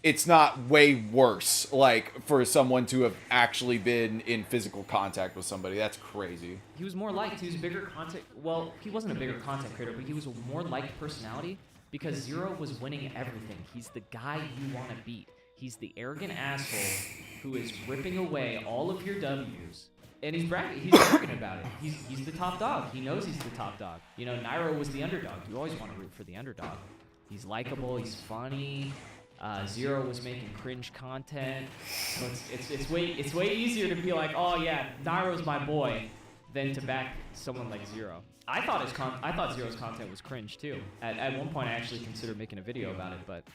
it's not way worse, like, for someone to have actually been in physical contact with somebody. That's crazy. He was more liked. He was a bigger content. Well, he wasn't a bigger content creator, but he was a more liked personality because Zero was winning everything. He's the guy you want to beat. He's the arrogant asshole who is ripping away all of your W's. And he's bragging about it. He's the top dog. He knows he's the top dog. You know, Nairo was the underdog. You always want to root for the underdog. He's likable. He's funny. Zero was making cringe content, so it's way easier to be like, oh yeah, Nairo's my boy, than to back someone like Zero. I thought Zero's content was cringe too. At one point, I actually considered making a video about it, but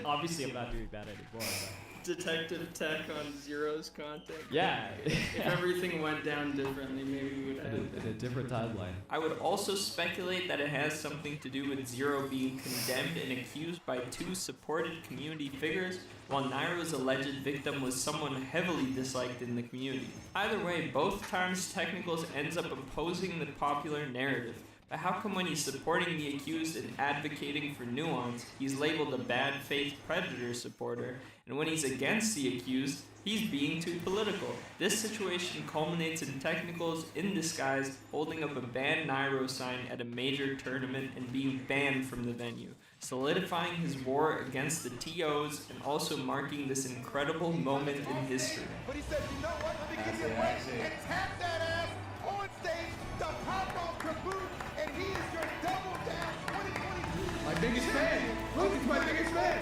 obviously I'm not doing that anymore. But. Detective Tech on Zero's content. Yeah. If everything went down differently, maybe we would have in a different timeline. I would also speculate that it has something to do with Zero being condemned and accused by two supported community figures, while Nairo's alleged victim was someone heavily disliked in the community. Either way, both times Technicals ends up opposing the popular narrative. But how come when he's supporting the accused and advocating for nuance, he's labeled a bad faith predator supporter, and when he's against the accused, he's being too political? This situation culminates in Technicals in disguise holding up a banned Nairo sign at a major tournament and being banned from the venue, solidifying his war against the TOs and also marking this incredible moment in history. But he said, you know what, let me give you a break and tap that ass on stage, the pop-off caboose, and he is your double down 2022. My biggest fan. Look, it's my biggest fan.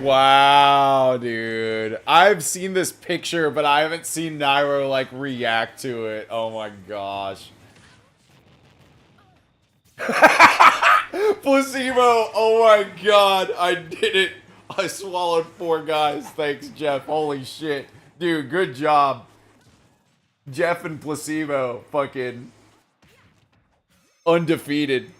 Wow, dude. I've seen this picture, but I haven't seen Nairo, like, react to it. Oh my gosh. Placebo. Oh my god. I did it. I swallowed 4 guys. Thanks, Jeff. Holy shit. Dude, good job. Jeff and Placebo. Fucking undefeated.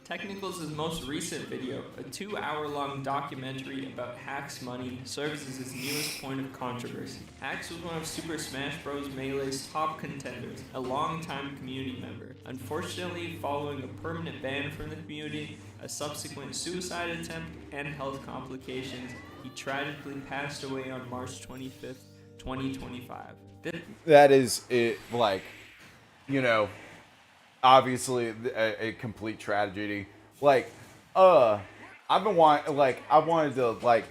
Technicals' most recent video, a 2-hour-long documentary about Hack's money, serves as his newest point of controversy. Hax was one of Super Smash Bros. Melee's top contenders, a long-time community member. Unfortunately, following a permanent ban from the community, a subsequent suicide attempt, and health complications, he tragically passed away on March 25th, 2025. That is it, like, you know, obviously a complete tragedy. Like, I wanted to, like,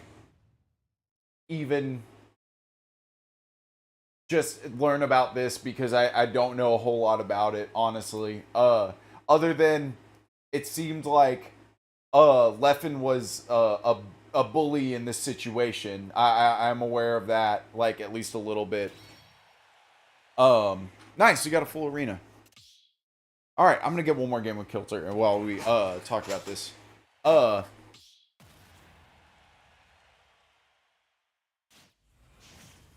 even just learn about this because I don't know a whole lot about it, honestly. Other than it seemed like Leffen was a bully in this situation. I'm aware of that, like, at least a little bit. Nice, you got a full arena. Alright, I'm gonna get one more game with Kilter while we talk about this.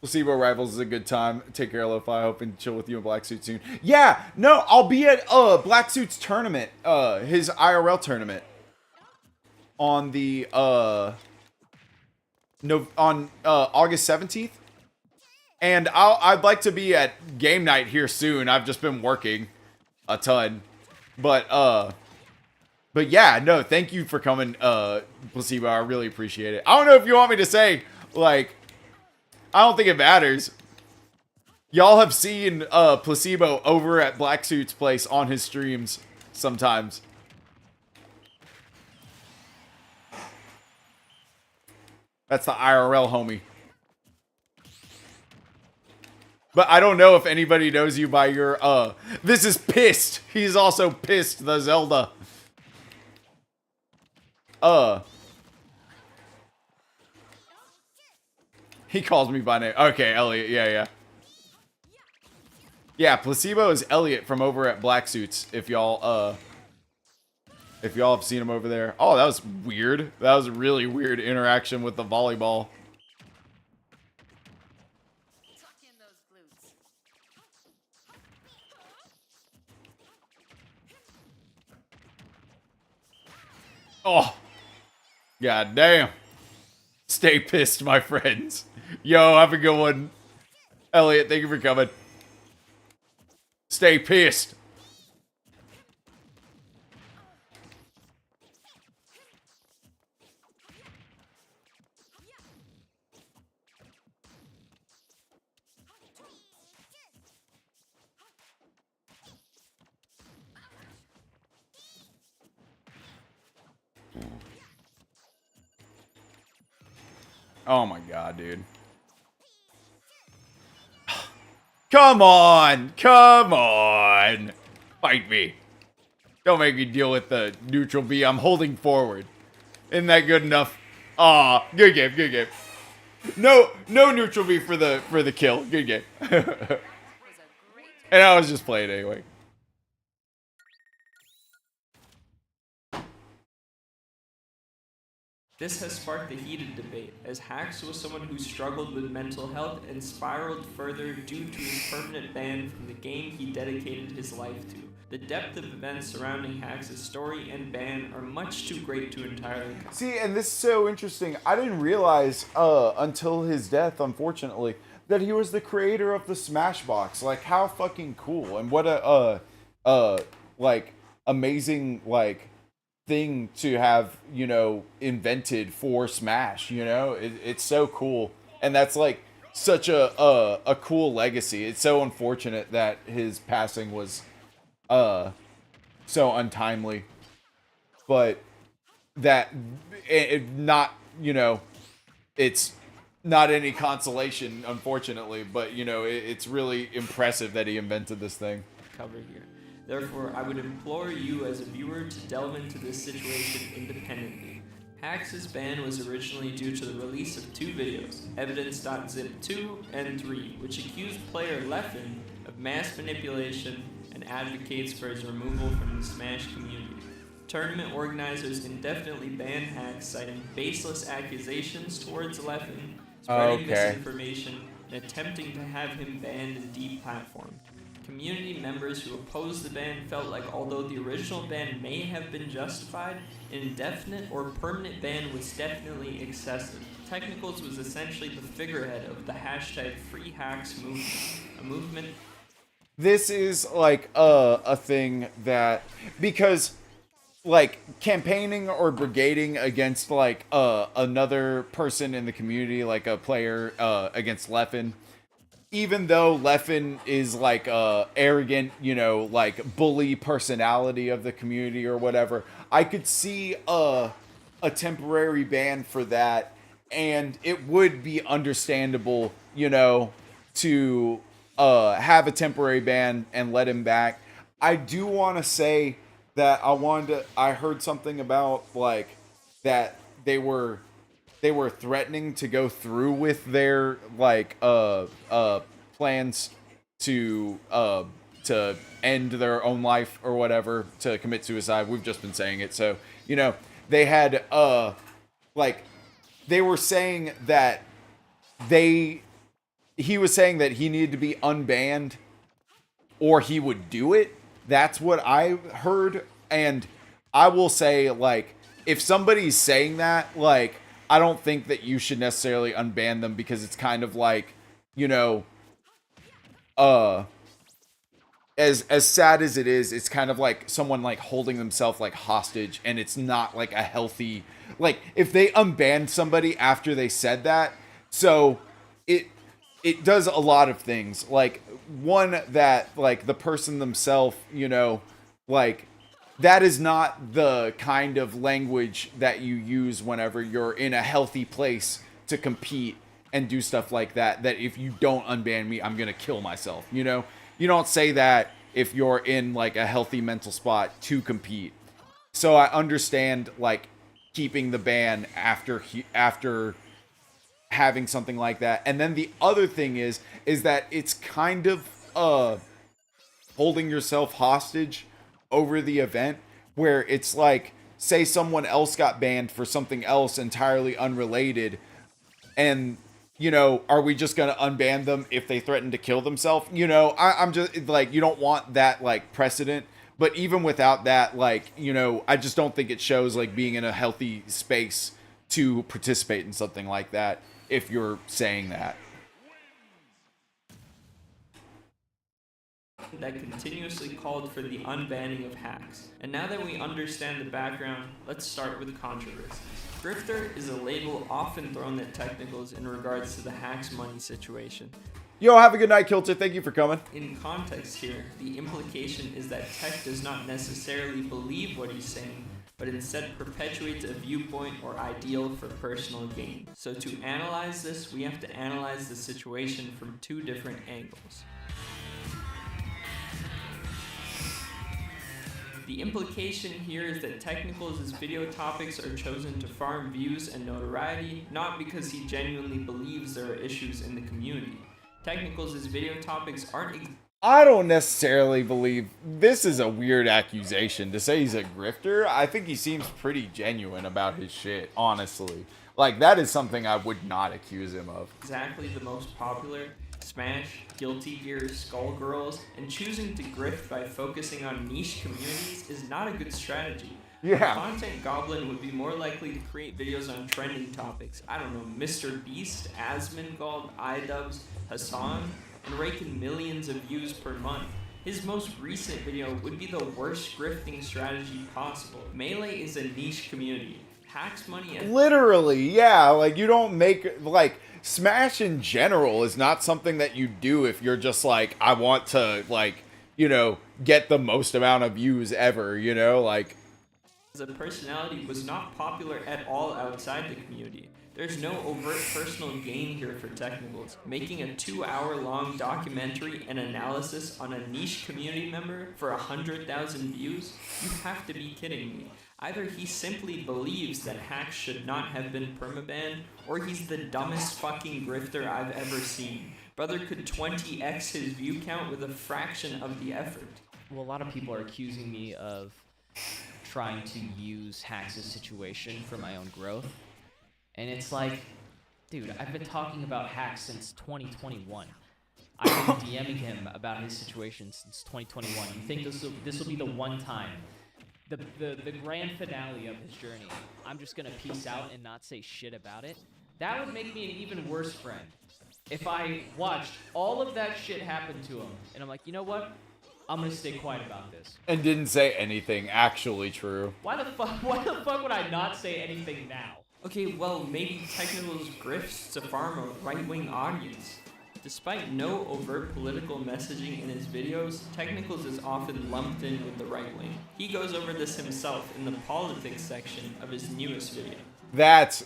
Placebo Rivals is a good time. Take care, Lo-Fi. Hope and chill with you in Black Suit soon. Yeah, no, I'll be at Black Suit's tournament, his IRL tournament on the August 17th. And I'd like to be at game night here soon. I've just been working a ton, but yeah, no, thank you for coming, Placebo. I really appreciate it. I don't know if you want me to say, like, I don't think it matters. Y'all have seen Placebo over at Black Suit's place on his streams sometimes. That's the IRL homie. But I don't know if anybody knows you by your, this is Pissed. He's also Pissed, the Zelda. He calls me by name. Okay, Elliot, yeah. Yeah, Placebo is Elliot from over at Black Suits, if y'all have seen him over there. Oh, that was weird. That was a really weird interaction with the volleyball. Oh, god damn. Stay pissed, my friends. Yo, have a good one. Elliot, thank you for coming. Stay pissed. Oh my god, dude. Come on! Come on! Fight me. Don't make me deal with the neutral B. I'm holding forward. Isn't that good enough? Aw, good game, good game. No neutral B for the kill. Good game. And I was just playing anyway. This has sparked a heated debate, as Hax was someone who struggled with mental health and spiraled further due to his permanent ban from the game he dedicated his life to. The depth of events surrounding Hax's story and ban are much too great to entirely cover. See, and this is so interesting. I didn't realize until his death, unfortunately, that he was the creator of the Smashbox. Like, how fucking cool, and what a like amazing like thing to have, you know, invented for Smash. You know, it's so cool, and that's like such a cool legacy. It's so unfortunate that his passing was so untimely, but that it not, you know, it's not any consolation, unfortunately, but you know, it's really impressive that he invented this thing. Cover here. Therefore, I would implore you as a viewer to delve into this situation independently. Hax's ban was originally due to the release of 2 videos, Evidence.zip 2 and 3, which accused player Leffen of mass manipulation and advocates for his removal from the Smash community. Tournament organizers indefinitely banned Hax, citing baseless accusations towards Leffen, spreading misinformation, and attempting to have him banned and deplatformed. Community members who opposed the ban felt like although the original ban may have been justified, an indefinite or permanent ban was definitely excessive. Technicals was essentially the figurehead of the hashtag #FreeHax movement, a movement. This is like a thing that, because like campaigning or brigading against like another person in the community, like a player against Leffen, even though Leffen is like arrogant, you know, like bully personality of the community or whatever, I could see a temporary ban for that, and it would be understandable, you know, to have a temporary ban and let him back. I do want to say that I heard something about like that they were threatening to go through with their like plans to end their own life or whatever, to commit suicide. We've just been saying it. So, you know, they had like they were saying that he was saying that he needed to be unbanned or he would do it. That's what I heard. And I will say, like, if somebody's saying that, like, I don't think that you should necessarily unban them, because it's kind of like, you know, as sad as it is, it's kind of like someone like holding themselves like hostage, and it's not like a healthy, like, if they unbanned somebody after they said that, so it does a lot of things. Like, one, that like the person themselves, you know, like, that is not the kind of language that you use whenever you're in a healthy place to compete and do stuff like that. That if you don't unban me, I'm gonna kill myself. You know, you don't say that if you're in like a healthy mental spot to compete. So I understand like keeping the ban after having something like that. And then the other thing is that it's kind of holding yourself hostage over the event, where it's like, say someone else got banned for something else entirely unrelated, and, you know, are we just gonna unban them if they threaten to kill themselves? You know, I'm just like, you don't want that like precedent. But even without that, like, you know, I just don't think it shows like being in a healthy space to participate in something like that if you're saying that. That continuously called for the unbanning of Hax. And now that we understand the background, let's start with controversy. Grifter is a label often thrown at Technicals in regards to the Hax money situation. Yo, have a good night, Kilter. Thank you for coming. In context here, the implication is that Tech does not necessarily believe what he's saying, but instead perpetuates a viewpoint or ideal for personal gain. So to analyze this, we have to analyze the situation from 2 different angles. The implication here is that Technicals' video topics are chosen to farm views and notoriety, not because he genuinely believes there are issues in the community. Technicals' video topics aren't I don't necessarily believe this is a weird accusation to say he's a grifter. I think he seems pretty genuine about his shit, honestly. Like, that is something I would not accuse him of. Exactly the most popular. Smash, Guilty Gear, Skullgirls, and choosing to grift by focusing on niche communities is not a good strategy. Yeah. Content Goblin would be more likely to create videos on trending topics. I don't know, Mr. Beast, Asmongold, iDubbbz, Hassan, and rake in millions of views per month. His most recent video would be the worst grifting strategy possible. Melee is a niche community. Hacks money and Literally, yeah. Like, you don't make, like, Smash in general is not something that you do if you're just like, I want to, like, you know, get the most amount of views ever, you know? Like, as a personality was not popular at all outside the community. There's no overt personal gain here for Technicals. Making a 2-hour-long documentary and analysis on a niche community member for 100,000 views? You have to be kidding me. Either he simply believes that hacks should not have been permabanned, or he's the dumbest fucking grifter I've ever seen. Brother could 20x his view count with a fraction of the effort. Well, a lot of people are accusing me of trying to use Hacks' situation for my own growth. And it's like, dude, I've been talking about Hacks since 2021. I've been DMing him about his situation since 2021. You think this will be the one time, the grand finale of his journey, I'm just gonna peace out and not say shit about it? That would make me an even worse friend. If I watched all of that shit happen to him, and I'm like, you know what? I'm gonna stay quiet about this. and didn't say anything actually true. Why the fuck would I not say anything now? Okay, well, maybe Technicals grifts to farm a right-wing audience. Despite no overt political messaging in his videos, Technicals is often lumped in with the right wing. He goes over this himself in the politics section of his newest video. That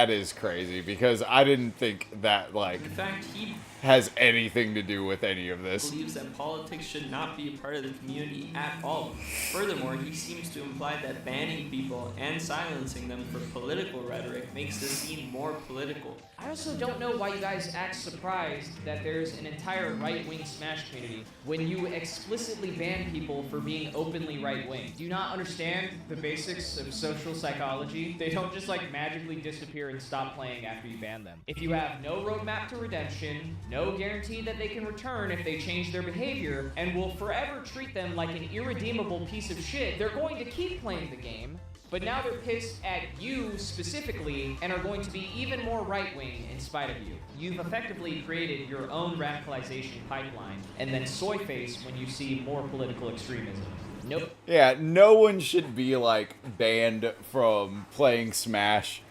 is crazy, because I didn't think that, like, In fact, he has anything to do with any of this. believes that politics should not be a part of the community at all. Furthermore, he seems to imply that banning people and silencing them for political rhetoric makes the scene more political. I also don't know why you guys act surprised that there's an entire right-wing Smash community when you explicitly ban people for being openly right-wing. Do you not understand the basics of social psychology? They don't just like magically disappear and stop playing after you ban them. If you have no roadmap to redemption, no guarantee that they can return if they change their behavior, and will forever treat them like an irredeemable piece of shit, they're going to keep playing the game. But now they're pissed at you specifically and are going to be even more right-wing in spite of you. You've effectively created your own radicalization pipeline and then soy face when you see more political extremism. Nope. Yeah, no one should be, like, banned from playing Smash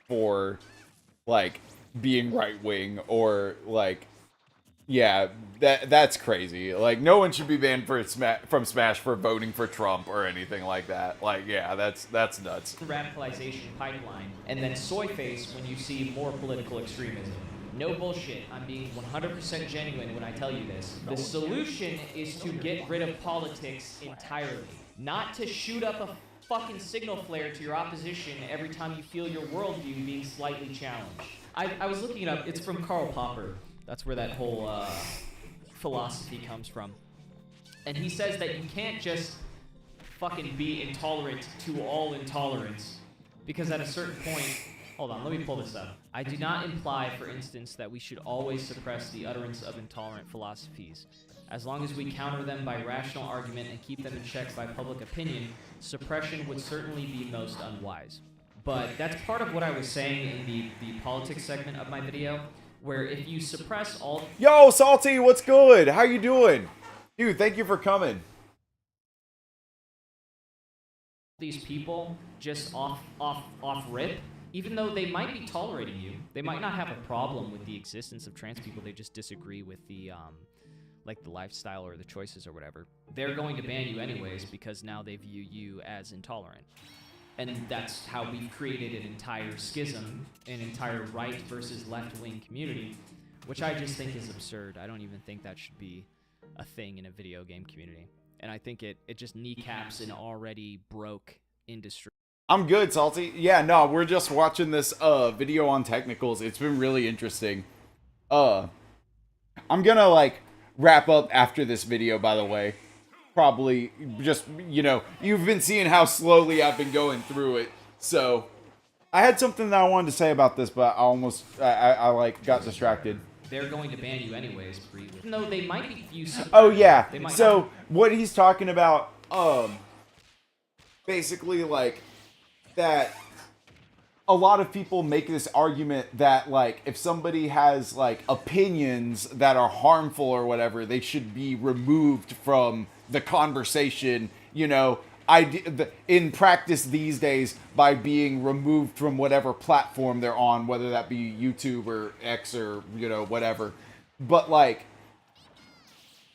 for, like, being right-wing or, like, yeah, that's crazy. Like, no one should be banned from Smash for voting for Trump or anything like that. Like, yeah, that's nuts. Radicalization pipeline and then soy face when you see more political extremism. No bullshit. I'm being 100% genuine when I tell you this. The solution is to get rid of politics entirely. Not to shoot up a fucking signal flare to your opposition every time you feel your worldview being slightly challenged. I was looking it up. It's from Karl Popper. That's where that whole philosophy comes from. And he says that you can't just fucking be intolerant to all intolerance. Because at a certain point... Hold on, let me pull this up. I do not imply, for instance, that we should always suppress the utterance of intolerant philosophies. As long as we counter them by rational argument and keep them in check by public opinion, suppression would certainly be most unwise. But that's part of what I was saying in the politics segment of my video, where if you suppress all... Yo, Salty, what's good? How you doing? Dude, thank you for coming. These people just off rip, even though they might be tolerating you, they might not have a problem with the existence of trans people, they just disagree with the, like the lifestyle or the choices or whatever. They're going to ban you anyways because now they view you as intolerant. And that's how we've created an entire schism, an entire right versus left-wing community, which I just think is absurd. I don't even think that should be a thing in a video game community. And I think it just kneecaps an already broke industry. I'm good, Salty. Yeah, no, we're just watching this video on Technicals. It's been really interesting. I'm gonna, like, wrap up after this video, by the way. Probably just, you know, you've been seeing how slowly I've been going through it. So I had something that I wanted to say about this, but I like got distracted. They're going to ban you anyways, even though they might be used. Oh yeah. They might So not. what he's talking about, basically like that. A lot of people make this argument that like if somebody has like opinions that are harmful or whatever, they should be removed from the conversation. You know, in practice these days by being removed from whatever platform they're on, whether that be YouTube or X or, you know, whatever. But like,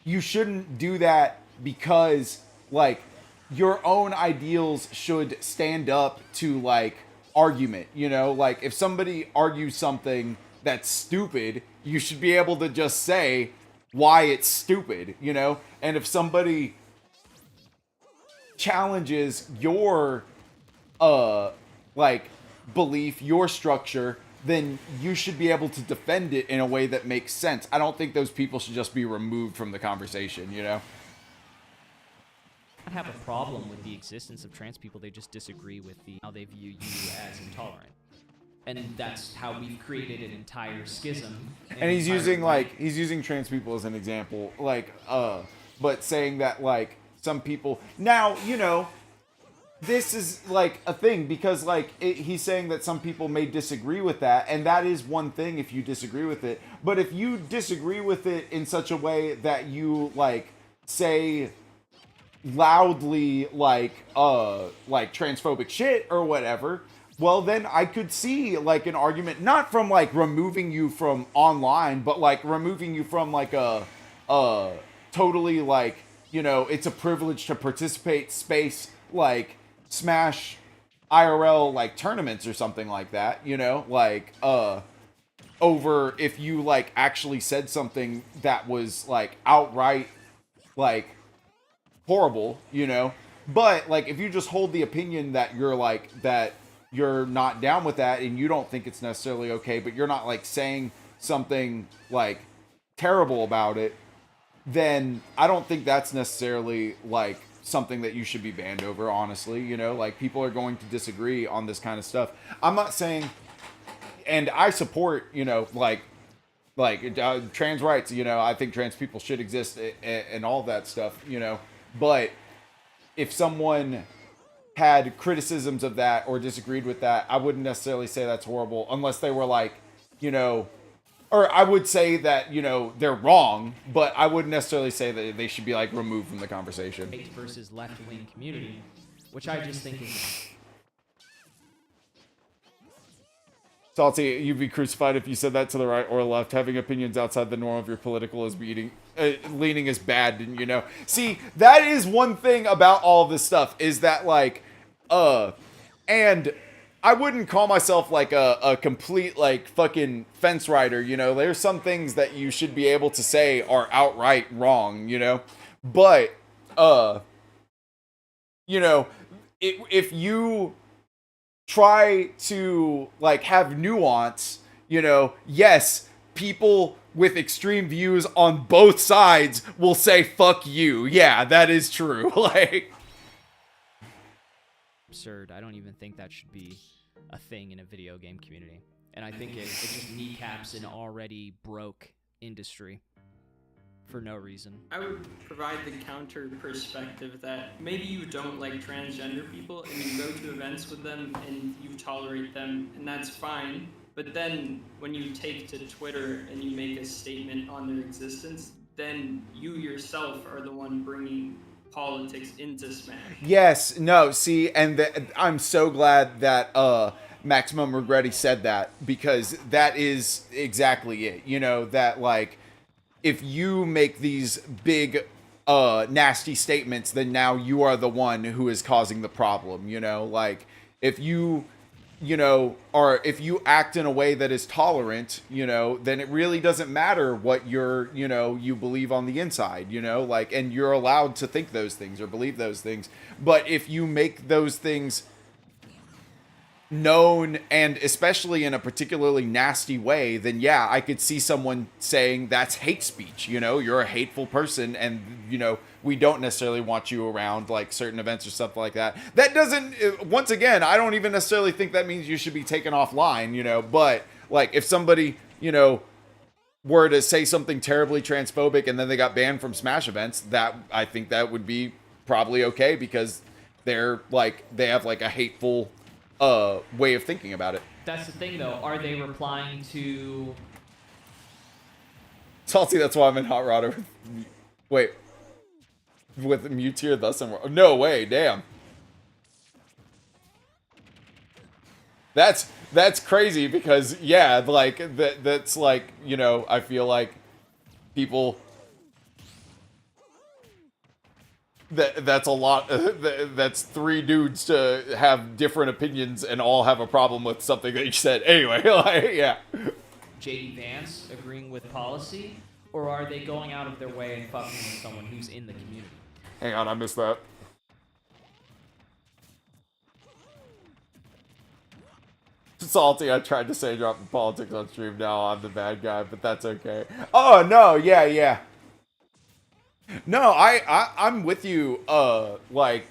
you shouldn't do that because like your own ideals should stand up to like argument, you know, like if somebody argues something that's stupid, you should be able to just say why it's stupid, you know. And if somebody challenges your like belief, your structure, then you should be able to defend it in a way that makes sense. I don't think those people should just be removed from the conversation, you know. I have a problem with the existence of trans people. They just disagree with how they view you as intolerant, and that's how we've created an entire schism. And he's using trans people as an example, like but saying that like some people now, you know, this is like a thing because like he's saying that some people may disagree with that, and that is one thing if you disagree with it. But if you disagree with it in such a way that you like say loudly like transphobic shit or whatever, well then I could see like an argument not from like removing you from online, but like removing you from like a totally like, you know, it's a privilege to participate space like Smash IRL like tournaments or something like that, you know, like over if you like actually said something that was like outright like horrible, you know. But like if you just hold the opinion that you're like that you're not down with that and you don't think it's necessarily okay, but you're not like saying something like terrible about it, then I don't think that's necessarily like something that you should be banned over, honestly, you know. Like people are going to disagree on this kind of stuff. I'm not saying, and I support, you know, like trans rights, you know, I think trans people should exist and all that stuff, you know. But if someone had criticisms of that or disagreed with that, I wouldn't necessarily say that's horrible unless they were like, you know, or I would say that, you know, they're wrong, but I wouldn't necessarily say that they should be like removed from the conversation. Versus left-wing community, which I just think is... Salty, you'd be crucified if you said that to the right or left. Having opinions outside the norm of your political leaning is bad, you know. See, that is one thing about all of this stuff is that like, and I wouldn't call myself like a complete like fucking fence rider, you know. There's some things that you should be able to say are outright wrong, you know. But, you know, if you try to like have nuance, you know, yes, people with extreme views on both sides will say fuck you. Yeah, that is true. Like absurd. I don't even think that should be a thing in a video game community. And I think it just kneecaps an already broke industry for no reason. I would provide the counter perspective that maybe you don't like transgender people and you go to events with them and you tolerate them, and that's fine. But then when you take to Twitter and you make a statement on their existence, then you yourself are the one bringing politics into Smash. Yes, no, see, and I'm so glad that Maximum Regretti said that, because that is exactly it. You know, that like, if you make these big, nasty statements, then now you are the one who is causing the problem, you know? Like, if you know, or if you act in a way that is tolerant, you know, then it really doesn't matter what you believe on the inside, you know? Like, and you're allowed to think those things or believe those things. But if you make those things known, and especially in a particularly nasty way, then yeah, I could see someone saying that's hate speech. You know, you're a hateful person, and you know, we don't necessarily want you around like certain events or stuff like that. That doesn't, once again, I don't even necessarily think that means you should be taken offline, you know, but like if somebody, you know, were to say something terribly transphobic and then they got banned from Smash events, that I think that would be probably okay, because they're like, they have like a hateful way of thinking about it. That's the thing, though. Are they replying to... Salty, that's why I'm in Hot Rodder. Wait. With Mutier, thus and... No way, damn. That's crazy, because, yeah, like, that's like, you know, I feel like people... That's a lot. That's 3 dudes to have different opinions and all have a problem with something that you said. Anyway, like, yeah. JD Vance agreeing with policy, or are they going out of their way and fucking with someone who's in the community? Hang on, I missed that. Salty, I tried to say dropping politics on stream. Now I'm the bad guy, but that's okay. Oh no, yeah. No, I'm with you, like,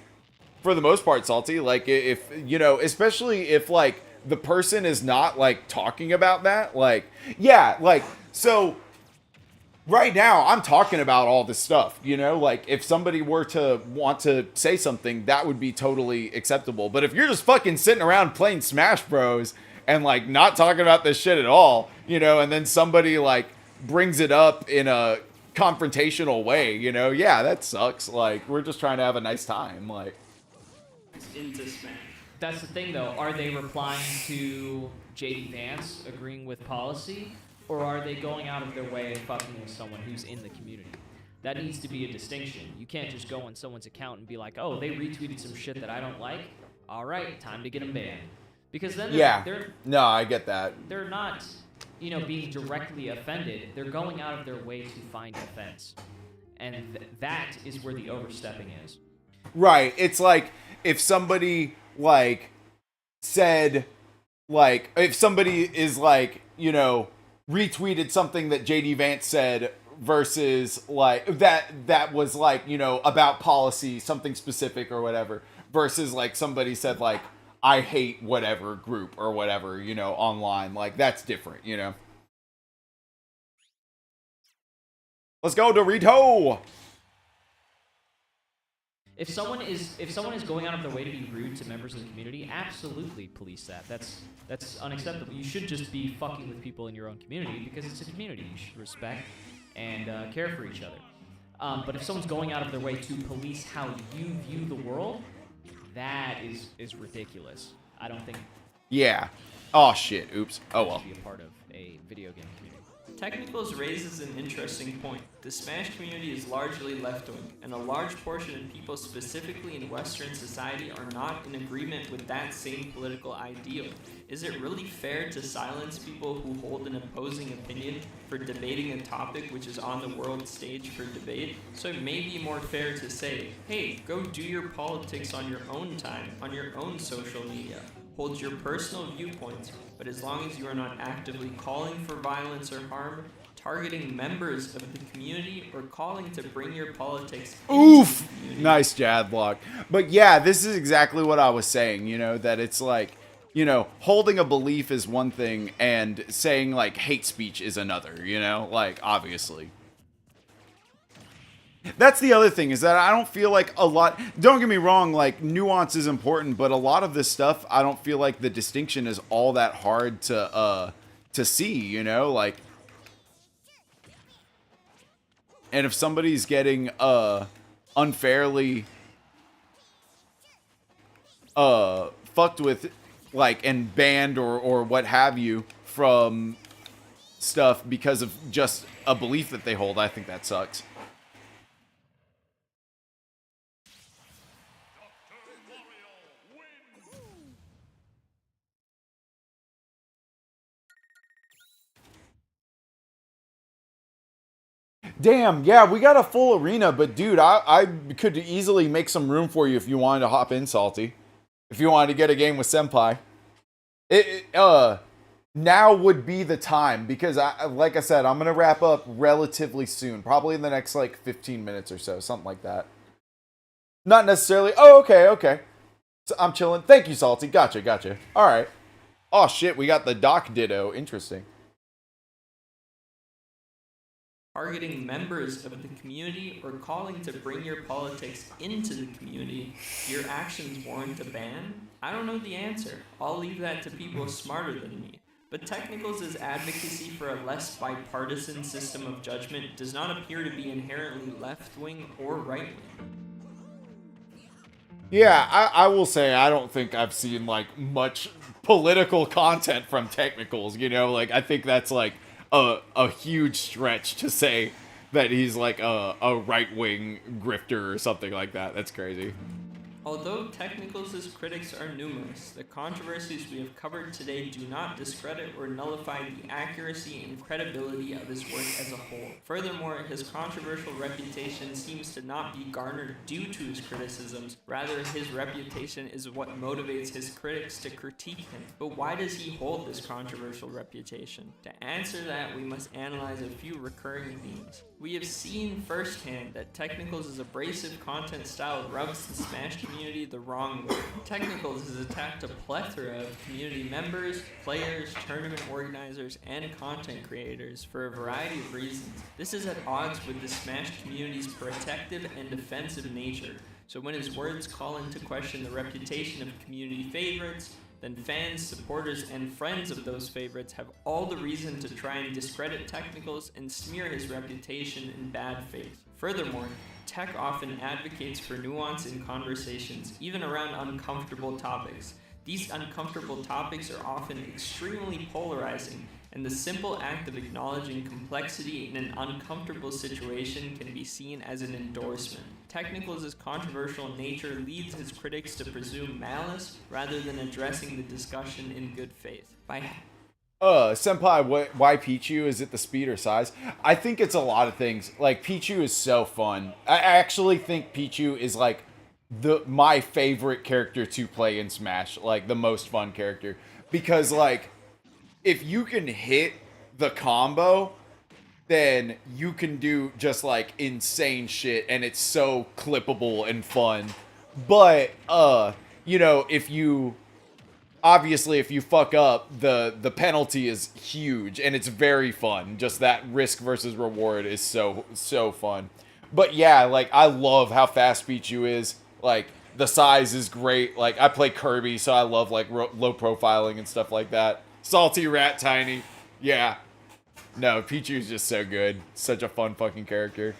for the most part, Salty. Like, if, you know, especially if, like, the person is not, like, talking about that, like, yeah, like, so, right now, I'm talking about all this stuff, you know? Like, if somebody were to want to say something, that would be totally acceptable. But if you're just fucking sitting around playing Smash Bros. And, like, not talking about this shit at all, you know, and then somebody, like, brings it up in a confrontational way, you know, yeah, that sucks. Like, we're just trying to have a nice time, like. Into Smash. That's the thing, though. Are they replying to JD Vance agreeing with policy, or are they going out of their way and fucking with someone who's in the community? That needs to be a distinction. You can't just go on someone's account and be like, oh, they retweeted some shit that I don't like. All right, time to get them banned. Because then they're no, I get that. They're not, you know, being directly offended. They're going out of their way to find offense. And that is where the overstepping is. Right. It's like if somebody, like, said, like, if somebody is, like, you know, retweeted something that JD Vance said versus, like, that was, like, you know, about policy, something specific or whatever, versus, like, somebody said, like, I hate whatever group or whatever, you know, online. Like, that's different, you know? Let's go, Dorito! If someone is going out of their way to be rude to members of the community, absolutely police that. That's unacceptable. You should just be fucking with people in your own community, because it's a community. You should respect and care for each other. But if someone's going out of their way to police how you view the world, that is ridiculous. I don't think... Yeah. Oh, shit. Oops. Oh, well. ...be a part of a video game community. Technicals raises an interesting point. The Smash community is largely left-wing, and a large portion of people specifically in Western society are not in agreement with that same political ideal. Is it really fair to silence people who hold an opposing opinion for debating a topic which is on the world stage for debate? So it may be more fair to say, hey, go do your politics on your own time, on your own social media. Hold your personal viewpoints, but as long as you are not actively calling for violence or harm, targeting members of the community, or calling to bring your politics Oof! Nice jab block. But yeah, this is exactly what I was saying, you know, that it's like, you know, holding a belief is one thing and saying, like, hate speech is another, you know? Like, obviously. That's the other thing, is that I don't feel like a lot... Don't get me wrong, like, nuance is important, but a lot of this stuff, I don't feel like the distinction is all that hard to see, you know? Like... And if somebody's getting, unfairly... fucked with, like, and banned or what have you from stuff because of just a belief that they hold, I think that sucks. Damn, yeah, we got a full arena, but dude, I could easily make some room for you if you wanted to hop in, Salty. If you wanted to get a game with Senpai. Now would be the time, because like I said, I'm gonna wrap up relatively soon, probably in the next like 15 minutes or so, something like that. Not necessarily. Oh, okay. So I'm chilling. Thank you, Salty. Gotcha. All right. Oh shit, we got the Doc Ditto. Interesting. Targeting members of the community or calling to bring your politics into the community, your actions warrant a ban? I don't know the answer. I'll leave that to people smarter than me. But Technicals' advocacy for a less bipartisan system of judgment does not appear to be inherently left-wing or right-wing. Yeah, I will say I don't think I've seen like much political content from Technicals, you know? Like, I think that's like a huge stretch to say that he's like a right-wing grifter or something like that. That's crazy. Although Technicals' critics are numerous, the controversies we have covered today do not discredit or nullify the accuracy and credibility of his work as a whole. Furthermore, his controversial reputation seems to not be garnered due to his criticisms, rather his reputation is what motivates his critics to critique him. But why does he hold this controversial reputation? To answer that, we must analyze a few recurring themes. We have seen firsthand that Technicals' abrasive content style rubs the Smash community the wrong way. Technicals has attacked a plethora of community members, players, tournament organizers, and content creators for a variety of reasons. This is at odds with the Smash community's protective and defensive nature, so when his words call into question the reputation of community favorites, then fans, supporters, and friends of those favorites have all the reason to try and discredit Technicals and smear his reputation in bad faith. Furthermore, Tech often advocates for nuance in conversations, even around uncomfortable topics. These uncomfortable topics are often extremely polarizing, and the simple act of acknowledging complexity in an uncomfortable situation can be seen as an endorsement. Technicals' controversial nature leads his critics to presume malice rather than addressing the discussion in good faith. Senpai, why Pichu? Is it the speed or size? I think it's a lot of things. Like, Pichu is so fun. I actually think Pichu is like my favorite character to play in Smash, like the most fun character, because like if you can hit the combo, then you can do just like insane shit and it's so clippable and fun. But you know, if you fuck up, the penalty is huge and it's very fun. Just that risk versus reward is so fun. But yeah, like I love how fast Pichu is. Like the size is great. Like I play Kirby, so I love like low profiling and stuff like that. Salty Rat Tiny. Yeah. No, Pichu's just so good. Such a fun fucking character.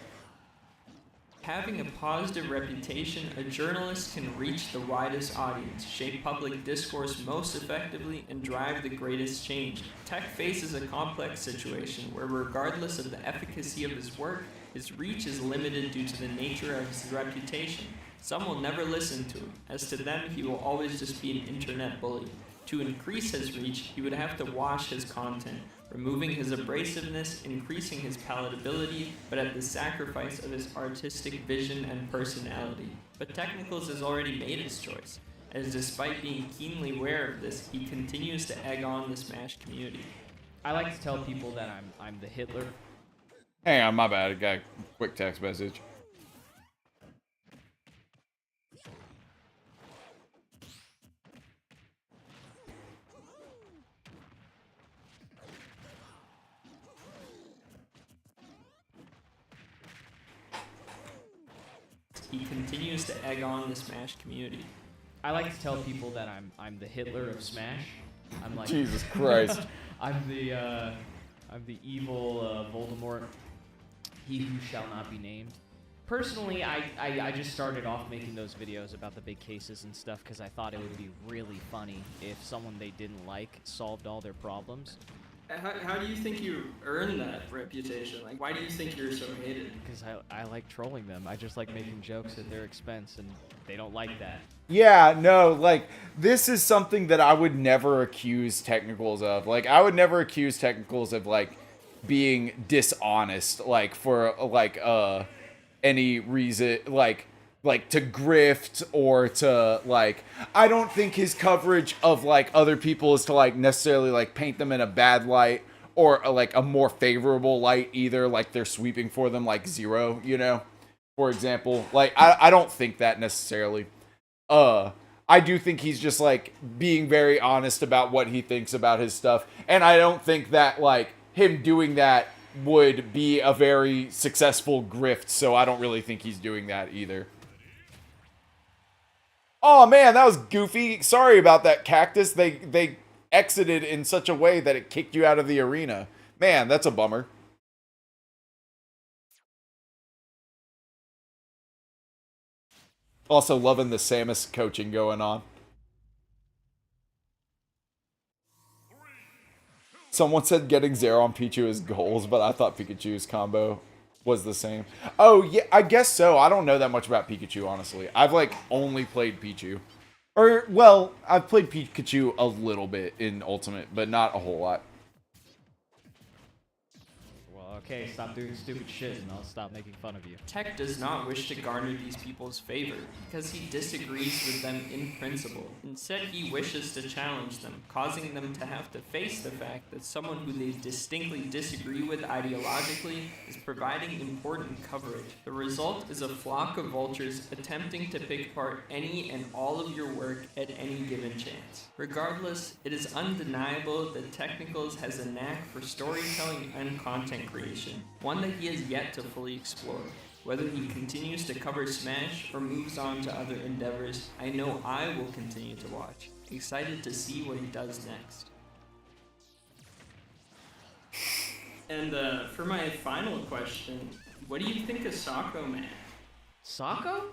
Having a positive reputation, a journalist can reach the widest audience, shape public discourse most effectively, and drive the greatest change. Tech faces a complex situation where, regardless of the efficacy of his work, his reach is limited due to the nature of his reputation. Some will never listen to him. As to them, he will always just be an internet bully. To increase his reach, he would have to wash his content, removing his abrasiveness, increasing his palatability, but at the sacrifice of his artistic vision and personality. But Technicals has already made his choice, as despite being keenly aware of this, he continues to egg on the Smash community. I like to tell people that I'm the Hitler. Hang on, my bad. I got a quick text message. He continues to egg on the Smash community. I like to tell people that I'm the Hitler of Smash. I'm like Jesus Christ. I'm the evil Voldemort. He who shall not be named. Personally, I just started off making those videos about the big cases and stuff because I thought it would be really funny if someone they didn't like solved all their problems. How do you think you earned that reputation? Like, why do you think you're so hated? Because I like trolling them. I just like making jokes at their expense, and they don't like that. Yeah, no, like, this is something that I would never accuse Technicals of. Like, I would never accuse Technicals of, like, being dishonest, like, for, like, any reason, like, to grift or to like, I don't think his coverage of like other people is to like necessarily like paint them in a bad light or like a more favorable light either, like they're sweeping for them like Zero, you know, for example. Like I don't think that necessarily. I do think he's just like being very honest about what he thinks about his stuff, and I don't think that like him doing that would be a very successful grift, so I don't really think he's doing that either. Oh man, that was goofy. Sorry about that, Cactus. They exited in such a way that it kicked you out of the arena. Man, that's a bummer. Also loving the Samus coaching going on. Someone said getting Zero on Pichu is goals, but I thought Pikachu's combo was the same. Oh, yeah, I guess so. I don't know that much about Pikachu, honestly. I've, like, only played Pichu. Or, well, I've played Pikachu a little bit in Ultimate, but not a whole lot. Okay, stop doing stupid shit and I'll stop making fun of you. Tech does not wish to garner these people's favor because he disagrees with them in principle. Instead, he wishes to challenge them, causing them to have to face the fact that someone who they distinctly disagree with ideologically is providing important coverage. The result is a flock of vultures attempting to pick apart any and all of your work at any given chance. Regardless, it is undeniable that Technicals has a knack for storytelling and content creation. One that he has yet to fully explore. Whether he continues to cover Smash or moves on to other endeavors, I know I will continue to watch, excited to see what he does next. And for my final question, what do you think of Sako Man? Sako?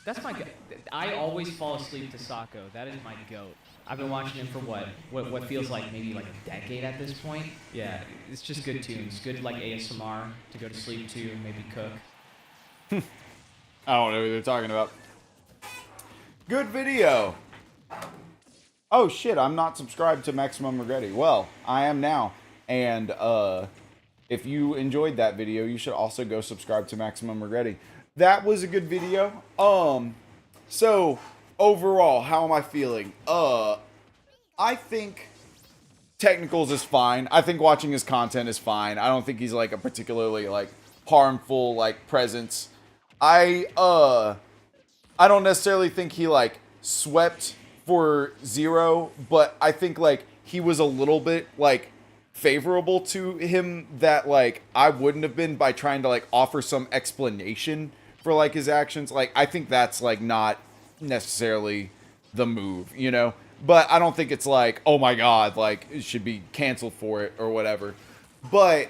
That's my goat. I always fall asleep to Sako. That is my goat. I've been watching him for what feels like maybe like a decade at this point. Yeah, it's just good tunes. Good like ASMR to go to sleep to, maybe cook. I don't know what they're talking about. Good video. Oh shit, I'm not subscribed to Maximum Regretti. Well, I am now. And if you enjoyed that video, you should also go subscribe to Maximum Regretti. That was a good video. So overall, how am I feeling? I think Technicals is fine. I think watching his content is fine. I don't think he's like a particularly like harmful like presence. I don't necessarily think he like swept for Zero, but I think like he was a little bit like favorable to him that like I wouldn't have been by trying to like offer some explanation for like his actions. Like I think that's like not necessarily the move, you know? But I don't think it's like, oh my god, like it should be canceled for it or whatever. But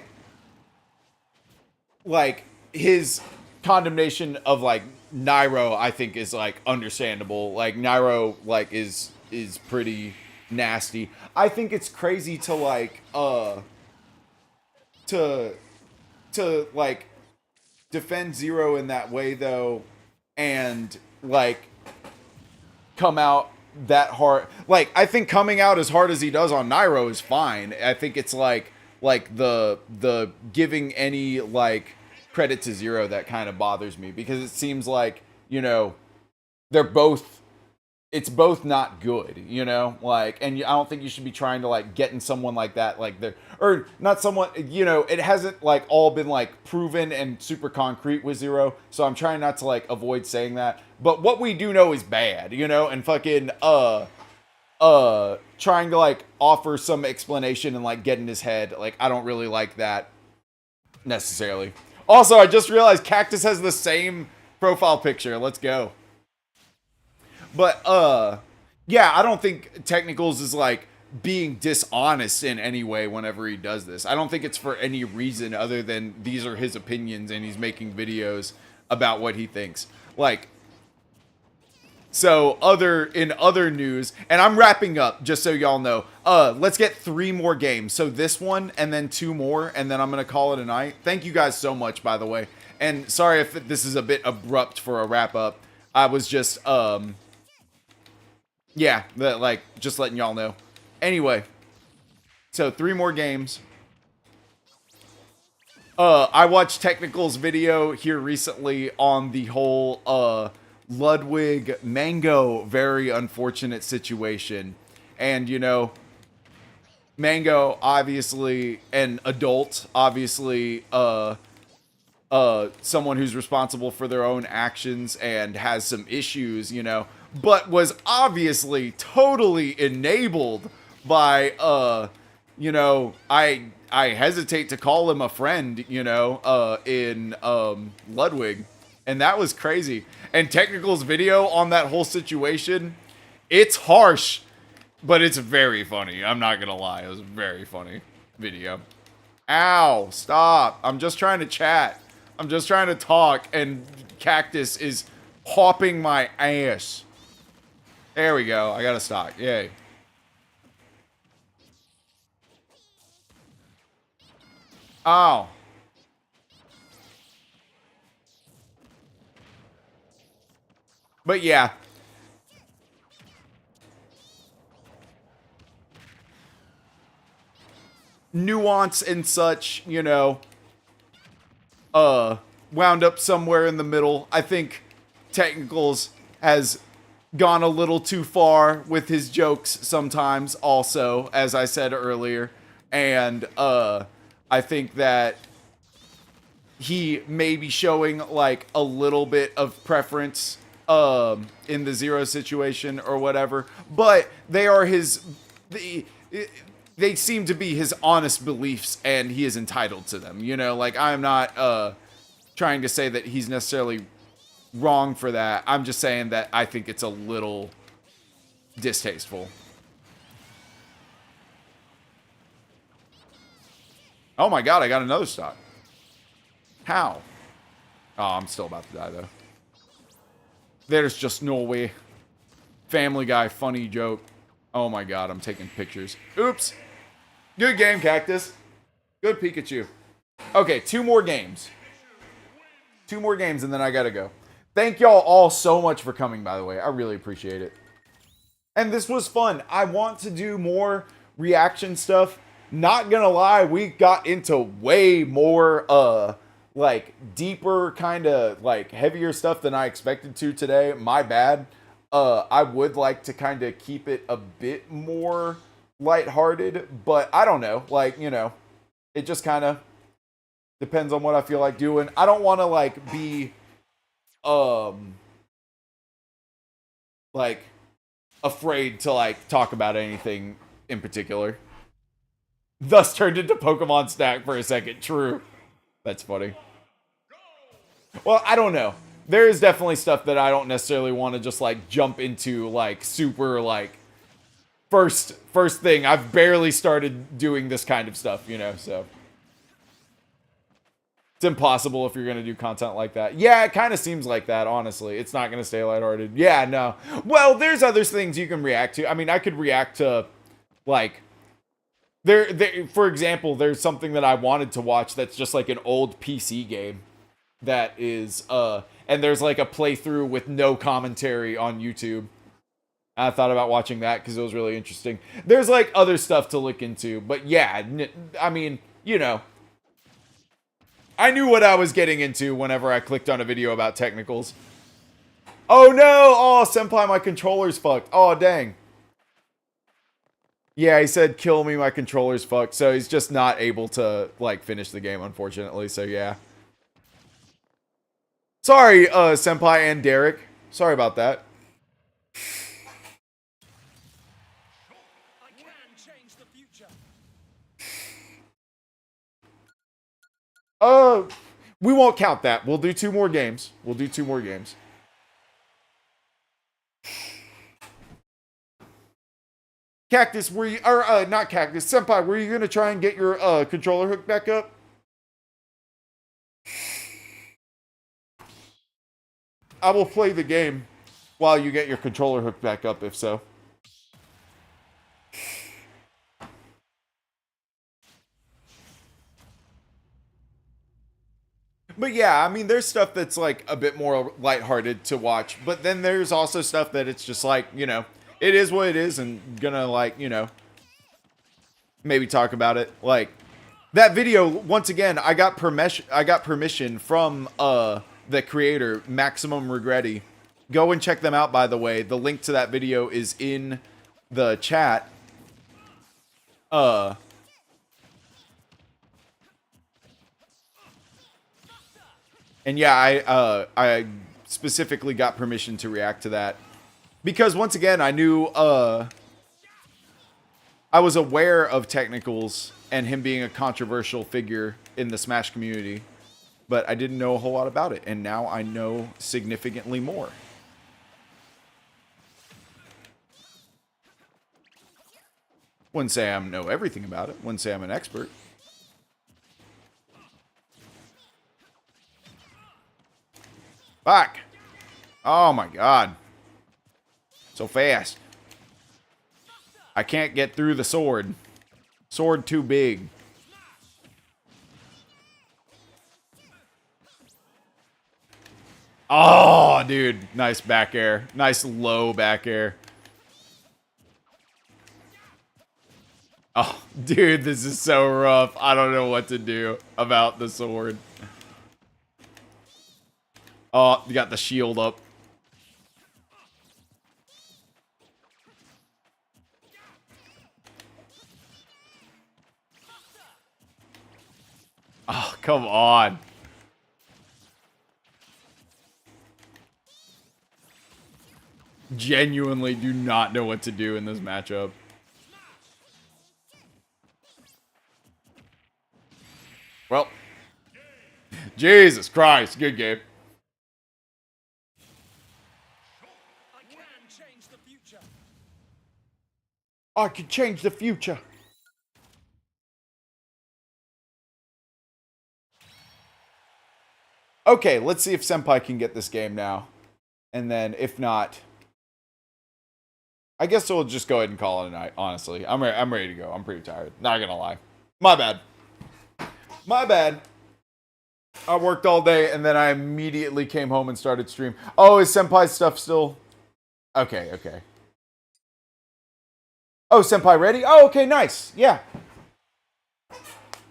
like his condemnation of like Nairo, I think is like understandable. Like Nairo like is pretty nasty. I think it's crazy to like to like defend Zero in that way though, and like come out that hard. Like I think coming out as hard as he does on Nairo is fine. I think it's like the giving any like credit to Zero that kind of bothers me, because it seems like, you know, it's both not good, you know, like, and I don't think you should be trying to like getting someone like that, like or not someone, you know, it hasn't like all been like proven and super concrete with Zero, so I'm trying not to like avoid saying that, but what we do know is bad, you know, and fucking trying to like offer some explanation and like get in his head, like I don't really like that necessarily. Also, I just realized Cactus has the same profile picture. Let's go. But, yeah, I don't think Technicals is, like, being dishonest in any way whenever he does this. I don't think it's for any reason other than these are his opinions and he's making videos about what he thinks. Like, so in other news, and I'm wrapping up, just so y'all know, let's get 3 more games. So this one, and then 2 more, and then I'm going to call it a night. Thank you guys so much, by the way. And sorry if this is a bit abrupt for a wrap-up. I was just, yeah, like, just letting y'all know. Anyway, so 3 more games. I watched Technical's video here recently on the whole Ludwig Mango very unfortunate situation. And, you know, Mango, obviously an adult, obviously someone who's responsible for their own actions and has some issues, you know, but was obviously totally enabled by, you know, I hesitate to call him a friend, you know, in Ludwig. And that was crazy. And Technical's video on that whole situation, it's harsh, but it's very funny. I'm not gonna lie. It was a very funny video. Ow, stop. I'm just trying to chat. I'm just trying to talk, and Cactus is hopping my ass. There we go. I got a stock. Yay. Ow. But yeah. Nuance and such, you know, wound up somewhere in the middle. I think Technicals has gone a little too far with his jokes sometimes also, as I said earlier. And, I think that he may be showing like a little bit of preference in the Zero situation or whatever, but they are they seem to be his honest beliefs, and he is entitled to them. You know, like, I'm not trying to say that he's necessarily wrong for that. I'm just saying that I think it's a little distasteful. Oh my god, I got another stock. How? Oh, I'm still about to die, though. There's just no way. Family Guy funny joke. Oh my god, I'm taking pictures. Oops. Good game, Cactus. Good Pikachu. Okay, 2 more games. 2 more games, and then I gotta go. Thank y'all all so much for coming, by the way. I really appreciate it. And this was fun. I want to do more reaction stuff. Not gonna lie, we got into way more, like, deeper, kind of, like, heavier stuff than I expected to today. My bad. I would like to kind of keep it a bit more lighthearted, but I don't know. Like, you know, it just kind of depends on what I feel like doing. I don't want to, like, be, like, afraid to, like, talk about anything in particular. Thus turned into Pokemon Snack for a second. True. That's funny. Well, I don't know. There is definitely stuff that I don't necessarily want to just, like, jump into, like, super, like, first thing. I've barely started doing this kind of stuff, you know, so. It's impossible if you're going to do content like that. Yeah, it kind of seems like that, honestly. It's not going to stay lighthearted. Yeah, no. Well, there's other things you can react to. I mean, I could react to, like, for example, there's something that I wanted to watch that's just like an old PC game that is, and there's like a playthrough with no commentary on YouTube. I thought about watching that because it was really interesting. There's like other stuff to look into, but yeah, I mean, you know, I knew what I was getting into whenever I clicked on a video about Technicals. Oh no! Oh, Senpai, my controller's fucked. Oh, dang. Yeah, he said, kill me, my controller's fucked. So he's just not able to, like, finish the game, unfortunately. So, yeah. Sorry, Senpai and Derek. Sorry about that. We won't count that. We'll do 2 more games. We'll do 2 more games. Cactus, were you, or, not Cactus, Senpai, were you gonna try and get your, controller hooked back up? I will play the game while you get your controller hooked back up, if so. But yeah, I mean, there's stuff that's, like, a bit more lighthearted to watch, but then there's also stuff that it's just like, you know, it is what it is, and gonna, like, you know, maybe talk about it. Like, That video, once again, I got permission from the creator, Maximum Regretti. Go and check them out, by the way. The link to that video is in the chat. And yeah, I specifically got permission to react to that. Because once again, I knew I was aware of Technicals and him being a controversial figure in the Smash community, but I didn't know a whole lot about it, and now I know significantly more. Wouldn't say I know everything about it. Wouldn't say I'm an expert. Fuck. Oh my god. So fast. I can't get through the sword. Sword too big. Oh, dude. Nice back air. Nice low back air. Oh, dude, this is so rough. I don't know what to do about the sword. Oh, you got the shield up. Oh, come on. Genuinely do not know what to do in this matchup. Well, Jesus Christ, good game. I can change the future. Okay, let's see if Senpai can get this game now. And then, if not, I guess we'll just go ahead and call it a night, honestly. I'm ready to go. I'm pretty tired. Not gonna lie. My bad. My bad. I worked all day, and then I immediately came home and started stream. Oh, is Senpai's stuff still... Okay, okay. Oh, Senpai ready? Oh, okay, nice. Yeah.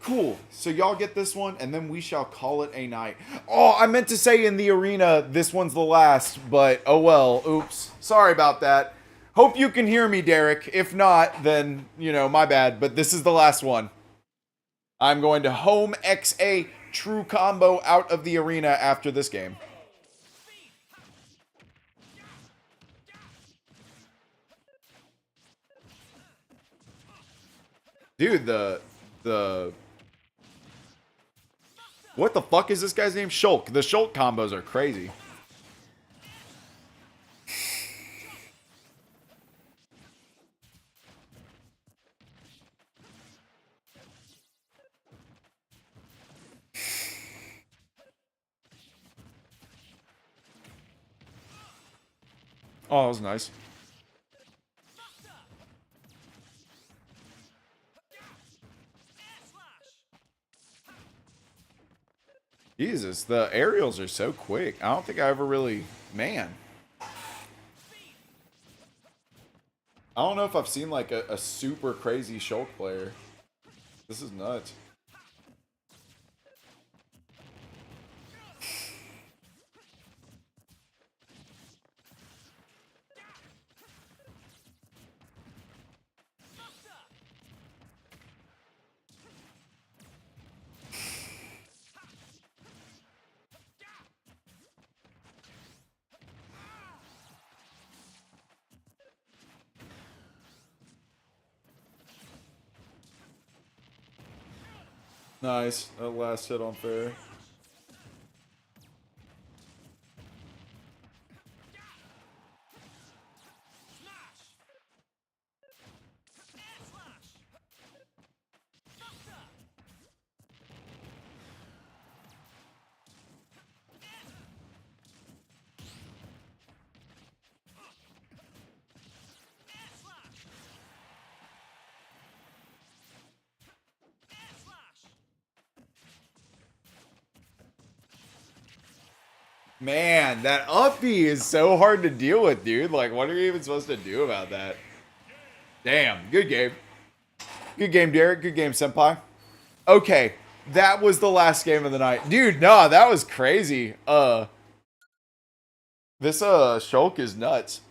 Cool. So y'all get this one, and then we shall call it a night. Oh, I meant to say in the arena, this one's the last, but oh well. Oops. Sorry about that. Hope you can hear me, Derek. If not, then, you know, my bad. But this is the last one. I'm going to home XA true combo out of the arena after this game. Dude, the... What the fuck is this guy's name? Shulk. The Shulk combos are crazy. Oh, that was nice. Jesus, the aerials are so quick. I don't think I ever really... Man. I don't know if I've seen like a super crazy Shulk player. This is nuts. Nice. That last hit on fair. Man, that up B is so hard to deal with, dude. Like, what are you even supposed to do about that? Damn, good game. Good game, Derek. Good game, Senpai. Okay, that was the last game of the night. Dude, no, that was crazy. This Shulk is nuts.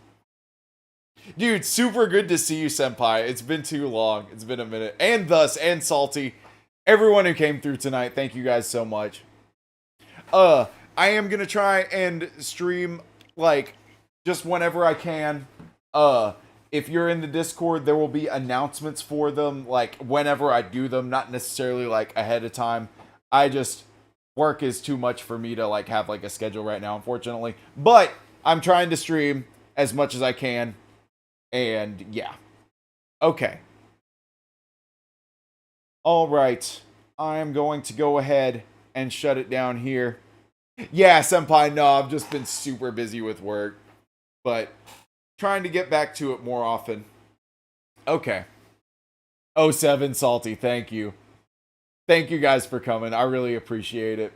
Dude, super good to see you, Senpai. It's been too long. It's been a minute. And Salty. Everyone who came through tonight, thank you guys so much. I am gonna try and stream, like, just whenever I can. If you're in the Discord, there will be announcements for them, like, whenever I do them, not necessarily, like, ahead of time. Work is too much for me to, like, have, like, a schedule right now, unfortunately. But I'm trying to stream as much as I can. And, yeah. Okay. Alright. I'm going to go ahead and shut it down here. Yeah, Senpai, no, I've just been super busy with work. But trying to get back to it more often. Okay. 07 Salty, thank you. Thank you guys for coming. I really appreciate it.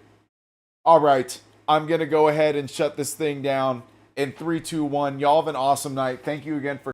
Alright. I'm going to go ahead and shut this thing down in 3, 2, 1. Y'all have an awesome night. Thank you again for